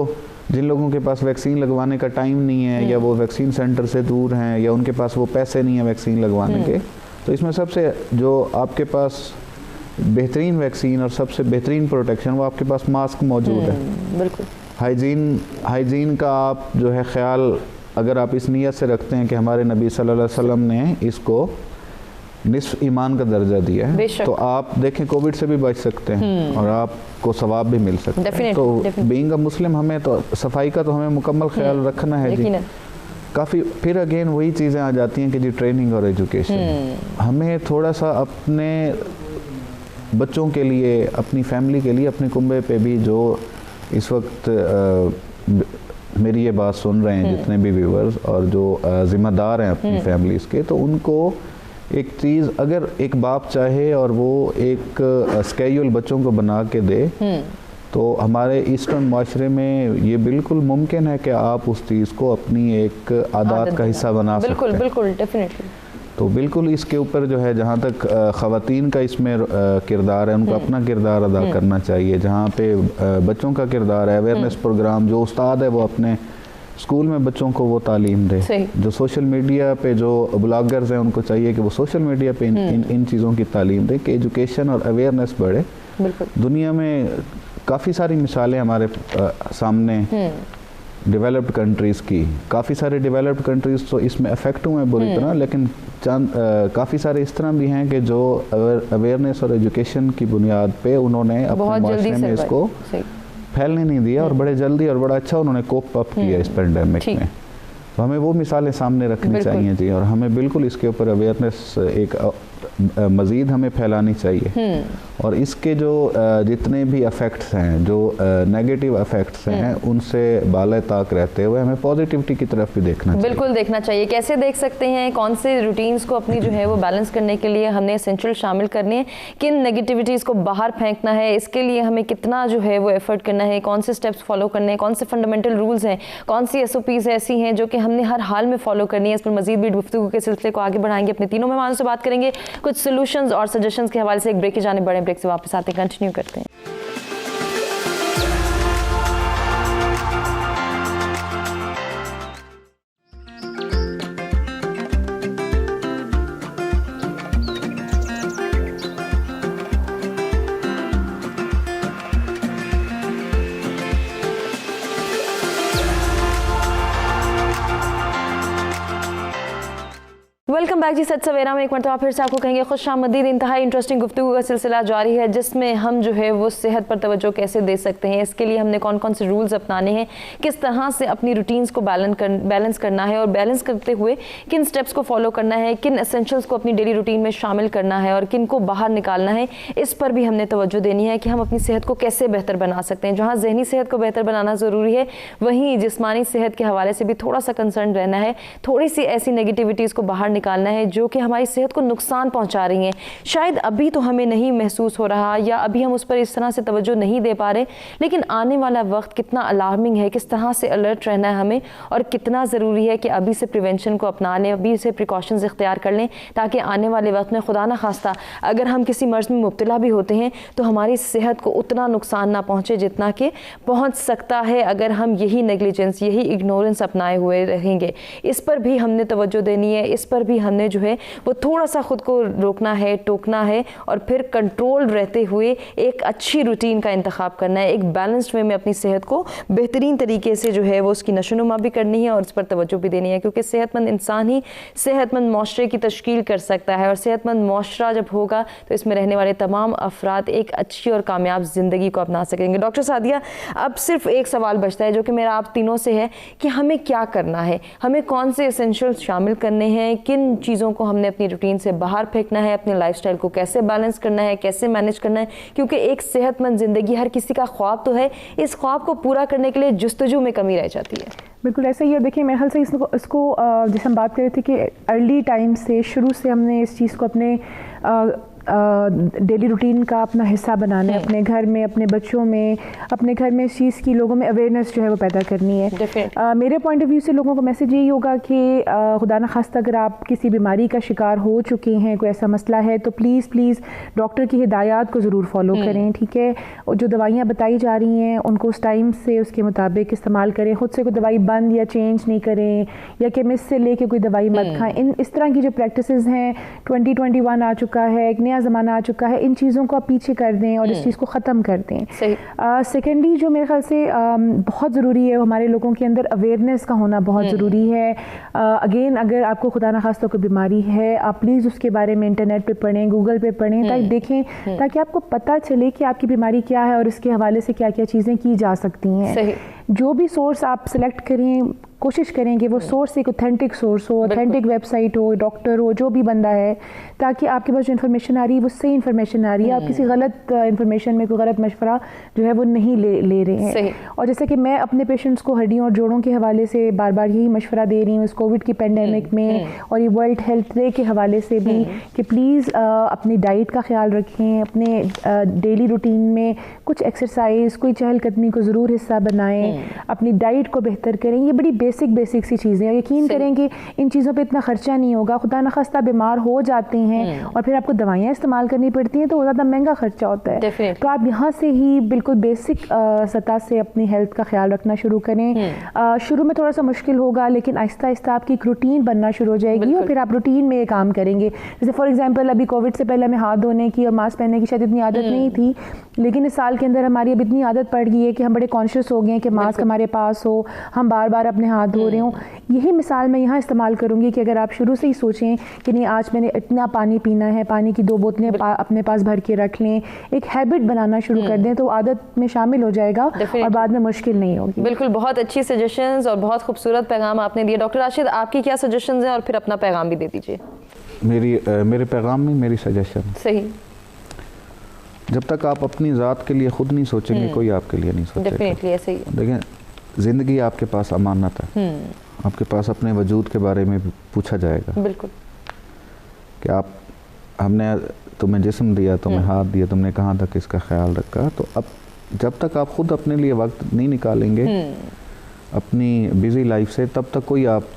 जिन लोगों के पास वैक्सीन लगवाने का टाइम नहीं है, या वो वैक्सीन सेंटर से दूर हैं, या उनके पास वो पैसे नहीं है वैक्सीन लगवाने के, तो इसमें सबसे जो आपके पास बेहतरीन वैक्सीन और सबसे बेहतरीन प्रोटेक्शन, वो आपके पास मास्क मौजूद है। बिल्कुल। हाइजीन का आप जो है ख्याल अगर आप इस नीयत से रखते हैं कि हमारे नबी सल्लल्लाहु अलैहि वसल्लम ने इसको निस्फ ईमान का दर्जा दिया है, तो आप देखें कोविड से भी बच सकते हैं और आपको सवाब भी मिल सकता है। तो बीइंग अ मुस्लिम हमें तो सफाई का तो हमें मुकम्मल ख्याल रखना है जी। काफ़ी फिर अगेन वही चीज़ें आ जाती हैं कि जी ट्रेनिंग और एजुकेशन, हमें थोड़ा सा अपने बच्चों के लिए, अपनी फैमिली के लिए, अपने कुंबे पे भी जो इस वक्त मेरी ये बात सुन रहे हैं जितने भी व्यूअर्स और जो ज़िम्मेदार हैं अपनी फैमिलीज़ के, तो उनको एक चीज़ अगर एक बाप चाहे और वो एक स्केड्यूल बच्चों को बना के दे, तो हमारे ईस्टर्न माशरे में ये बिल्कुल मुमकिन है कि आप उस चीज़ को अपनी एक आदत का हिस्सा बना सकते हैं। बिल्कुल बिल्कुल, डेफिनेटली। तो बिल्कुल इसके ऊपर जो है, जहाँ तक ख़वातीन का इसमें किरदार है, उनको अपना किरदार अदा करना चाहिए। जहाँ पे बच्चों का किरदार है, अवेयरनेस प्रोग्राम, जो उस्ताद है वो अपने स्कूल में बच्चों को वो तालीम दे। जो सोशल मीडिया पे जो ब्लॉगर्स हैं, उनको चाहिए कि वो सोशल मीडिया पे इन चीज़ों की तालीम दें कि एजुकेशन और अवेयरनेस बढ़े। दुनिया में काफ़ी सारी मिसालें हमारे सामने डेवलप्ड कंट्रीज़ की, काफ़ी सारे डेवलप्ड कंट्रीज़ तो इसमें अफेक्ट हुए हैं बुरी तरह, लेकिन काफ़ी सारे इस तरह भी हैं कि जो अवेयरनेस और एजुकेशन की बुनियाद पे उन्होंने अपने माशरे में इसको फैलने नहीं दिया और बड़े जल्दी और बड़ा अच्छा उन्होंने कोप अप किया इस पेंडेमिक में। तो हमें वो मिसालें सामने रखनी चाहिए जी, और हमें बिल्कुल इसके ऊपर अवेयरनेस एक मज़ीद हमें फैलानी चाहिए। और इसके जो जितने भी इफ़ेक्ट्स हैं, जो नेगेटिव इफ़ेक्ट्स हैं, उनसे बाले ताक रहते हुए हमें पॉजिटिविटी की तरफ भी देखना चाहिए। बिल्कुल देखना चाहिए। कैसे देख सकते हैं, कौन से रूटीन्स को अपनी जो है वो बैलेंस करने के लिए हमने एसेंशियल शामिल करने हैं, किन नेगेटिविटीज़ को बाहर फेंकना है, इसके लिए हमें कितना जो है वो एफर्ट करना है, कौन से स्टेप्स फॉलो करने हैं, कौन से फंडामेंटल रूल्स हैं, कौन सी SOPs ऐसी हैं जो कि हमने हर हाल में फॉलो करनी है। इस पर मज़ीद भी गुफ्तगू के सिलसिले को आगे बढ़ाएंगे। अपने तीनों मेहमानों से बात करेंगे कुछ सोल्यूशंस और सजेशंस के हवाले से। एक ब्रेक की जाने बड़े, ब्रेक से वापस आते कंटिन्यू करते हैं। वेलकम बैक जी। सच सवेरा में एक मरतबा फिर से आपको कहेंगे खुशामदीद। इंतहाई इंटरेस्टिंग गुफ्तगू का सिलसिला जारी है, जिसमें हम जो है वो सेहत पर तवज्जो कैसे दे सकते हैं, इसके लिए हमने कौन कौन से रूल्स अपनाने हैं, किस तरह से अपनी रूटीन्स को बैलेंस करना है, और बैलेंस करते हुए किन स्टेप्स को फॉलो करना है, किन एसेंशियल्स को अपनी डेली रूटीन में शामिल करना है और किन को बाहर निकालना है, इस पर भी हमने तवज्जो देनी है कि हम अपनी सेहत को कैसे बेहतर बना सकते हैं। जहाँ जहनी सेहत को बेहतर बनाना ज़रूरी है, वहीं जिस्मानी सेहत के हवाले से भी थोड़ा सा कंसर्न रहना है। थोड़ी सी ऐसी नेगेटिविटीज़ को बाहर निकालना है जो कि हमारी सेहत को नुकसान पहुंचा रही हैं। शायद अभी तो हमें नहीं महसूस हो रहा, या अभी हम उस पर इस तरह से तवज्जो नहीं दे पा रहे, लेकिन आने वाला वक्त कितना अलार्मिंग है, किस तरह से अलर्ट रहना है हमें, और कितना ज़रूरी है कि अभी से प्रिवेंशन को अपना लें, अभी से प्रिकॉशंस इख्तियार कर लें, ताकि आने वाले वक्त में खुदा न खास्ता अगर हम किसी मर्ज़ में मुब्तला भी होते हैं तो हमारी सेहत को उतना नुकसान ना पहुँचे जितना कि पहुँच सकता है अगर हम यही नेग्लिजेंस, यही इग्नोरेंस अपनाए हुए रहेंगे। इस पर भी हमने तवज्जो देनी है, इस पर भी हमने जो है वो थोड़ा सा खुद को रोकना है, टोकना है, और फिर कंट्रोल रहते हुए एक अच्छी रूटीन का इंतखाब करना है। एक बैलेंस्ड वे में अपनी सेहत को बेहतरीन तरीके से जो है वो उसकी नशोनुमा भी करनी है और इस पर तवज्जो भी देनी है, क्योंकि सेहतमंद इंसान ही सेहतमंद माशरे की तश्कील कर सकता है, और सेहतमंद माशरा जब होगा तो इसमें रहने वाले तमाम अफराद एक अच्छी और कामयाब ज़िंदगी को अपना सकेंगे। डॉक्टर सादिया, अब सिर्फ एक सवाल बचता है जो कि मेरा आप तीनों से है कि हमें क्या करना है, हमें कौन से एसेंशियल्स शामिल करने हैं, किन चीज़ों को हमने अपनी रूटीन से बाहर फेंकना है, अपने लाइफस्टाइल को कैसे बैलेंस करना है, कैसे मैनेज करना है, क्योंकि एक सेहतमंद ज़िंदगी हर किसी का ख्वाब तो है, इस ख्वाब को पूरा करने के लिए जुस्तजू में कमी रह जाती है। बिल्कुल ऐसा ही है। देखिए मेरे ख्याल से इसको जैसे हम बात कर रहे थे कि अर्ली टाइम से, शुरू से हमने इस चीज़ को अपने डेली रूटीन का अपना हिस्सा बनाना है, अपने घर में, अपने बच्चों में, अपने घर में इस चीज़ की लोगों में अवेयरनेस जो है वो पैदा करनी है। मेरे पॉइंट ऑफ व्यू से लोगों का मैसेज यही होगा कि खुदा न खास्ता अगर आप किसी बीमारी का शिकार हो चुके हैं, कोई ऐसा मसला है, तो प्लीज़ डॉक्टर की हिदायत को ज़रूर फॉलो करें, ठीक है। और जो दवाइयाँ बताई जा रही हैं उनको उस टाइम से उसके मुताबिक इस्तेमाल करें, खुद से कोई दवाई बंद या चेंज नहीं करें, या केमिस्ट से लेके कोई दवाई मत खाएं। इस तरह की जो प्रैक्टिसेस हैं, 2021 आ चुका है, एक नया ज़माना आ चुका है, इन चीज़ों को आप पीछे कर दें और इस चीज़ को ख़त्म कर दें। सेकेंडली जो मेरे ख्याल से बहुत ज़रूरी है, हमारे लोगों के अंदर अवेयरनेस का होना बहुत ज़रूरी है। अगेन अगर आपको खुदा न खास्ता कोई बीमारी है, आप प्लीज़ उसके बारे में इंटरनेट पे पढ़ें, गूगल पे पढ़ें, ताकि देखें, ताकि आपको पता चले कि आपकी बीमारी क्या है और इसके हवाले से क्या क्या चीज़ें की जा सकती हैं। जो भी सोर्स आप सिलेक्ट करें, कोशिश करें कि वो सोर्स एक ऑथेंटिक सोर्स हो, ऑथेंटिक वेबसाइट हो, डॉक्टर हो, जो भी बंदा है, ताकि आपके पास जो इन्फॉर्मेशन आ रही है वो सही इन्फॉर्मेशन आ रही है। आप किसी गलत इन्फॉर्मेशन में कोई गलत मशवरा जो है वो नहीं ले रहे हैं। और जैसे कि मैं अपने पेशेंट्स को हड्डियों और जोड़ों के हवाले से बार बार यही मशवरा दे रही हूँ इस कोविड की पेंडेमिक में, और ये वर्ल्ड हेल्थ डे के हवाले से भी, कि प्लीज़ अपनी डाइट का ख्याल रखें, अपने डेली रूटीन में कुछ एक्सरसाइज, कोई चहलकदमी को ज़रूर हिस्सा बनाएं, अपनी डाइट को बेहतर करें। ये बड़ी बेसिक सी चीज़ें, यकीन करें कि इन चीज़ों पे इतना खर्चा नहीं होगा। खुदा न खास्ता बीमार हो जाते हैं और फिर आपको दवाइयाँ इस्तेमाल करनी पड़ती हैं, तो ज़्यादा महंगा खर्चा होता है। तो आप यहाँ से ही बिल्कुल बेसिक सतह से अपनी हेल्थ का ख्याल रखना शुरू करें। शुरू में थोड़ा सा मुश्किल होगा, लेकिन आहिस्ता आहिस्ता आपकी एक रूटीन बनना शुरू हो जाएगी और फिर आप रूटीन में ये काम करेंगे। जैसे फॉर एग्जाम्पल अभी कोविड से पहले हमें हाथ धोने की और मास्क पहनने की शायद इतनी आदत नहीं थी, लेकिन इस साल के अंदर हमारी अब इतनी आदत पड़ गई है कि हम बड़े कॉन्शियस हो गए हैं कि मास्क हमारे पास हो, हम बार बार अपने हाथ धो रहे हों। यही मिसाल मैं यहाँ इस्तेमाल करूँगी कि अगर आप शुरू से ही सोचें कि नहीं, आज मैंने इतना पानी पीना है, पानी की 2 बोतलें अपने पास भर के रख लें, एक हैबिट बनाना शुरू कर दें, तो आदत में शामिल हो जाएगा और बाद में मुश्किल नहीं होगी। बिल्कुल, बहुत अच्छी सजेशंस और बहुत खूबसूरत पैगाम आपने दिए। डॉक्टर राशिद, आपकी क्या सजेशंस हैं, और फिर अपना पैगाम भी दे दीजिए। मेरे पैगाम में मेरी सजेशन, सही, जब तक आप अपनी ज़ात के लिए खुद नहीं सोचेंगे, कोई आपके लिए नहीं सोचेगा। डेफिनेटली ऐसे ही। देखिए, ज़िंदगी आपके पास अमानत है, आपके पास अपने वजूद के बारे में पूछा जाएगा। बिल्कुल, कि आप, हमने तुम्हें जिस्म दिया, तुम्हें हाथ दिया, तुमने कहाँ तक इसका ख्याल रखा। तो अब जब तक आप खुद अपने लिए वक्त नहीं निकालेंगे अपनी बिजी लाइफ से, तब तक कोई आपका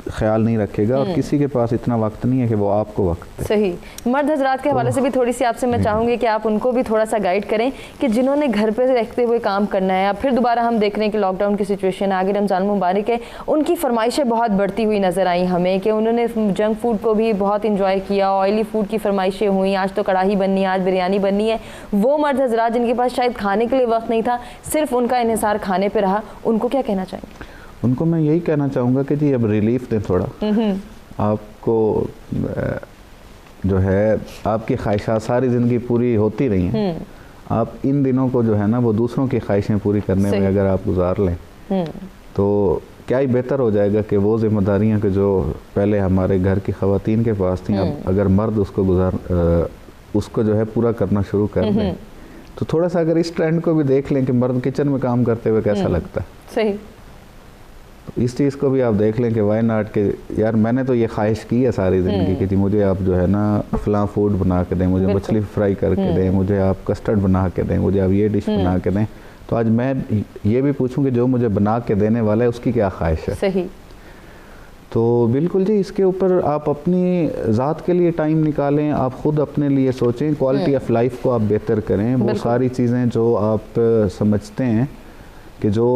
ख्याल नहीं रखेगा, और किसी के पास इतना वक्त नहीं है कि वो आपको वक्त दे। सही। मर्द हजरात के हवाले से भी थोड़ी सी आपसे मैं चाहूँगी कि आप उनको भी थोड़ा सा गाइड करें कि जिन्होंने घर पे रहते हुए काम करना है। अब फिर दोबारा हम देख रहे हैं कि लॉकडाउन की सिचुएशन आगे रमज़ान मुबारक है, उनकी फरमाइशें बहुत बढ़ती हुई नज़र आई हमें कि उन्होंने जंक फूड को भी बहुत इंजॉय किया, ऑयली फूड की फरमाइशें हुई, आज तो कढ़ाई बननी है, आज बिरयानी बननी है। वो मर्द हजरात जिनके पास शायद खाने के लिए वक्त नहीं था, सिर्फ उनका इन्हिसार खाने पर रहा, उनको क्या कहना चाहेंगे? उनको मैं यही कहना चाहूँगा कि जी अब रिलीफ दें थोड़ा। आपको जो है आपकी ख्वाहिशात सारी ज़िंदगी पूरी होती रही हैं, आप इन दिनों को जो है ना वो दूसरों की ख्वाहिशें पूरी करने में अगर आप गुजार लें तो क्या ही बेहतर हो जाएगा कि वो जिम्मेदारियाँ कि जो पहले हमारे घर की ख़वातीन के पास थी, अब अगर मर्द उसको जो है पूरा करना शुरू कर दें, तो थोड़ा सा अगर इस ट्रेंड को भी देख लें कि मर्द किचन में काम करते हुए कैसा लगता है। सही। इस चीज़ को भी आप देख लें कि वाई नॉट के यार, मैंने तो ये ख्वाहिश की है सारी ज़िंदगी कि जी मुझे आप जो है ना फलां फूड बना के दें, मुझे मछली फ्राई करके दें, मुझे आप कस्टर्ड बना के दें, मुझे आप ये डिश बना के दें। तो आज मैं ये भी पूछूं कि जो मुझे बना के देने वाला है उसकी क्या ख्वाहिश है। सही। तो बिल्कुल जी, इसके ऊपर आप अपनी ज़ात के लिए टाइम निकालें, आप ख़ुद अपने लिए सोचें, क्वालिटी ऑफ लाइफ को आप बेहतर करें। वो सारी चीज़ें जो आप समझते हैं कि जो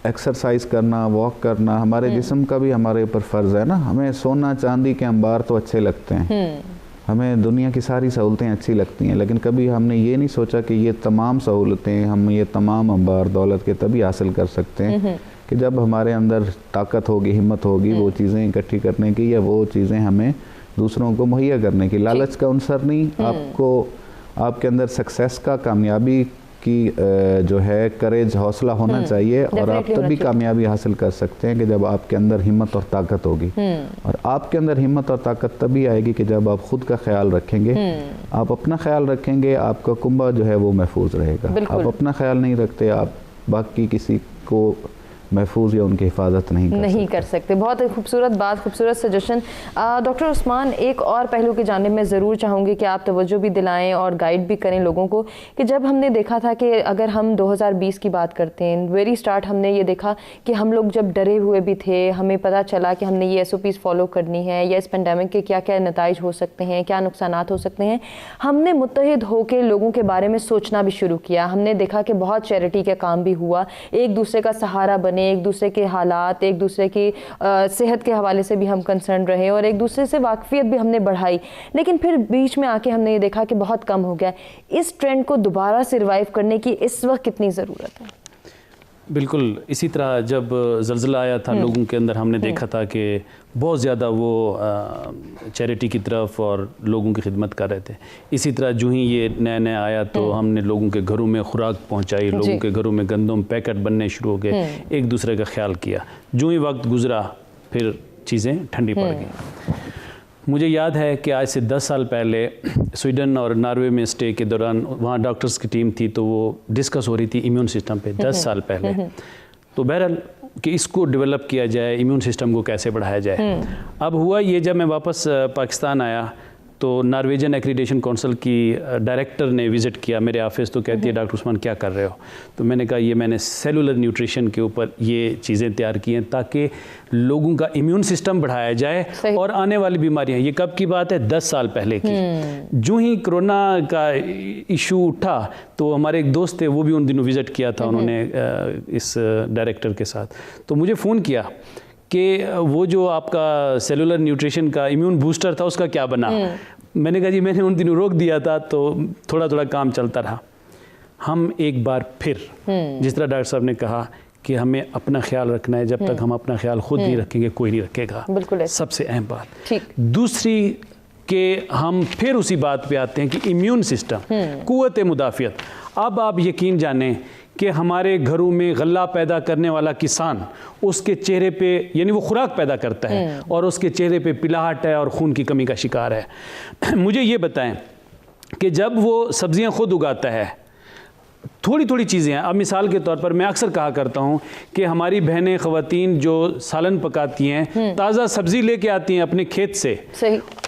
एक्सरसाइज करना, वॉक करना, हमारे जिस्म का भी हमारे ऊपर फ़र्ज़ है ना। हमें सोना चांदी के अंबार तो अच्छे लगते हैं, हमें दुनिया की सारी सहूलतें अच्छी लगती हैं, लेकिन कभी हमने ये नहीं सोचा कि ये तमाम सहूलतें, हम ये तमाम अंबार दौलत के तभी हासिल कर सकते हैं कि जब हमारे अंदर ताकत होगी, हिम्मत होगी वो चीज़ें इकट्ठी करने की, या वो चीज़ें हमें दूसरों को मुहैया करने की। लालच का अनसर नहीं, आपको आपके अंदर सक्सेस का, कामयाबी की जो है करेज, हौसला होना चाहिए, और आप तभी कामयाबी हासिल कर सकते हैं कि जब आपके अंदर हिम्मत और ताकत होगी। और आपके अंदर हिम्मत और ताकत तभी आएगी कि जब आप खुद का ख्याल रखेंगे, आप अपना ख्याल रखेंगे, आपका कुंबा जो है वो महफूज रहेगा। आप अपना ख्याल नहीं रखते, आप बाकी किसी को महफूज या उनकी हिफाजत नहीं कर सकते। बहुत खूबसूरत बात, खूबसूरत सजेशन। डॉक्टर उस्मान, एक और पहलू की जानिब मैं ज़रूर चाहूँगी कि आप तवज्जो भी दिलाएं और गाइड भी करें लोगों को कि जब हमने देखा था कि अगर हम 2020 की बात करते हैं, वेरी स्टार्ट हमने ये देखा कि हम लोग जब डरे हुए भी थे, हमें पता चला कि हमने ये SOPs फॉलो करनी है या इस पेंडेमिक के क्या क्या नताइज हो सकते हैं, क्या नुकसानात हो सकते हैं, हमने मुत्तहिद होकर लोगों के बारे में सोचना भी शुरू किया। हमने देखा कि बहुत चैरिटी का काम भी हुआ, एक दूसरे का सहारा बने, एक दूसरे के हालात, एक दूसरे की सेहत के हवाले से भी हम कंसर्न रहे और एक दूसरे से वाकफियत भी हमने बढ़ाई। लेकिन फिर बीच में आके हमने ये देखा कि बहुत कम हो गया। इस ट्रेंड को दोबारा सर्वाइव करने की इस वक्त कितनी ज़रूरत है? बिल्कुल इसी तरह जब ज़ल्ज़ला आया था लोगों के अंदर हमने देखा था कि बहुत ज़्यादा वो चैरिटी की तरफ और लोगों की खिदमत कर रहे थे। इसी तरह जो ही ये नया नया आया तो हमने लोगों के घरों में खुराक पहुंचाई, लोगों के घरों में गंदम पैकेट बनने शुरू हो गए, एक दूसरे का ख्याल किया। जो ही वक्त गुजरा फिर चीज़ें ठंडी पड़ गई। मुझे याद है कि आज से 10 साल पहले स्वीडन और नॉर्वे में स्टे के दौरान वहाँ डॉक्टर्स की टीम थी तो वो डिस्कस हो रही थी इम्यून सिस्टम पे 10 साल पहले। तो बहरहाल कि इसको डेवलप किया जाए, इम्यून सिस्टम को कैसे बढ़ाया जाए। अब हुआ ये, जब मैं वापस पाकिस्तान आया तो नॉर्वेजियन एक्रीडेशन काउंसिल की डायरेक्टर ने विज़िट किया मेरे ऑफिस, तो कहती है डॉक्टर उस्मान क्या कर रहे हो? तो मैंने कहा ये मैंने सेलुलर न्यूट्रिशन के ऊपर ये चीज़ें तैयार की हैं ताकि लोगों का इम्यून सिस्टम बढ़ाया जाए और आने वाली बीमारियां, ये कब की बात है 10 साल पहले की। जो ही कोरोना का इशू उठा तो हमारे एक दोस्त थे, वो भी उन दिनों विज़िट किया था उन्होंने इस डायरेक्टर के साथ। तो मुझे फ़ोन किया कि वो जो आपका सेलुलर न्यूट्रिशन का इम्यून बूस्टर था उसका क्या बना? मैंने कहा जी मैंने उन दिनों रोक दिया था तो थोड़ा थोड़ा काम चलता रहा। हम एक बार फिर जिस तरह डॉक्टर साहब ने कहा कि हमें अपना ख्याल रखना है, जब तक हम अपना ख्याल खुद नहीं रखेंगे कोई नहीं रखेगा। बिल्कुल सबसे अहम बात। दूसरी कि हम फिर उसी बात पे आते हैं कि इम्यून सिस्टम, कुव्वत मुदाफ़ियत। अब आप यकीन जानें कि हमारे घरों में गल्ला पैदा करने वाला किसान, उसके चेहरे पे यानी वो खुराक पैदा करता है और उसके चेहरे पे पिलाहट है और खून की कमी का शिकार है। मुझे ये बताएं कि जब वो सब्जियां खुद उगाता है, थोड़ी थोड़ी चीज़ें हैं। अब मिसाल के तौर पर मैं अक्सर कहा करता हूँ कि हमारी बहनें ख़वातीन जो सालन पकाती हैं, ताज़ा सब्ज़ी लेके आती हैं अपने खेत से,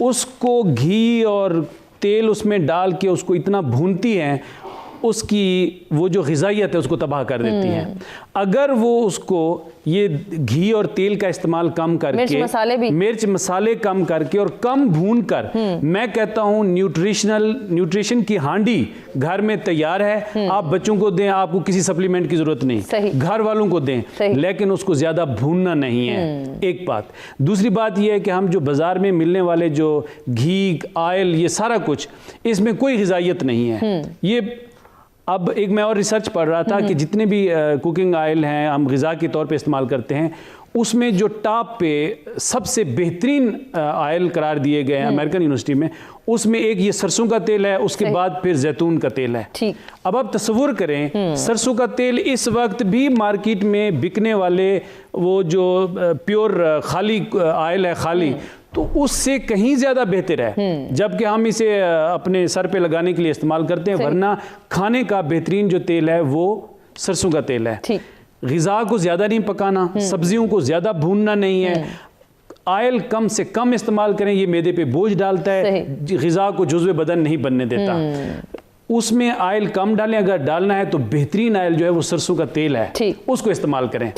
उसको घी और तेल उसमें डाल के उसको इतना भूनती हैं, उसकी वो जो ग़िज़ाइयत है उसको तबाह कर देती हैं। अगर वो उसको ये घी और तेल का इस्तेमाल कम करके, मिर्च मसाले कम करके और कम भून कर, मैं कहता हूँ न्यूट्रिशन की हांडी घर में तैयार है। आप बच्चों को दें, आपको किसी सप्लीमेंट की ज़रूरत नहीं, घर वालों को दें, लेकिन उसको ज़्यादा भूनना नहीं है। एक बात। दूसरी बात यह है कि हम जो बाज़ार में मिलने वाले जो घी, ऑयल, ये सारा कुछ, इसमें कोई ग़िज़ाइयत नहीं है। ये अब एक मैं और रिसर्च पढ़ रहा था कि जितने भी कुकिंग ऑयल हैं हम ग़िज़ा के तौर पे इस्तेमाल करते हैं, उसमें जो टॉप पे सबसे बेहतरीन ऑयल करार दिए गए हैं अमेरिकन यूनिवर्सिटी में, उसमें एक ये सरसों का तेल है, उसके बाद फिर जैतून का तेल है। अब आप तस्वुर करें, सरसों का तेल इस वक्त भी मार्केट में बिकने वाले वो जो प्योर खाली ऑयल है, खाली, तो उससे कहीं ज़्यादा बेहतर है, जबकि हम इसे अपने सर पे लगाने के लिए इस्तेमाल करते हैं। वरना खाने का बेहतरीन जो तेल है वो सरसों का तेल है। ग़िज़ा को ज़्यादा नहीं पकाना, सब्जियों को ज़्यादा भूनना नहीं है, ऑयल कम से कम इस्तेमाल करें, ये मैदे पे बोझ डालता है, ग़िज़ा को जुज़्व बदन नहीं बनने देता। उसमें ऑयल कम डालें, अगर डालना है तो बेहतरीन ऑयल जो है वो सरसों का तेल है, उसको इस्तेमाल करें।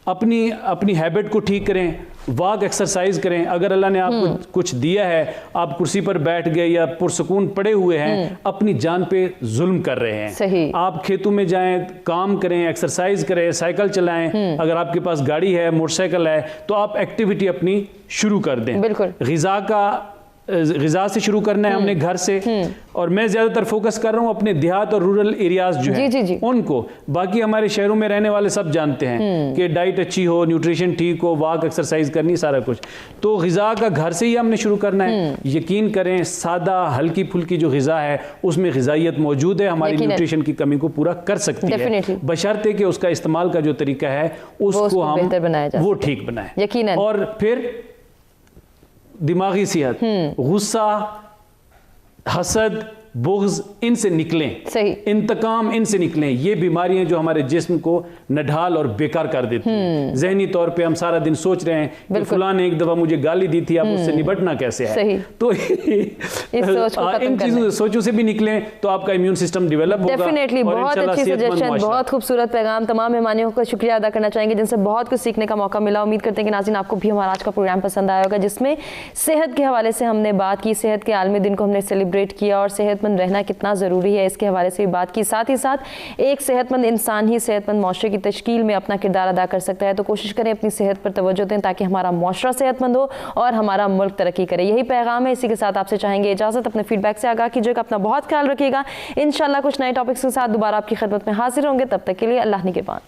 अपनी हैबिट को ठीक करें, वॉक एक्सरसाइज करें। अगर अल्लाह ने आपको कुछ दिया है, आप कुर्सी पर बैठ गए या पुरसकून पड़े हुए हैं, अपनी जान पे जुल्म कर रहे हैं। आप खेतों में जाएं, काम करें, एक्सरसाइज करें, साइकिल चलाएं। अगर आपके पास गाड़ी है, मोटरसाइकिल है, तो आप एक्टिविटी अपनी शुरू कर दें। ग़िज़ा से शुरू करना है हमने, घर से। और मैं ज़्यादातर फोकस कर रहा हूँ अपने देहात और रूरल एरियाज जो है उनको। बाकी हमारे शहरों में रहने वाले सब जानते हैं कि डाइट अच्छी हो, न्यूट्रिशन ठीक हो, वॉक एक्सरसाइज करनी, सारा कुछ। तो ग़िज़ा का घर से ही हमने शुरू करना है। यकीन करें, सादा हल्की फुल्की जो ग़िज़ा है उसमें ग़िज़ाइयत मौजूद है, हमारी न्यूट्रिशन की कमी को पूरा कर सकती है, बशर्ते कि उसका इस्तेमाल का जो तरीका है उसको हम वो ठीक बनाए। और फिर दिमागी सेहत, गुस्सा, हसद, बुग़्ज़ इनसे निकलें, सही, इंतकाम इनसे निकलें। ये बीमारियां जो हमारे जिस्म को नढाल और बेकार कर देती हैं। जहनी तौर पे हम सारा दिन सोच रहे हैं कि फलां ने एक दफ़ा मुझे गाली दी थी, अब उससे निपटना कैसे है। सही। तो इन चीज़ों सोचों से भी निकलें तो आपका इम्यून सिस्टम डेवलप होगा। डेफिनेटली, बहुत अच्छी सजेशन, बहुत खूबसूरत पैगाम। तमाम मेहमानियों का शुक्रिया अदा करना चाहेंगे जिनसे बहुत कुछ सीखने का मौका मिला। उम्मीद करते हैं कि नाज़रीन आपको भी हमारा आज का प्रोग्राम पसंद आया होगा, जिसमें सेहत के हवाले से हमने बात की, सेहत के आलमी दिन को हमने सेलिब्रेट किया और सेहतमंद रहना कितना ज़रूरी है इसके हवाले से भी बात की। साथ ही साथ एक सेहतमंद इंसान ही सेहतमंद माशरे की तश्कील में अपना किरदार अदा कर सकता है। तो कोशिश करें अपनी सेहत पर तवज्जो दें ताकि हमारा माशरा सेहतमंद हो और हमारा मुल्क तरक्की करे। यही पैगाम है। इसी के साथ आपसे चाहेंगे इजाज़त। अपने फीडबैक से आगाह कीजिएगा, अपना बहुत ख्याल रखिएगा। इंशाल्लाह कुछ नए टॉपिक्स के साथ दोबारा आपकी खिदमत में हाजिर होंगे। तब तक के लिए अल्लाह निगहबान।